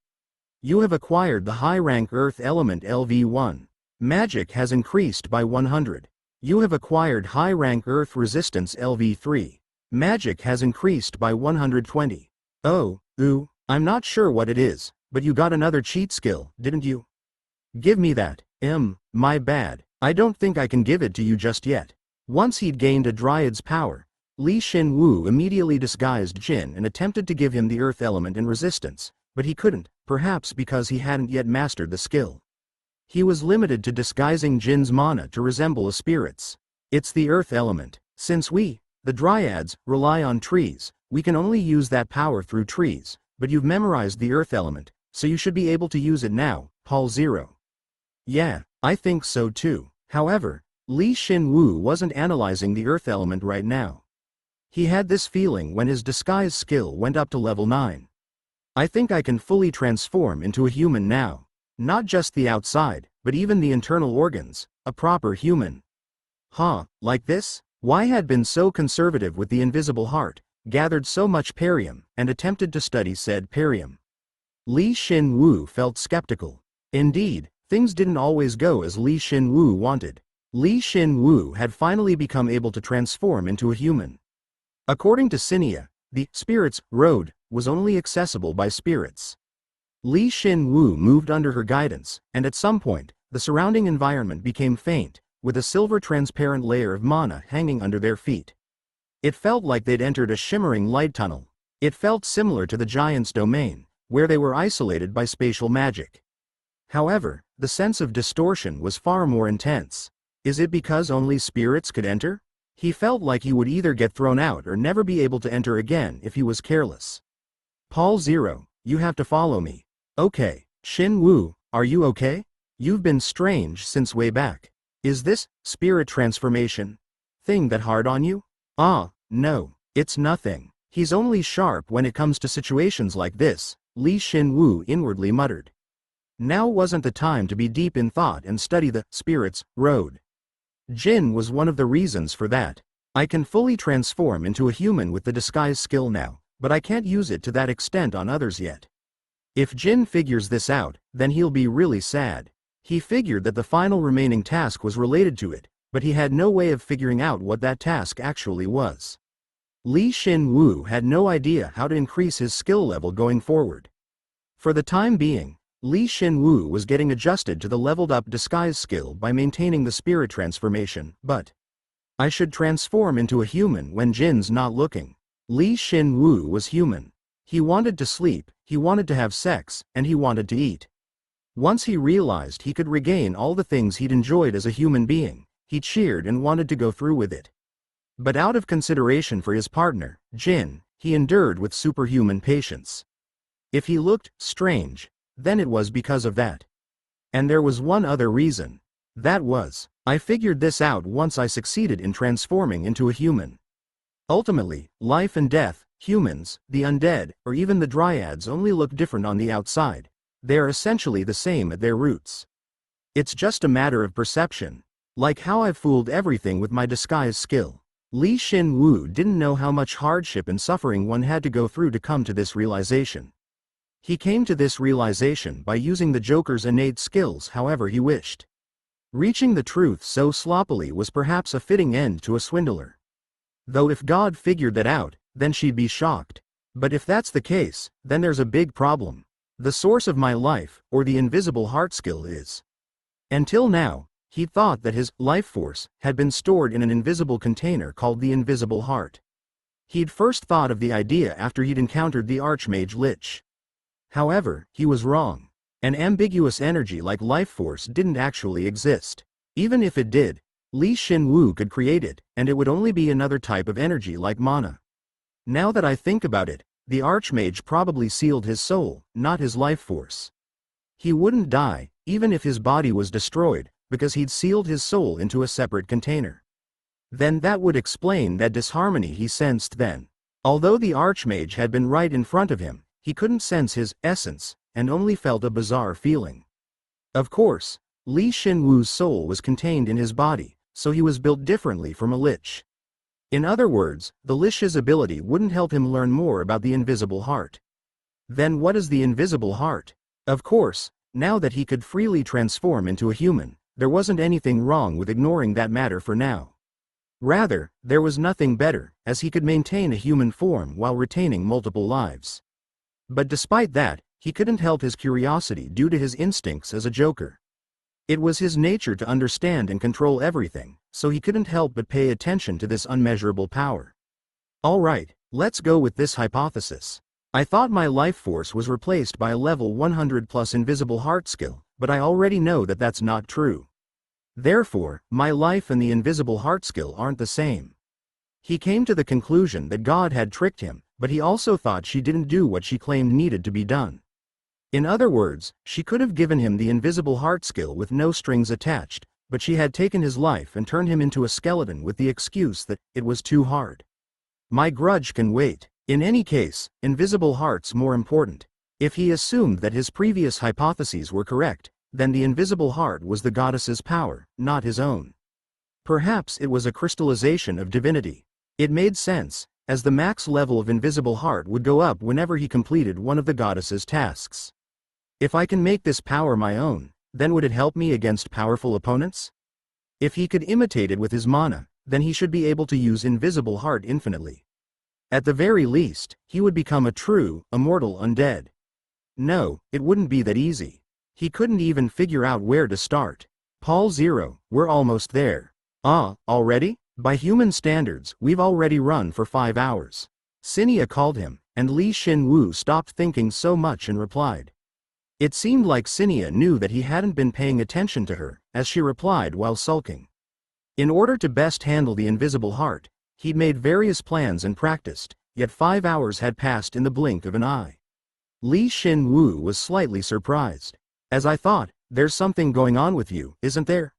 You have acquired the high-rank earth element LV1. Magic has increased by 100. You have acquired high-rank earth resistance LV3. Magic has increased by 120. Oh, I'm not sure what it is, but you got another cheat skill, didn't you? Give me that. My bad. I don't think I can give it to you just yet. Once he'd gained a dryad's power, Shin Woo immediately disguised Jin and attempted to give him the earth element and resistance, but he couldn't, perhaps because he hadn't yet mastered the skill. He was limited to disguising Jin's mana to resemble a spirit's. It's the earth element. Since we, the dryads, rely on trees, we can only use that power through trees, but you've memorized the earth element, so you should be able to use it now, Paul 0. Yeah, I think so too. However, Shin Woo wasn't analyzing the earth element right now. He had this feeling when his disguise skill went up to level 9. I think I can fully transform into a human now. Not just the outside, but even the internal organs, a proper human. Like this? Why had been so conservative with the invisible heart, gathered so much perium, and attempted to study said perium? Shin Woo felt skeptical. Indeed, things didn't always go as Shin Woo wanted. Shin Woo had finally become able to transform into a human. According to Sinia, the spirit's road was only accessible by spirits. Shin Woo moved under her guidance, and at some point, the surrounding environment became faint, with a silver transparent layer of mana hanging under their feet. It felt like they'd entered a shimmering light tunnel. It felt similar to the giant's domain, where they were isolated by spatial magic. However, the sense of distortion was far more intense. Is it because only spirits could enter? He felt like he would either get thrown out or never be able to enter again if he was careless. Paul 0, you have to follow me. Okay, Shin Woo, are you okay? You've been strange since way back. Is this spirit transformation thing that hard on you? No, it's nothing. He's only sharp when it comes to situations like this, Shin Woo inwardly muttered. Now wasn't the time to be deep in thought and study the spirit's road. Jin was one of the reasons for that. I can fully transform into a human with the disguise skill now, but I can't use it to that extent on others yet. If Jin figures this out, then he'll be really sad. He figured that the final remaining task was related to it, but he had no way of figuring out what that task actually was. Shin Woo had no idea how to increase his skill level going forward. For the time being, Shin Woo was getting adjusted to the leveled up disguise skill by maintaining the spirit transformation, but I should transform into a human when Jin's not looking. Shin Woo was human. He wanted to sleep, he wanted to have sex, and he wanted to eat. Once he realized he could regain all the things he'd enjoyed as a human being, he cheered and wanted to go through with it. But out of consideration for his partner, Jin, he endured with superhuman patience. If he looked strange, then it was because of that. And there was one other reason. That was, I figured this out once I succeeded in transforming into a human. Ultimately, life and death, humans, the undead, or even the dryads only look different on the outside. They are essentially the same at their roots. It's just a matter of perception. Like how I've fooled everything with my disguise skill. Shin Woo didn't know how much hardship and suffering one had to go through to come to this realization. He came to this realization by using the Joker's innate skills however he wished. Reaching the truth so sloppily was perhaps a fitting end to a swindler. Though if God figured that out, then she'd be shocked. But if that's the case, then there's a big problem. The source of my life, or the invisible heart skill is. Until now, he thought that his life force had been stored in an invisible container called the invisible heart. He'd first thought of the idea after he'd encountered the Archmage Lich. However, he was wrong. An ambiguous energy like life force didn't actually exist. Even if it did, Shin Woo could create it, and it would only be another type of energy like mana. Now that I think about it, the Archmage probably sealed his soul, not his life force. He wouldn't die, even if his body was destroyed, because he'd sealed his soul into a separate container. Then that would explain that disharmony he sensed then. Although the Archmage had been right in front of him, he couldn't sense his essence, and only felt a bizarre feeling. Of course, Shin Woo's soul was contained in his body, so he was built differently from a Lich. In other words, the Lich's ability wouldn't help him learn more about the invisible heart. Then what is the invisible heart? Of course, now that he could freely transform into a human, there wasn't anything wrong with ignoring that matter for now. Rather, there was nothing better, as he could maintain a human form while retaining multiple lives. But despite that, he couldn't help his curiosity due to his instincts as a joker. It was his nature to understand and control everything, so he couldn't help but pay attention to this unmeasurable power. Alright, let's go with this hypothesis. I thought my life force was replaced by a level 100 plus invisible heart skill, but I already know that that's not true. Therefore, my life and the invisible heart skill aren't the same. He came to the conclusion that God had tricked him, but he also thought she didn't do what she claimed needed to be done. In other words, she could have given him the invisible heart skill with no strings attached, but she had taken his life and turned him into a skeleton with the excuse that it was too hard. My grudge can wait. In any case, invisible heart's more important. If he assumed that his previous hypotheses were correct, then the invisible heart was the goddess's power, not his own. Perhaps it was a crystallization of divinity. It made sense, as the max level of invisible heart would go up whenever he completed one of the goddess's tasks. If I can make this power my own, then would it help me against powerful opponents? If he could imitate it with his mana, then he should be able to use invisible heart infinitely. At the very least, he would become a true, immortal undead. No, it wouldn't be that easy. He couldn't even figure out where to start. Paul 0, we're almost there. Already? By human standards, we've already run for 5 hours. Cinia called him, and Shin Woo stopped thinking so much and replied. It seemed like Cinia knew that he hadn't been paying attention to her, as she replied while sulking. In order to best handle the invisible heart, he'd made various plans and practiced, yet 5 hours had passed in the blink of an eye. Shin Woo was slightly surprised. As I thought, there's something going on with you, isn't there?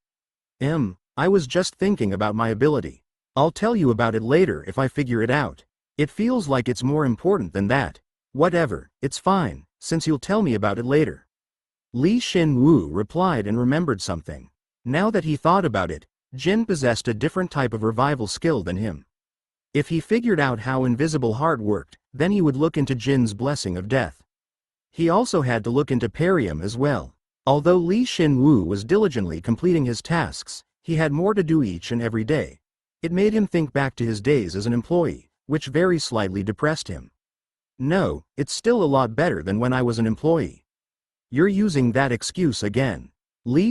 I was just thinking about my ability. I'll tell you about it later if I figure it out. It feels like it's more important than that. Whatever, it's fine, since you'll tell me about it later. Shin Woo replied and remembered something. Now that he thought about it, Jin possessed a different type of revival skill than him. If he figured out how invisible heart worked, then he would look into Jin's blessing of death. He also had to look into Perium as well. Although Shin Woo was diligently completing his tasks, he had more to do each and every day. It made him think back to his days as an employee, which very slightly depressed him. No, it's still a lot better than when I was an employee. You're using that excuse again.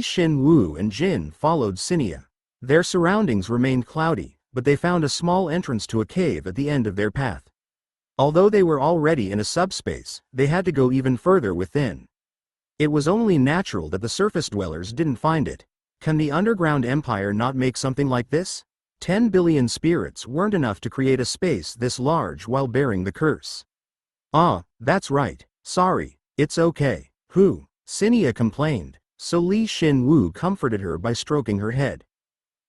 Shin Woo and Jin followed Cinia. Their surroundings remained cloudy, but they found a small entrance to a cave at the end of their path. Although they were already in a subspace, they had to go even further within. It was only natural that the surface dwellers didn't find it. Can the underground empire not make something like this? 10 billion spirits weren't enough to create a space this large while bearing the curse. That's right, sorry, it's okay. Cinia complained, so Shin Woo comforted her by stroking her head.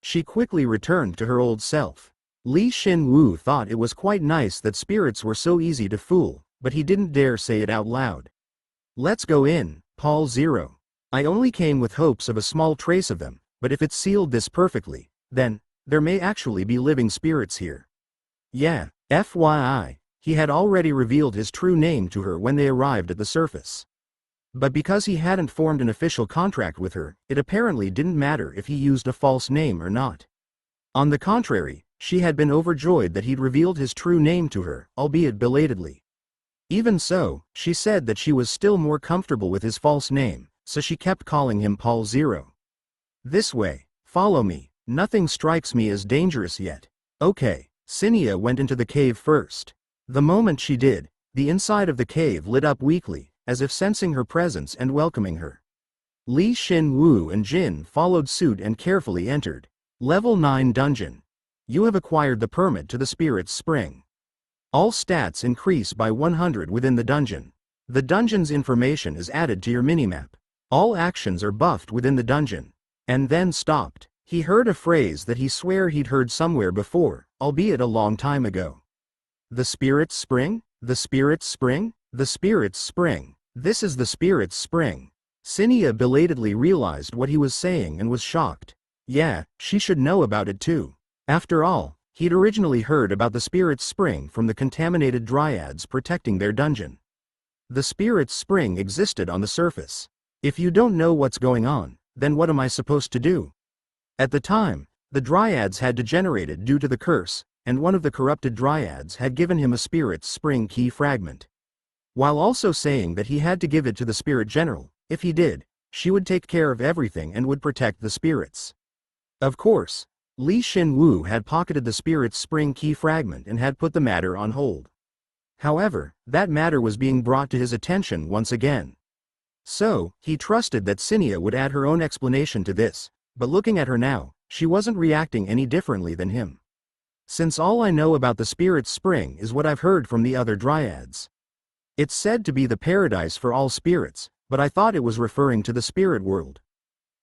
She quickly returned to her old self. Shin Woo thought it was quite nice that spirits were so easy to fool, but he didn't dare say it out loud. Let's go in, Paul 0. I only came with hopes of a small trace of them, but if it's sealed this perfectly, then, there may actually be living spirits here. Yeah, FYI, he had already revealed his true name to her when they arrived at the surface. But because he hadn't formed an official contract with her, it apparently didn't matter if he used a false name or not. On the contrary, she had been overjoyed that he'd revealed his true name to her, albeit belatedly. Even so, she said that she was still more comfortable with his false name, so she kept calling him Paul 0. This way, follow me, nothing strikes me as dangerous yet. Okay, Sinia went into the cave first. The moment she did, the inside of the cave lit up weakly, as if sensing her presence and welcoming her. Shin Woo and Jin followed suit and carefully entered. Level 9 Dungeon. You have acquired the permit to the Spirit's Spring. All stats increase by 100 within the dungeon. The dungeon's information is added to your minimap. All actions are buffed within the dungeon. And then stopped. He heard a phrase that he swore he'd heard somewhere before, albeit a long time ago. The Spirit's Spring? The Spirit's Spring? The Spirit's Spring. This is the Spirit's Spring. Sinia belatedly realized what he was saying and was shocked. Yeah, she should know about it too. After all, he'd originally heard about the Spirit's Spring from the contaminated dryads protecting their dungeon. The Spirit's Spring existed on the surface. If you don't know what's going on, then what am I supposed to do? At the time, the dryads had degenerated due to the curse, and one of the corrupted dryads had given him a Spirit's Spring key fragment. While also saying that he had to give it to the Spirit General. If he did, she would take care of everything and would protect the spirits. Of course, Shin Woo had pocketed the Spirit's Spring key fragment and had put the matter on hold. However, that matter was being brought to his attention once again. So, he trusted that Sinia would add her own explanation to this, but looking at her now, she wasn't reacting any differently than him. Since all I know about the Spirit's Spring is what I've heard from the other dryads. It's said to be the paradise for all spirits, but I thought it was referring to the spirit world.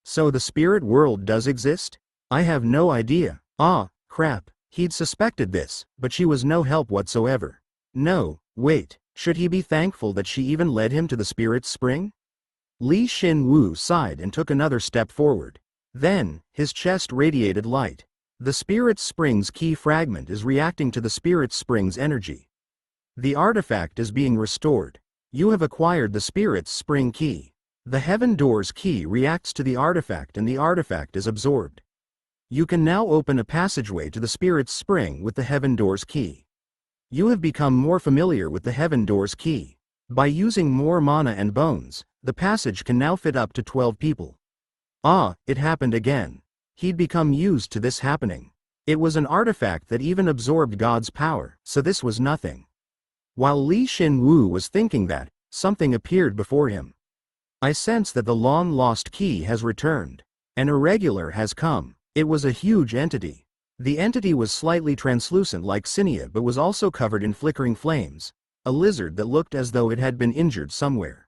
So the spirit world does exist? I have no idea. Ah, crap, he'd suspected this, but she was no help whatsoever. No, wait, should he be thankful that she even led him to the Spirit's Spring? Shin Woo sighed and took another step forward. Then, his chest radiated light. The Spirit's Spring's key fragment is reacting to the Spirit's Spring's energy. The artifact is being restored. You have acquired the Spirit's Spring key. The Heaven Door's key reacts to the artifact and the artifact is absorbed. You can now open a passageway to the Spirit's Spring with the Heaven Door's key. You have become more familiar with the Heaven Door's key. By using more mana and bones, the passage can now fit up to 12 people. Ah, it happened again. He'd become used to this happening. It was an artifact that even absorbed God's power, so this was nothing. While Shin Woo was thinking that, something appeared before him. I sense that the long-lost key has returned. An irregular has come. It was a huge entity. The entity was slightly translucent like Sinia but was also covered in flickering flames, a lizard that looked as though it had been injured somewhere.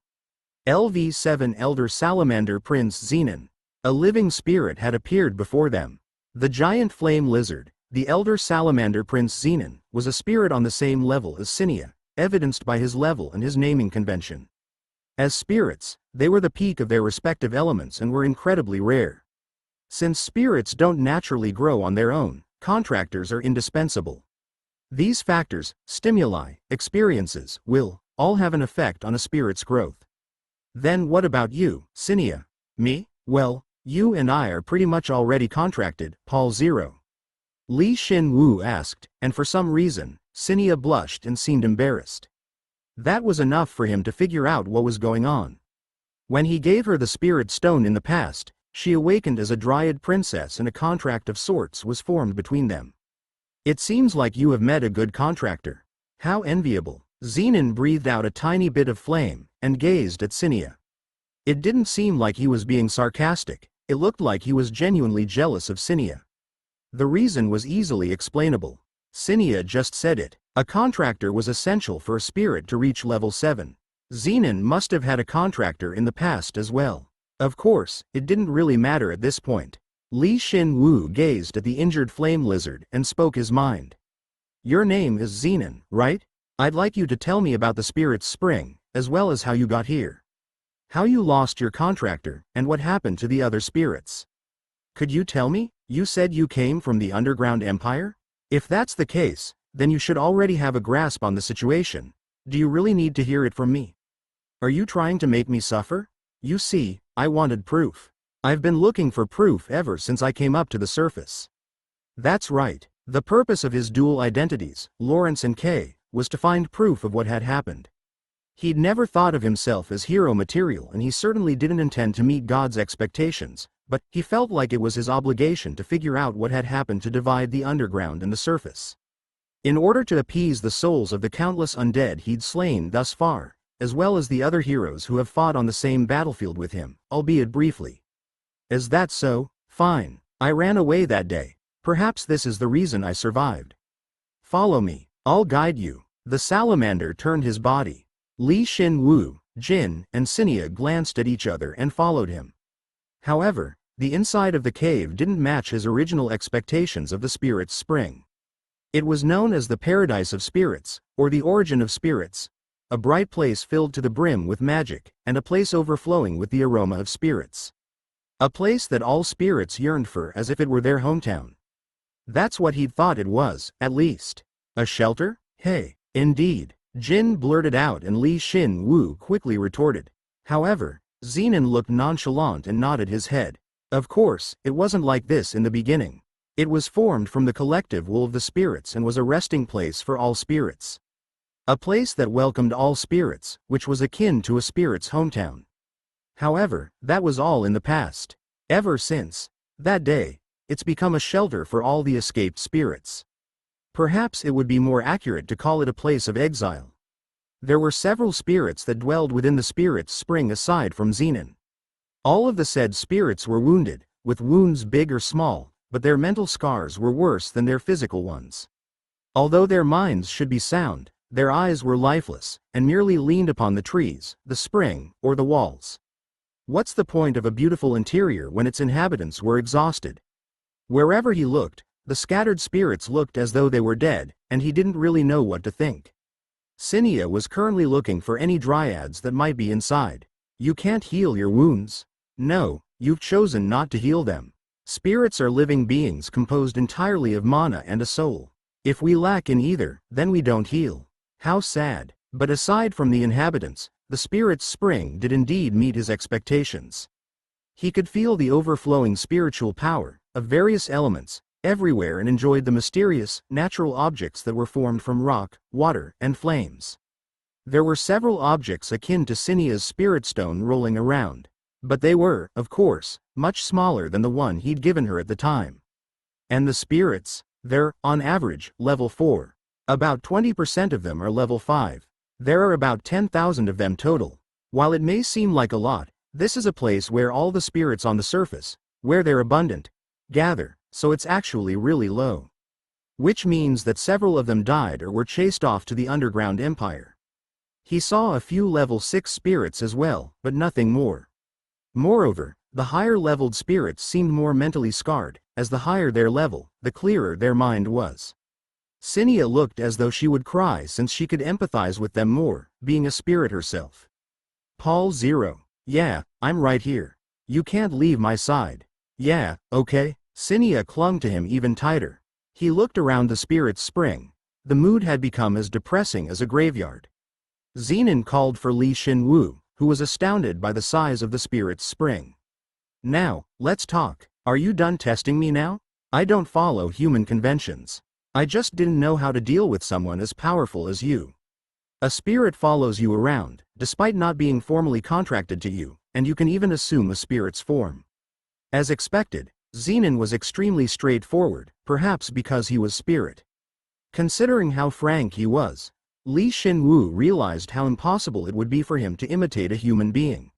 LV7 Elder Salamander Prince Zenon. A living spirit had appeared before them. The giant flame lizard, the Elder Salamander Prince Zenon, was a spirit on the same level as Sinia, evidenced by his level and his naming convention. As spirits, they were the peak of their respective elements and were incredibly rare. Since spirits don't naturally grow on their own, contractors are indispensable. These factors, stimuli, experiences, will, all have an effect on a spirit's growth. Then what about you, Sinia? Me? Well, you and I are pretty much already contracted, Paul 0. Shin Woo asked, and for some reason, Sinia blushed and seemed embarrassed. That was enough for him to figure out what was going on. When he gave her the spirit stone in the past, she awakened as a dryad princess and a contract of sorts was formed between them. It seems like you have met a good contractor. How enviable. Zenon breathed out a tiny bit of flame, and gazed at Sinia. It didn't seem like he was being sarcastic, it looked like he was genuinely jealous of Sinia. The reason was easily explainable. Sinia just said it. A contractor was essential for a spirit to reach level 7. Zenon must have had a contractor in the past as well. Of course, it didn't really matter at this point. Shin Woo gazed at the injured flame lizard and spoke his mind. Your name is Zenon, right? I'd like you to tell me about the Spirit's Spring, as well as how you got here. How you lost your contractor, and what happened to the other spirits. Could you tell me? You said you came from the Underground Empire? If that's the case, then you should already have a grasp on the situation. Do you really need to hear it from me? Are you trying to make me suffer? You see, I wanted proof. I've been looking for proof ever since I came up to the surface. That's right. The purpose of his dual identities, Lawrence and Kay, was to find proof of what had happened. He'd never thought of himself as hero material and he certainly didn't intend to meet God's expectations, but he felt like it was his obligation to figure out what had happened to divide the underground and the surface. In order to appease the souls of the countless undead he'd slain thus far, as well as the other heroes who have fought on the same battlefield with him, albeit briefly. Is that so? Fine. I ran away that day. Perhaps this is the reason I survived. Follow me. I'll guide you. The salamander turned his body. Shin Woo, Jin, and Sinia glanced at each other and followed him. However, the inside of the cave didn't match his original expectations of the spirit's spring. It was known as the Paradise of Spirits, or the Origin of Spirits, a bright place filled to the brim with magic, and a place overflowing with the aroma of spirits. A place that all spirits yearned for as if it were their hometown. That's what he'd thought it was, at least. A shelter? Hey, indeed, Jin blurted out and Shin Woo quickly retorted. However, Zenon looked nonchalant and nodded his head. Of course, it wasn't like this in the beginning. It was formed from the collective will of the spirits and was a resting place for all spirits. A place that welcomed all spirits, which was akin to a spirit's hometown. However, that was all in the past. Ever since that day, it's become a shelter for all the escaped spirits. Perhaps it would be more accurate to call it a place of exile. There were several spirits that dwelled within the spirit's spring aside from Zenon. All of the said spirits were wounded, with wounds big or small, but their mental scars were worse than their physical ones. Although their minds should be sound, their eyes were lifeless, and merely leaned upon the trees, the spring, or the walls. What's the point of a beautiful interior when its inhabitants were exhausted? Wherever he looked, the scattered spirits looked as though they were dead, and he didn't really know what to think. Sinia was currently looking for any dryads that might be inside. You can't heal your wounds. No, you've chosen not to heal them. Spirits are living beings composed entirely of mana and a soul. If we lack in either, then we don't heal. How sad. But aside from the inhabitants, the spirit's spring did indeed meet his expectations. He could feel the overflowing spiritual power of various elements everywhere and enjoyed the mysterious, natural objects that were formed from rock, water, and flames. There were several objects akin to Sinia's spirit stone rolling around, but they were, of course, much smaller than the one he'd given her at the time. And the spirits? They're, on average, level 4. About 20% of them are level 5. There are about 10,000 of them total. While it may seem like a lot, this is a place where all the spirits on the surface, where they're abundant, gather, so it's actually really low. Which means that several of them died or were chased off to the underground empire. He saw a few level 6 spirits as well, but nothing more. Moreover, the higher-leveled spirits seemed more mentally scarred, as the higher their level, the clearer their mind was. Sinia looked as though she would cry since she could empathize with them more, being a spirit herself. Paul 0. Yeah, I'm right here. You can't leave my side. Yeah, okay. Sinia clung to him even tighter. He looked around the spirit's spring. The mood had become as depressing as a graveyard. Zenon called for Shin Woo, who was astounded by the size of the spirit's spring. Now, let's talk. Are you done testing me now? I don't follow human conventions. I just didn't know how to deal with someone as powerful as you. A spirit follows you around, despite not being formally contracted to you, and you can even assume a spirit's form. As expected, Zenon was extremely straightforward, perhaps because he was spirit. Considering how frank he was, Shin Woo realized how impossible it would be for him to imitate a human being.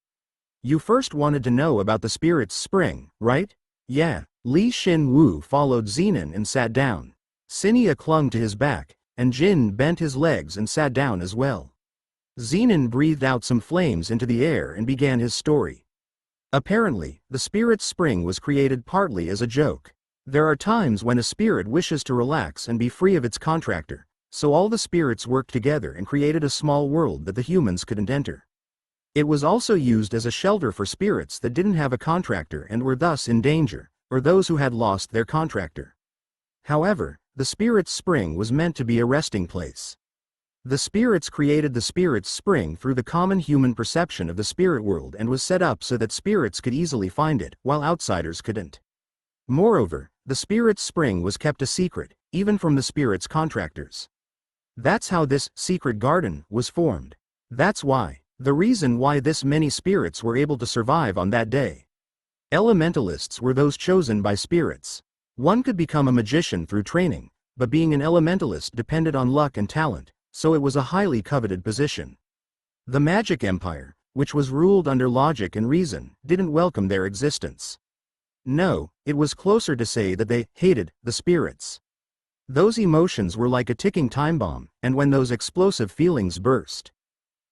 You first wanted to know about the spirit's spring, right? Yeah. Shin Woo followed Zenon and sat down. Sinia clung to his back, and Jin bent his legs and sat down as well. Zenon breathed out some flames into the air and began his story. Apparently, the spirit's spring was created partly as a joke. There are times when a spirit wishes to relax and be free of its contractor, so all the spirits worked together and created a small world that the humans couldn't enter. It was also used as a shelter for spirits that didn't have a contractor and were thus in danger, or those who had lost their contractor. However, the spirit's spring was meant to be a resting place. The spirits created the spirit's spring through the common human perception of the spirit world and was set up so that spirits could easily find it, while outsiders couldn't. Moreover, the spirit's spring was kept a secret, even from the spirit's contractors. That's how this secret garden was formed. That's why, the reason why this many spirits were able to survive on that day. Elementalists were those chosen by spirits. One could become a magician through training, but being an elementalist depended on luck and talent, so it was a highly coveted position. The Magic Empire, which was ruled under logic and reason, didn't welcome their existence. No, it was closer to say that they hated the spirits. Those emotions were like a ticking time bomb, and when those explosive feelings burst,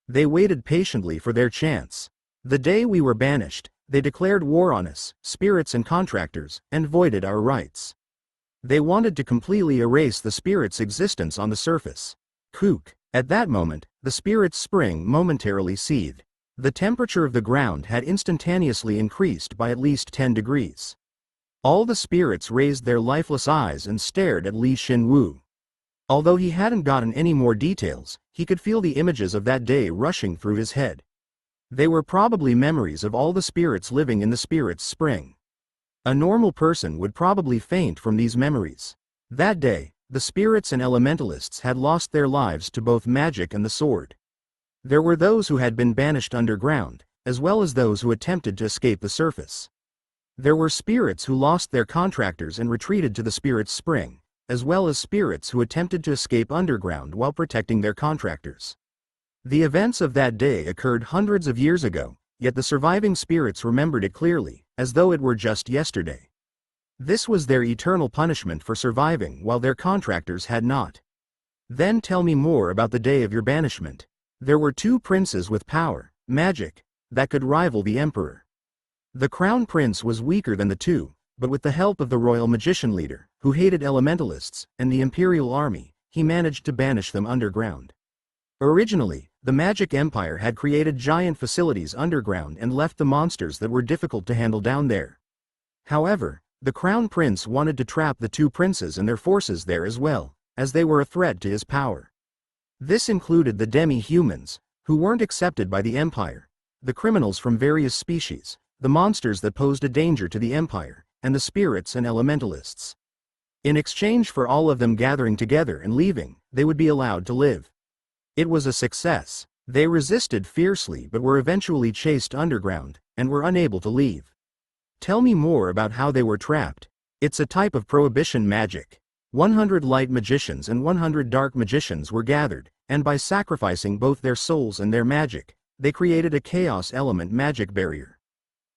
they waited patiently for their chance. The day we were banished, they declared war on us, spirits and contractors, and voided our rights. They wanted to completely erase the spirit's existence on the surface. Kook. At that moment, the spirit's spring momentarily seethed. The temperature of the ground had instantaneously increased by at least 10 degrees. All the spirits raised their lifeless eyes and stared at Shin Woo. Although he hadn't gotten any more details, he could feel the images of that day rushing through his head. They were probably memories of all the spirits living in the spirit's spring. A normal person would probably faint from these memories. That day, the spirits and elementalists had lost their lives to both magic and the sword. There were those who had been banished underground, as well as those who attempted to escape the surface. There were spirits who lost their contractors and retreated to the spirit's spring, as well as spirits who attempted to escape underground while protecting their contractors. The events of that day occurred hundreds of years ago, yet the surviving spirits remembered it clearly, as though it were just yesterday. This was their eternal punishment for surviving while their contractors had not. Then tell me more about the day of your banishment. There were two princes with power, magic, that could rival the emperor. The crown prince was weaker than the two, but with the help of the royal magician leader, who hated elementalists, and the imperial army, he managed to banish them underground. Originally, the Magic Empire had created giant facilities underground and left the monsters that were difficult to handle down there. However, the crown prince wanted to trap the two princes and their forces there as well, as they were a threat to his power. This included the demi-humans, who weren't accepted by the empire, the criminals from various species, the monsters that posed a danger to the empire, and the spirits and elementalists. In exchange for all of them gathering together and leaving, they would be allowed to live. It was a success. They resisted fiercely but were eventually chased underground, and were unable to leave. Tell me more about how they were trapped. It's a type of prohibition magic. 100 light magicians and 100 dark magicians were gathered, and by sacrificing both their souls and their magic, they created a chaos element magic barrier.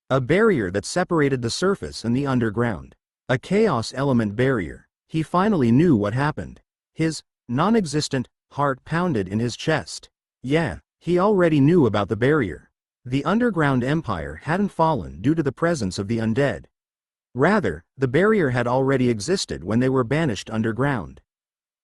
A barrier that separated the surface and the underground. A chaos element barrier. He finally knew what happened. His non-existent heart pounded in his chest. Yeah, he already knew about the barrier. The underground empire hadn't fallen due to the presence of the undead. Rather, the barrier had already existed when they were banished underground.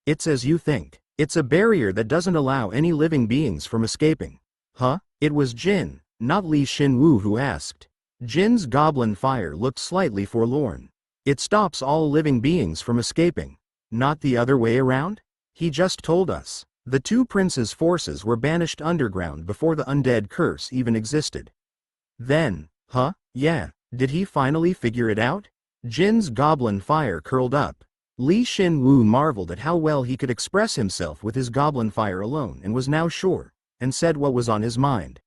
It's as you think. It's a barrier that doesn't allow any living beings from escaping. Huh? It was Jin, not Shin Woo, who asked. Jin's goblin fire looked slightly forlorn. It stops all living beings from escaping. Not the other way around? He just told us. The two princes' forces were banished underground before the undead curse even existed. Then, huh? Yeah, did he finally figure it out? Jin's goblin fire curled up. Shin Woo marveled at how well he could express himself with his goblin fire alone and was now sure, and said what was on his mind.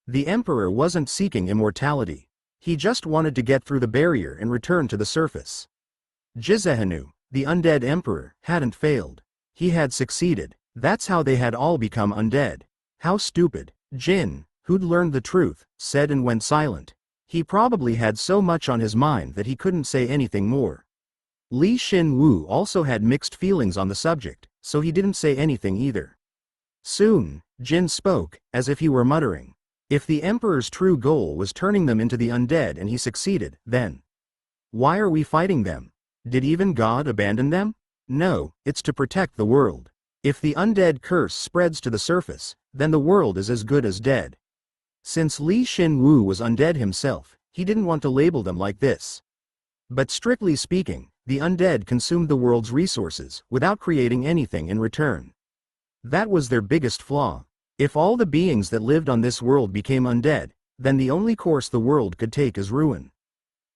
The emperor wasn't seeking immortality. He just wanted to get through the barrier and return to the surface. Jizahanu, the undead emperor, hadn't failed. He had succeeded. That's how they had all become undead. How stupid. Jin, who'd learned the truth, said and went silent. He probably had so much on his mind that he couldn't say anything more. Shin Woo also had mixed feelings on the subject, so he didn't say anything either. Soon, Jin spoke, as if he were muttering. If the emperor's true goal was turning them into the undead and he succeeded, then why are we fighting them? Did even God abandon them? No, it's to protect the world. If the undead curse spreads to the surface, then the world is as good as dead. Since Shin Woo was undead himself, he didn't want to label them like this. But strictly speaking, the undead consumed the world's resources, without creating anything in return. That was their biggest flaw. If all the beings that lived on this world became undead, then the only course the world could take is ruin.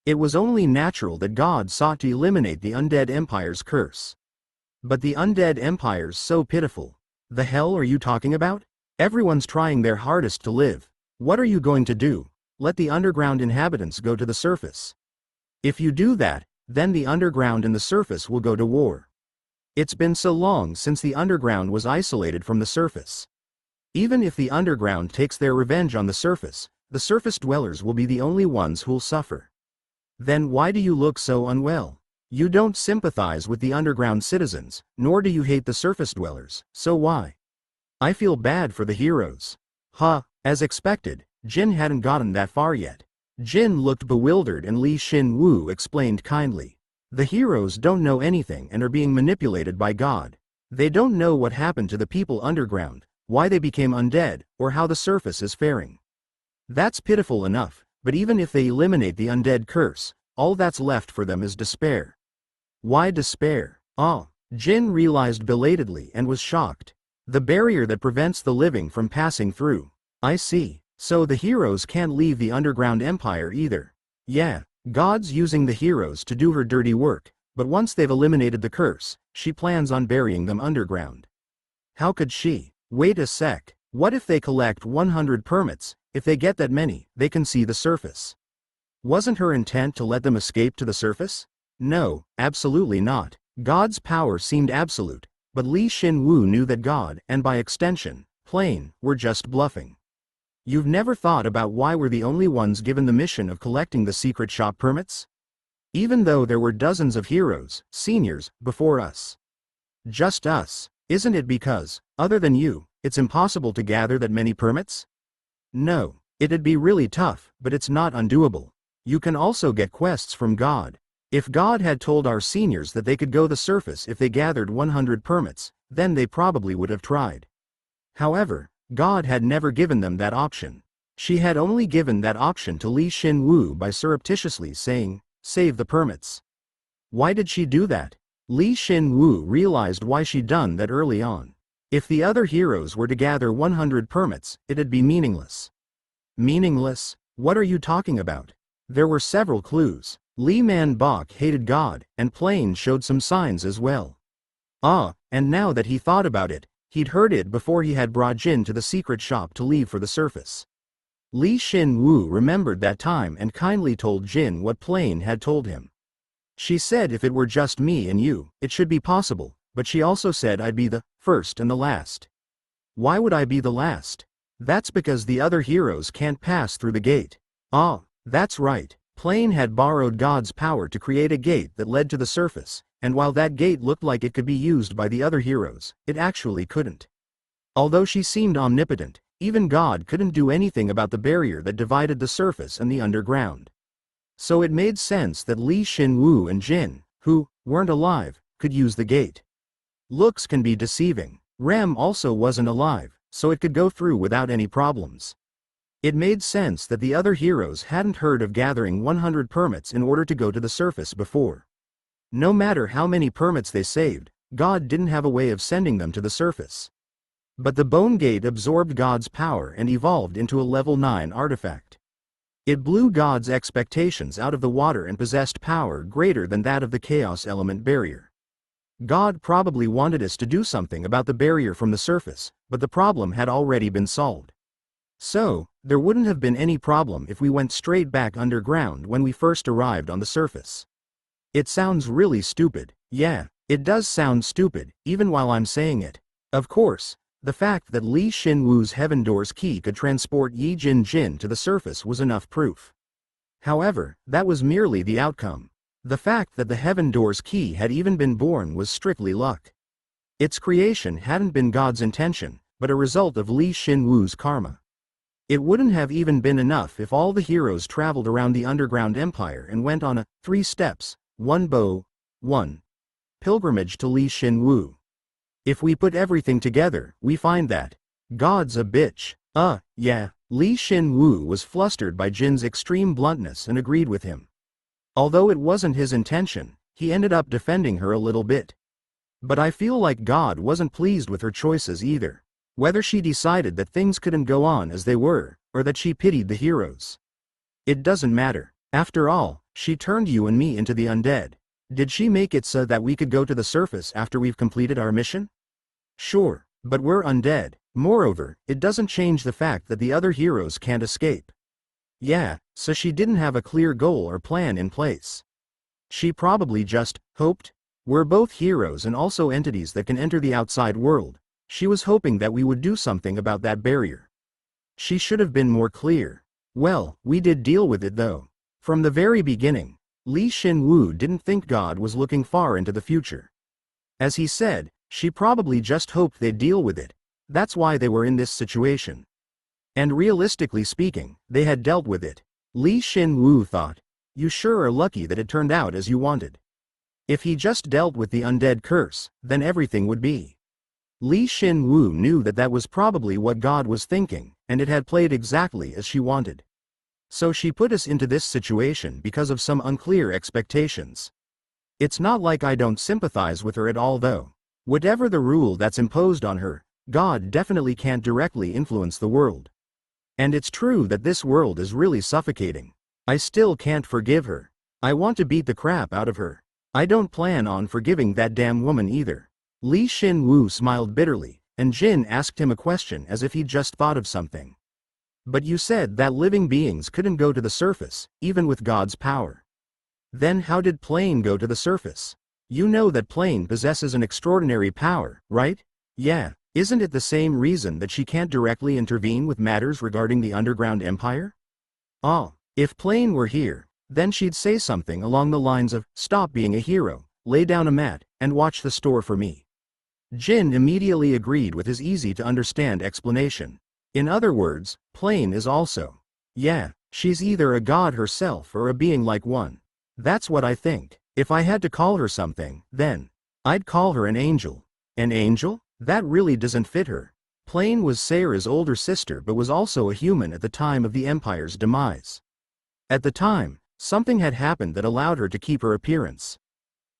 It was only natural that God sought to eliminate the undead empire's curse. But the undead empire's so pitiful. The hell are you talking about? Everyone's trying their hardest to live. What are you going to do? Let the underground inhabitants go to the surface. If you do that, then the underground and the surface will go to war. It's been so long since the underground was isolated from the surface. Even if the underground takes their revenge on the surface dwellers will be the only ones who'll suffer. Then why do you look so unwell? You don't sympathize with the underground citizens, nor do you hate the surface dwellers, so why? I feel bad for the heroes. As expected, Jin hadn't gotten that far yet. Jin looked bewildered and Shin Woo explained kindly. The heroes don't know anything and are being manipulated by God. They don't know what happened to the people underground, why they became undead, or how the surface is faring. That's pitiful enough, but even if they eliminate the undead curse, all that's left for them is despair. Why despair? Jin realized belatedly and was shocked. The barrier that prevents the living from passing through. I see. So the heroes can't leave the underground empire either. Yeah, God's using the heroes to do her dirty work, but once they've eliminated the curse, she plans on burying them underground. How could she? Wait a sec. What if they collect 100 permits? If they get that many, they can see the surface. Wasn't her intent to let them escape to the surface? No, absolutely not. God's power seemed absolute, but Shin Woo knew that God, and by extension, Plane, were just bluffing. You've never thought about why we're the only ones given the mission of collecting the secret shop permits? Even though there were dozens of heroes, seniors, before us. Just us. Isn't it because, other than you, it's impossible to gather that many permits? No. It'd be really tough, but it's not undoable. You can also get quests from God. If God had told our seniors that they could go the surface if they gathered 100 permits, then they probably would have tried. However, God had never given them that option. She had only given that option to Shin Woo by surreptitiously saying, "Save the permits." Why did she do that? Shin Woo realized why she'd done that early on. If the other heroes were to gather 100 permits, it'd be meaningless. Meaningless? What are you talking about? There were several clues. Lee Man Bok hated God, and Plane showed some signs as well. And now that he thought about it, he'd heard it before he had brought Jin to the secret shop to leave for the surface. Shin Woo remembered that time and kindly told Jin what Plane had told him. She said if it were just me and you, it should be possible, but she also said I'd be the first and the last. Why would I be the last? That's because the other heroes can't pass through the gate. That's right. Plane had borrowed God's power to create a gate that led to the surface, and while that gate looked like it could be used by the other heroes, it actually couldn't. Although she seemed omnipotent, even God couldn't do anything about the barrier that divided the surface and the underground. So it made sense that Shin Woo and Jin, who weren't alive, could use the gate. Looks can be deceiving. Rem also wasn't alive, so it could go through without any problems. It made sense that the other heroes hadn't heard of gathering 100 permits in order to go to the surface before. No matter how many permits they saved, God didn't have a way of sending them to the surface. But the Bone Gate absorbed God's power and evolved into a level 9 artifact. It blew God's expectations out of the water and possessed power greater than that of the Chaos Element barrier. God probably wanted us to do something about the barrier from the surface, but the problem had already been solved. So, there wouldn't have been any problem if we went straight back underground when we first arrived on the surface. It sounds really stupid. Yeah, it does sound stupid, even while I'm saying it. Of course, the fact that Shin Woo's Heaven Door's key could transport Jin to the surface was enough proof. However, that was merely the outcome. The fact that the Heaven Door's key had even been born was strictly luck. Its creation hadn't been God's intention, but a result of Shin Woo's karma. It wouldn't have even been enough if all the heroes traveled around the underground empire and went on a 3 steps, 1 bow, 1 pilgrimage to Shin Woo. If we put everything together, we find that God's a bitch. Yeah. Shin Woo was flustered by Jin's extreme bluntness and agreed with him. Although it wasn't his intention, he ended up defending her a little bit. But I feel like God wasn't pleased with her choices either. Whether she decided that things couldn't go on as they were, or that she pitied the heroes. It doesn't matter. After all, she turned you and me into the undead. Did she make it so that we could go to the surface after we've completed our mission? Sure, but we're undead. Moreover, it doesn't change the fact that the other heroes can't escape. Yeah, so she didn't have a clear goal or plan in place. She probably just hoped. We're both heroes and also entities that can enter the outside world. She was hoping that we would do something about that barrier. She should have been more clear. Well, we did deal with it though. From the very beginning, Shin Woo didn't think God was looking far into the future. As he said, she probably just hoped they'd deal with it. That's why they were in this situation. And realistically speaking, they had dealt with it. Shin Woo thought, you sure are lucky that it turned out as you wanted. If he just dealt with the undead curse, then everything would be. Shin Woo knew that that was probably what God was thinking, and it had played exactly as she wanted. So she put us into this situation because of some unclear expectations. It's not like I don't sympathize with her at all though. Whatever the rule that's imposed on her, God definitely can't directly influence the world. And it's true that this world is really suffocating. I still can't forgive her. I want to beat the crap out of her. I don't plan on forgiving that damn woman either. Shin Woo smiled bitterly, and Jin asked him a question as if he'd just thought of something. But you said that living beings couldn't go to the surface, even with God's power. Then how did Plane go to the surface? You know that Plane possesses an extraordinary power, right? Yeah, isn't it the same reason that she can't directly intervene with matters regarding the underground empire? Oh, if Plane were here, then she'd say something along the lines of, stop being a hero, lay down a mat, and watch the store for me. Jin immediately agreed with his easy-to-understand explanation. In other words, Plane is also. Yeah, she's either a god herself or a being like one. That's what I think. If I had to call her something, then I'd call her an angel. An angel? That really doesn't fit her. Plane was Sarah's older sister but was also a human at the time of the Empire's demise. At the time, something had happened that allowed her to keep her appearance.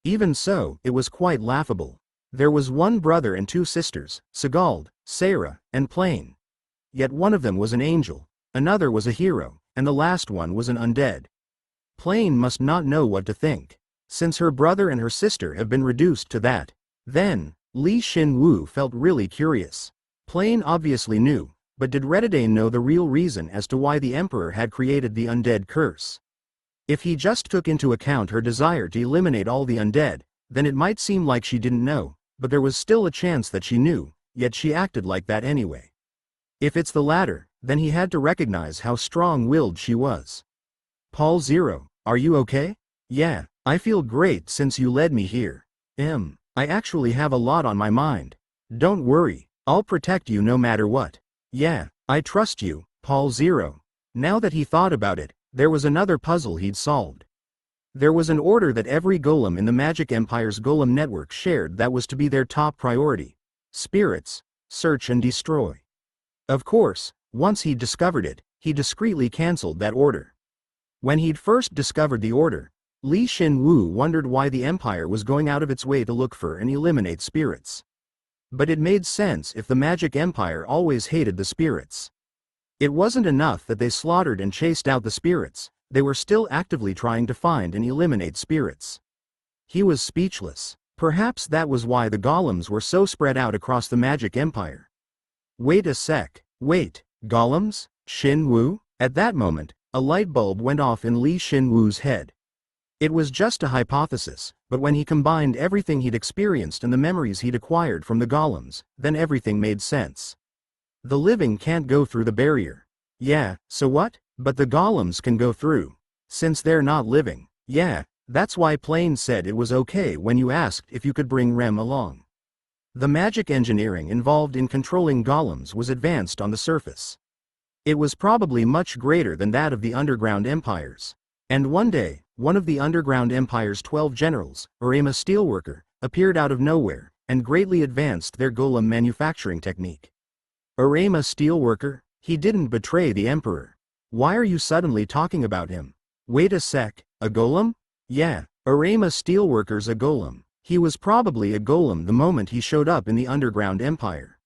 Even so, it was quite laughable. There was one brother and two sisters, Sigald, Sarah, and Plane. Yet one of them was an angel, another was a hero, and the last one was an undead. Plane must not know what to think. Since her brother and her sister have been reduced to that, then, Shin Woo felt really curious. Plane obviously knew, but did Redidane know the real reason as to why the Emperor had created the undead curse? If he just took into account her desire to eliminate all the undead, then it might seem like she didn't know, but there was still a chance that she knew, yet she acted like that anyway. If it's the latter, then he had to recognize how strong-willed she was. Paul Zero, are you okay? Yeah, I feel great since you led me here. I actually have a lot on my mind. Don't worry, I'll protect you no matter what. Yeah, I trust you, Paul Zero. Now that he thought about it, there was another puzzle he'd solved. There was an order that every golem in the Magic Empire's golem network shared that was to be their top priority. Spirits, search and destroy. Of course, once he'd discovered it, he discreetly cancelled that order. When he'd first discovered the order, Shin Woo wondered why the Empire was going out of its way to look for and eliminate spirits. But it made sense if the Magic Empire always hated the spirits. It wasn't enough that they slaughtered and chased out the spirits, they were still actively trying to find and eliminate spirits. He was speechless. Perhaps that was why the golems were so spread out across the Magic Empire. Wait a sec. Wait, golems? Shin Woo? At that moment, a light bulb went off in Shin Woo's head. It was just a hypothesis, but when he combined everything he'd experienced and the memories he'd acquired from the golems, then everything made sense. The living can't go through the barrier. Yeah, so what? But the golems can go through. Since they're not living. Yeah, that's why Plane said it was okay when you asked if you could bring Rem along. The magic engineering involved in controlling golems was advanced on the surface. It was probably much greater than that of the underground empires. And one day, one of the underground empire's 12 generals, Urema Steelworker, appeared out of nowhere, and greatly advanced their golem manufacturing technique. Urema Steelworker? He didn't betray the emperor. Why are you suddenly talking about him? Wait a sec, a golem? Yeah, Urema Steelworker's a golem. He was probably a golem the moment he showed up in the underground empire.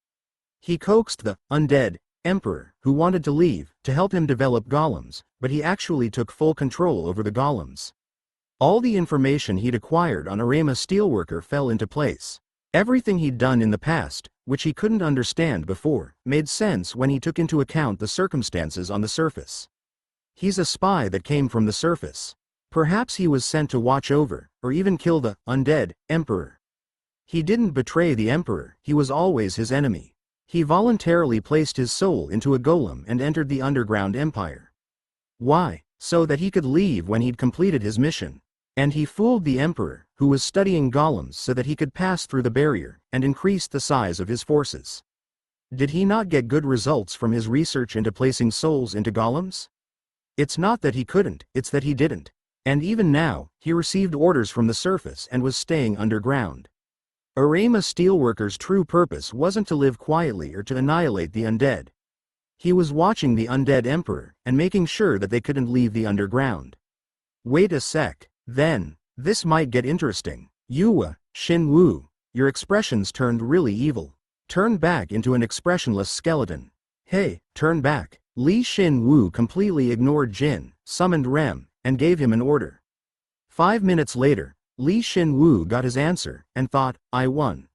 He coaxed the undead emperor, who wanted to leave, to help him develop golems, but he actually took full control over the golems. All the information he'd acquired on Urema Steelworker fell into place. Everything he'd done in the past, which he couldn't understand before, made sense when he took into account the circumstances on the surface. He's a spy that came from the surface. Perhaps he was sent to watch over, or even kill the undead emperor. He didn't betray the emperor, he was always his enemy. He voluntarily placed his soul into a golem and entered the underground empire. Why? So that he could leave when he'd completed his mission. And he fooled the emperor, who was studying golems so that he could pass through the barrier and increase the size of his forces. Did he not get good results from his research into placing souls into golems? It's not that he couldn't, it's that he didn't. And even now, he received orders from the surface and was staying underground. Arama Steelworker's true purpose wasn't to live quietly or to annihilate the undead. He was watching the undead emperor and making sure that they couldn't leave the underground. Wait a sec, then, this might get interesting. Shin Woo, your expressions turned really evil. Turn back into an expressionless skeleton. Hey, turn back. Shin Woo completely ignored Jin, summoned Rem, and gave him an order. 5 minutes later, Shin Woo got his answer and thought, I won.